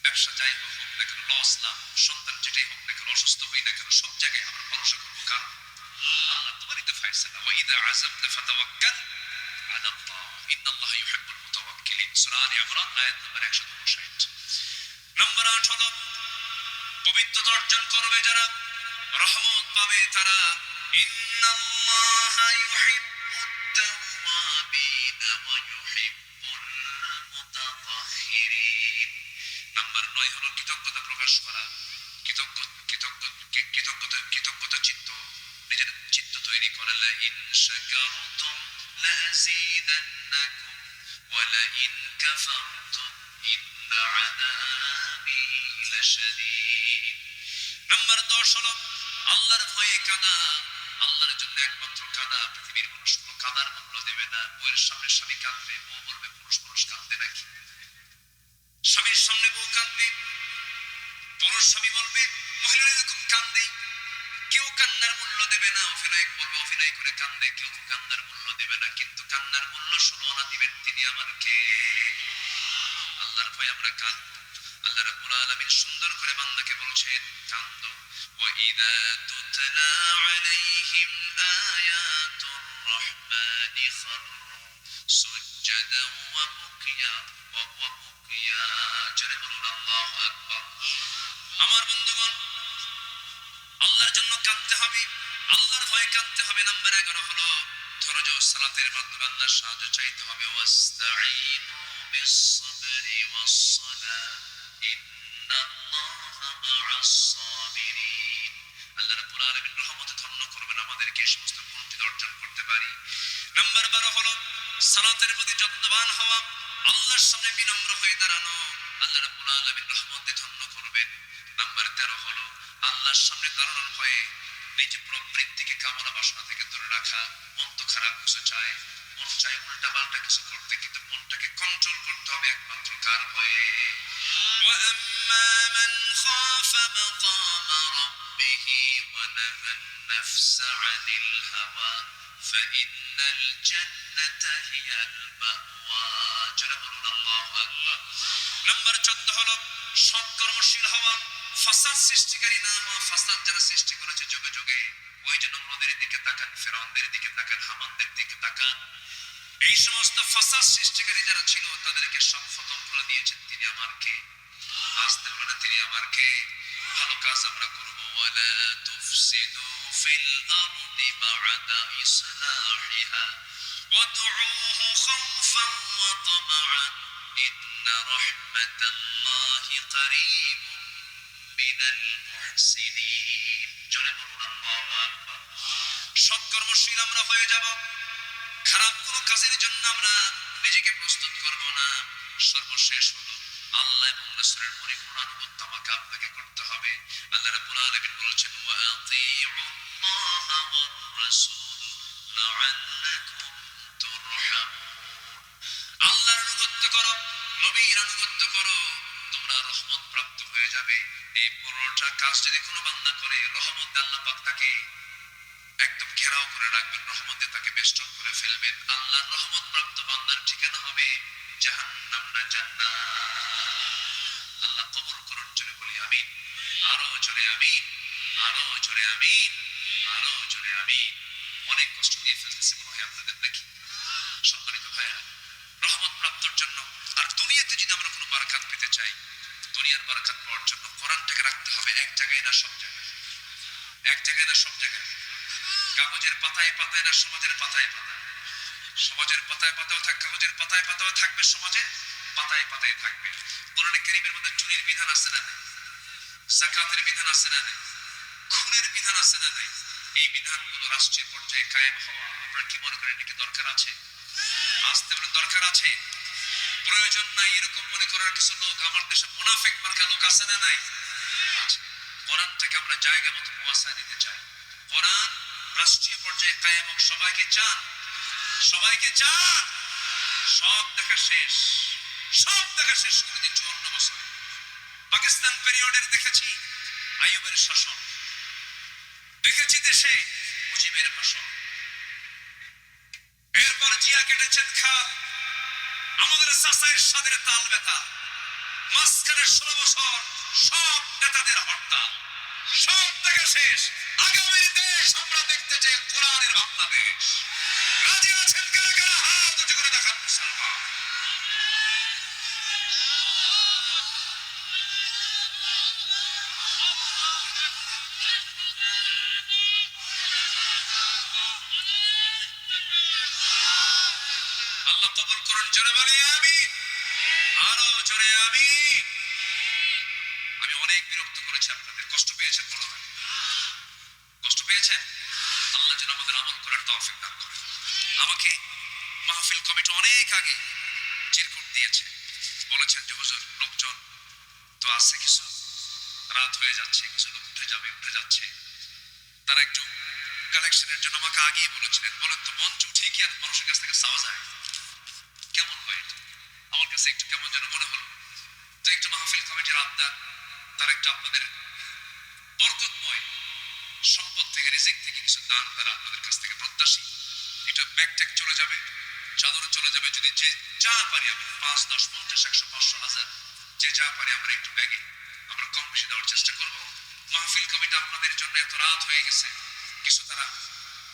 ব্যবসা যাই হোক না কেন, লস লাভ, সন্তান যেটাই হোক না কেন, অসুস্থ হই না কেন, সব জায়গায় আমরা ভরসা করবো কারণ আল্লাহ। তোমারই তো ফায়সালা। ওয়া ইযা আযামতা ফাতাওয়াক্কাল আলাল্লাহ, ইন্নাল্লাহা ইউহিব্বুল মুতাওয়াক্কিলিন। সূরা আলে ইমরান আয়াত নম্বর 159। নম্বর 8 হলো পবিত্রতা অর্জন করবে যারা, রহমত পাবে তারা। ইন্নাল্লাহা ইউহিব্বুত তাওয়াবিন ওয়া ইউহিব্বুল মুতাতাহহিরিন। নাম্বার 9 হলো কৃতজ্ঞতা প্রকাশ করা। কৃতজ্ঞতা চিত্ত, নিজের চিত্ত তৈরি করা। লা ইন শাকারতুম লা আযীদান্নাকুম ওয়া লা ইন কাফারতুম ইন্না আযাবি لشديد নাম্বার 10 হলো আল্লাহর ভয়ে কাঁদা আল্লাহর জন্য একমাত্র কাঁদা পৃথিবীর মানুষ কোনো কাঁদার মূল্য দেবে না বউয়ের সামনে স্বামী কাঁদবে বউ বলবে পুরুষ মানুষ কাঁদে নাকি স্বামীর সামনে বউ কাঁদবে পুরুষ স্বামী বলবে মহিলারা এরকম কাঁদে কেউ কান্নার মূল্য দেবে না অভিনয় করবে অভিনয় করে কান্দে কেউ কান্নার মূল্য দেবে না কিন্তু কান্নার মূল্য শুনো না দিবেন তিনি আমার কে আল্লাহর ভয়ে আমরা কাঁদবো আল্লাহ রাব্বুল আলামিন সুন্দর করে বান্দাকে বলছেন কান্দো ওয়া ইযা তুতলা আলাইহিম আয়াতুর রাহমানি খাররু সুজদান ওয়া বুকিয়া জোরে বলুন আল্লাহু আকবার আমার বন্ধুগণ আল্লাহর জন্য কাঁদতে হবে আল্লাহর ভয়ে কাঁদতে হবে নাম্বার 11 হলো ধৈর্য সালাতের মাধ্যমে আল্লাহর সাহায্য চাইতে হবে ওয়াস্তাঈনু বিস-সাবরি ওয়াস-সালাহ ইন্নাল্লাহা মা'আস-সাবিরিন আল্লাহ রাব্বুল আলামিন রহমতে ধন্য করবেন আমাদেরকে এই সমস্ত গুণটি অর্জন করতে পারি নাম্বার 12 হলো সালাতের প্রতি যত্নবান হওয়া আল্লাহর সামনে বিনম্র হয়ে দাঁড়ানো আল্লাহ রাব্বুল আলামিন রহমতে ধন্য করবেন নাম্বার 13 হলো আল্লাহর সামনে দাঁড়ানোর ভয়ে নিজ প্রবৃত্তিকে কামনা বাসনা থেকে দূরে রাখা মন তো খারাপ কিছু চায় মন চায় উল্টা পাল্টা কিছু করতে কিন্তু মনটাকে কন্ট্রোল করতে হবে একমাত্র কার ভয়ে وَأَمَّا مَنْ خَافَ مَقَامَ رَبِّهِ وَنَهَى النَّفْسَ عَنِ الْهَوَى فَإِنَّ الْجَنَّةَ هِيَ الْمَأْوَى জোরে বলুন আল্লাহু আকবার নাম্বার 14 হলো সৎকর্মশীল হওয়া ফাসাদ সৃষ্টিকারী না হওয়া ফাসাদ যারা সৃষ্টি করেছে যুগে যুগে ওই যে নমরুদের দিকে তাকান ফেরাউনদের দিকে তাকান হামানদের দিকে তাকান এই সমস্ত ফাসাদ সৃষ্টিকারী যারা ছিল তাদেরকে সব খতম করে দিয়েছেন তিনি আমার কে আসতে বলে তিনি আমার কে ভালো কাজ আমরা করব ওয়ালা তুফসিদু ফিল আরদি বা'দা ইসলাহিহা ওয়াদউহু খাওফান ওয়া তামআন ইন্না রাহমাতাল্লাহি কারীবুন মিনাল মুহসিনিন জোরে বলুন আল্লাহু আকবার সৎকর্মশীল আমরা হয়ে যাব খারাপ কোনো কাজের জন্য আমরা নিজেকে প্রস্তুত করব না সর্বশেষ হলো আল্লাহ এবং রাসূলের পরিপূর্ণ আনুগত্য আমাকে আপনাকে করতে হবে আল্লাহ রাব্বুল আলামিন বলেছেন ওয়া আতিউল্লাহা ওয়ার রাসূল লাআল্লাকুম তুরহামুন আল্লাহর আনুগত্য করো নবীর আনুগত্য করো তোমরা রহমত প্রাপ্ত হয়ে যাবে এই পুরোটা কাজ যদি কোনো বান্দা করে রহমত আল্লাহ পাক তাকে একদম ঘেরাও করে রাখবেন রহমতে তাকে বেষ্টন করে ফেলবেন আল্লাহর রহমত প্রাপ্ত বান্দার ঠিকানা হবে জাহান্নাম না জান্নাত আল্লাহ কবুল করুন জোরে বলি আমিন আরো জোরে আমিন আরো জোরে আমিন আরো জোরে আমিন অনেক কষ্ট দিয়ে ফেলতেছি মনে হয় আপনাদের নাকি সম্মানিত ভাইরা রহমত প্রাপ্তর জন্য আর দুনিয়াতে যদি আমরা কোনো বারাকাত পেতে চাই দুনিয়ার বারাকাত পাওয়ার জন্য কোরআনটাকে রাখতে হবে এক জায়গায় না সব জায়গায় এক জায়গায় না সব জায়গায় কাগজের পাতায় পাতায় না সমাজের পাতায় পাতায় সমাজের পাতায় পাতাও থাকবে কাগজের পাতায় পাতাও থাকবে সমাজের পাতায় পাতায় থাকবে কোরআনে কারীমের মধ্যে চুরির বিধান আছে না নাই যাকাতের বিধান আছে না নাই খুনের বিধান আছে না নাই এই বিধানগুলো রাষ্ট্রীয় পর্যায়ে কায়েম হওয়া আপনারা কি মনে করেন এটা দরকার আছে আসতে বলে দরকার আছে প্রয়োজন নাই এরকম মনে করার কিছু লোক আমার দেশে মুনাফিক মার্কা লোক আছে না নাই আছে কোরআনটাকে আমরা জায়গা মতো মুয়াসা দিতে চাই কোরআন রাষ্ট্রীয় পর্যায়ে কায়েম হোক সবাইকে চান সব দেখা শেষ করে দিন 54 বছর পাকিস্তান পিরিয়ডের দেখেছি আইয়ুবের শাসন দেখেছি দেশে মুজিবের ভাষণ এরপর জিয়া কেটেছেন খাল আমাদের চাচায়ের সাদের তাল ব্যথা মাঝখানে 16 বছর সব নেতাদের হরতাল সব দেখা শেষ আগামী দেশ আমরা দেখতে চাই কোরআনের বাংলাদেশ রাজি আছেন কারা কারা হাত উঁচু করে দেখান মুসলমান আল্লাহ কবুল করুন জোরে বলি আমিন আরো জোরে আমিন আমি অনেক বিরক্ত করেছি আপনাদের কষ্ট পেয়েছেন মনে হয় কষ্ট পেয়েছেন আল্লাহ যেন আমাদের আমল করার তৌফিক দান করেন আমাকে মাহফিল কমিটি অনেক আগে চিরকুট দিয়েছে বলেছেন যে হুজুর লোকজন তো আছে কিছু রাত হয়ে যাচ্ছে, কিছু লোক উঠে যাবে, উঠে যাচ্ছে। তারা একটু কালেকশনের জন্য আমাকে আগেই বলেছিলেন, বলেন তো মঞ্চ উঠে কি আর মানুষের কাছ থেকে চাওয়া যায়? কেমন হয় এটা? আমার কাছে একটু কেমন যেন মনে হলো। তো একটু মাহফিল কমিটির আবদার, তারা একটু আপনাদের বরকতময় সম্পদ থেকে, রিজিক থেকে কিছু দান তারা আপনাদের কাছ থেকে প্রত্যাশী। একটু ব্যাগ ট্যাগ চলে যাবে, চাদর চলে যাবে, যদি যে যা পারি আমরা 5, 10, 50, 100, 500, 1000 যে যা পারি আমরা একটু ব্যাগে আমরা কম বেশি দেওয়ার চেষ্টা করব। মাহফিল কমিটি আপনাদের জন্য এত রাত হয়ে গেছে, কিছু তারা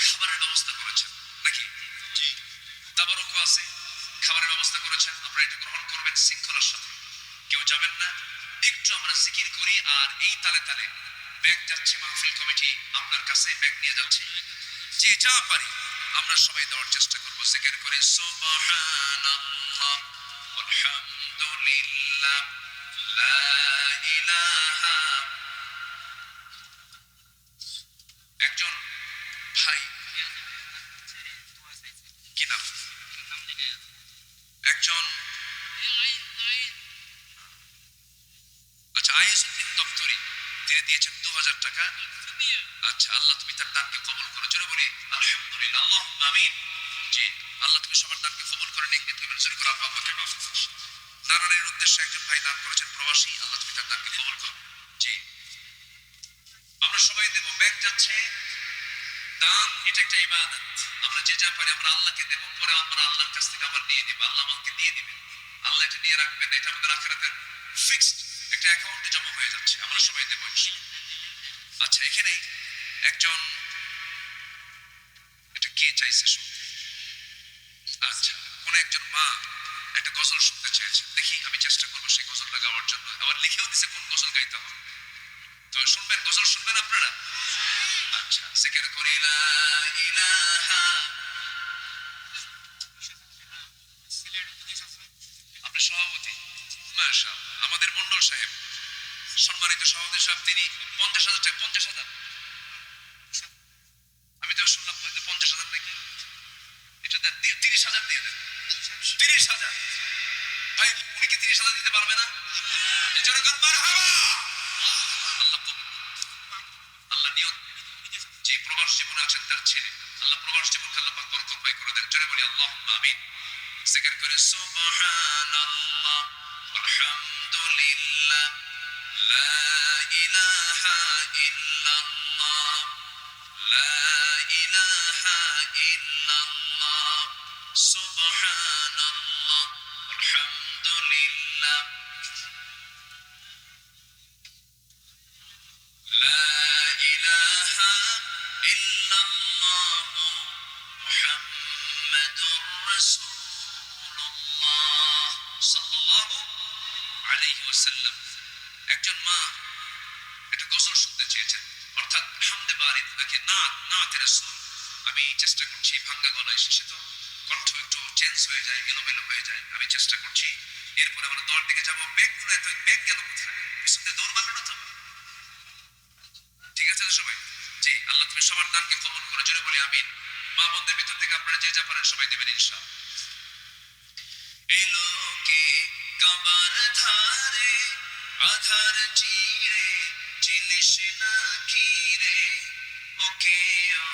খাবারের ব্যবস্থা করেছেন নাকি? জি, তাবারকও আছে, খাবারের ব্যবস্থা করেছেন। আপনারা এটা গ্রহণ করবেন শৃঙ্খলার সাথে, কেউ যাবেন না। একটু আমরা জিকির করি আর এই তালে তালে ব্যাগ যাচ্ছে, মাহফিল কমিটি আপনার কাছে ব্যাগ নিয়ে যাচ্ছে, যে যা পারি আমরা সবাই দেওয়ার চেষ্টা করবো। জিকির করে সুবহানাল্লাহ আলহামদুলিল্লাহ লা ইলাহা। একজন ভাই, কি নাম? একজন আচ্ছা আইয়ুজউদ্দিন দপ্তরি, তিনি দিয়েছেন 2000 টাকা। আচ্ছা, আল্লাহ তুমি তার দানকে কবুল করো, জোরে বলি আলহামদুলিল্লাহ, আল্লাহুম্মা আমিন। জি, আল্লাহ তুমি সবার দানকে কবুল করে নিক, তুমি মঞ্জুর করো, আল্লাহ পাকে মাফ করো। নারায়ণের উদ্দেশ্যে একজন ভাই দান করেছেন প্রবাসী, আল্লাহ তুমি তার দানকে কবুল করো। জি, আমরা সবাই দেব, ব্যাগ যাচ্ছে। দান এটা একটা ইবাদত, আমরা যে যা পারি আমরা আল্লাহকে দেব, পরে আমরা আল্লাহর কাছ থেকে আবার নিয়ে নেব, আল্লাহ আমাকে দিয়ে দিবেন। আল্লাহ এটা নিয়ে রাখবেন, এটা আমাদের আখিরাতের ফিক্সড একটা অ্যাকাউন্টে জমা হয়ে যাচ্ছে, আমরা সবাই দেব ইনশাআল্লাহ। আচ্ছা, এখানে একজন, এটা কে চাইছে শুনতে? আচ্ছা, কোন একজন মা একটা গজল শুনতে চেয়েছেন, দেখি আমি চেষ্টা করবো সেই গজলটা গাওয়ার জন্য। আবার লিখেও দিছে কোন গজল গাইতে হবে, তো শুনবেন, গজল শুনবেন আপনারা। আচ্ছা, জিকির করি লা ইলাহা। আপনি সভাপতি? মাশাআল্লাহ, আমাদের মন্ডল সাহেব, সম্মানিত সভাপতি সাহেব, তিনি 50,000 টাকা। 50,000? আমি তো শুনলাম 50,000 নাকি, এটা দেন, 30,000 দিয়ে দেন। 30,000? ভাই উনি কি 30,000 দিতে পারবে না? জোরে মারহাবা। আল্লাহ কবুল, আল্লাহ নিয়ত, যে প্রবাস জীবনে আছেন তার ছেলে, আল্লাহ প্রবাস জীবনকে আল্লাহ পাক বরকতময় করে দেন, জোরে বলি আল্লাহুম্মা আমিন। জিকির করে সুবহানাল্লাহ আলহামদুলিল্লাহ লা ইলাহা ইল্লাল্লাহ লা ইলাহা ইল্লাল্লাহ সুবহানাল্লাহ আলহামদুলিল্লাহ লা ইলাহা ইল্লাল্লাহ মুহাম্মাদুর রাসূলুল্লাহ সাল্লাল্লাহু আলাইহি ওয়াসাল্লাম। একজন মা একটা গজল শুনতে চেয়েছেন, অর্থাৎ হামদে বারিদ নাকি নাতে রাসূল। আমি চেষ্টা করছি ভাঙ্গা গলায়, শেষে তো কণ্ঠ একটু চেঞ্জ হয়ে যায়, এলোমেলো হয়ে যায়, আমি চেষ্টা করছি। এরপরে আমরা দোয়ার দিকে যাবো। ব্যাগগুলো এত, ব্যাগ গেল কোথায়? পিছনে দৌড় মারলো না তো? ঠিক আছে তো সবাই? জি, আল্লাহ তুমি সবার দানকে কবুল করো, জোরে বলি আমিন। মা বোনদের ভিতর থেকে আপনারা যে যা পারেন সবাই দেবেন ইনশাআল্লাহ। এলো কে কাবার ধারে আধার চিরে, চিনিস না কি রে, ওকে ও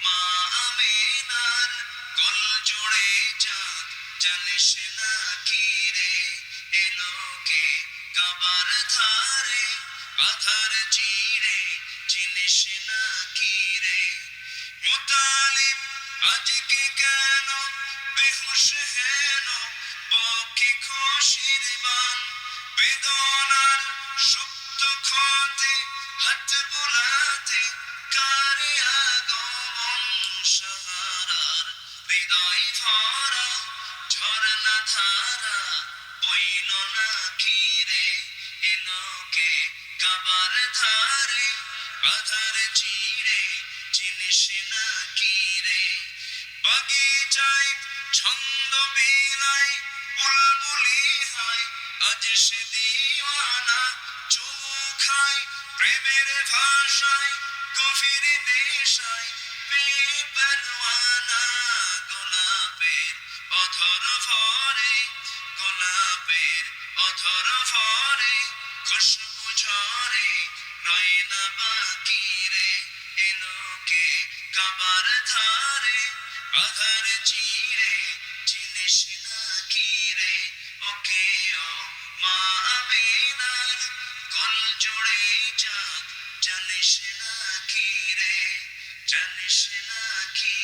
মা আমিনার কোল জুড়ে চাঁদ, জানিস না কি রে। এলো কে কাবার ধারে আধার চিরে, চিনিস না কি রে। মুতালিব আজকে কেন বেহুশ হেন, বকে খুশির বান, বেদনার সুপ্ত ক্ষতে হাত বোলাতে কারে আগমন। সাহারার হৃদয় ভরা ঝরনা ধারা বইল না কি রে। এলোকে কাবার ধারে আধার চিরে, চিনিস না কি রে। বাগিচায় ছন্দ বিলায় বুলবুলি হয়, আজ সে দিওয়ানা চুমু খায় প্রেমের ভাষায়, গভীর নেশায় বেপরওয়ানা। গোলাপের অধর ভরে, গোলাপের অধর ভরে খুশবু বছরে রয় না বাকি রে এলোকে কাবার ধারে আধার চিরে চিনিস না কি রে ওকে ও মা আমিনার কল জুড়ে চাঁদ জানিস না কি রে জানিস না কি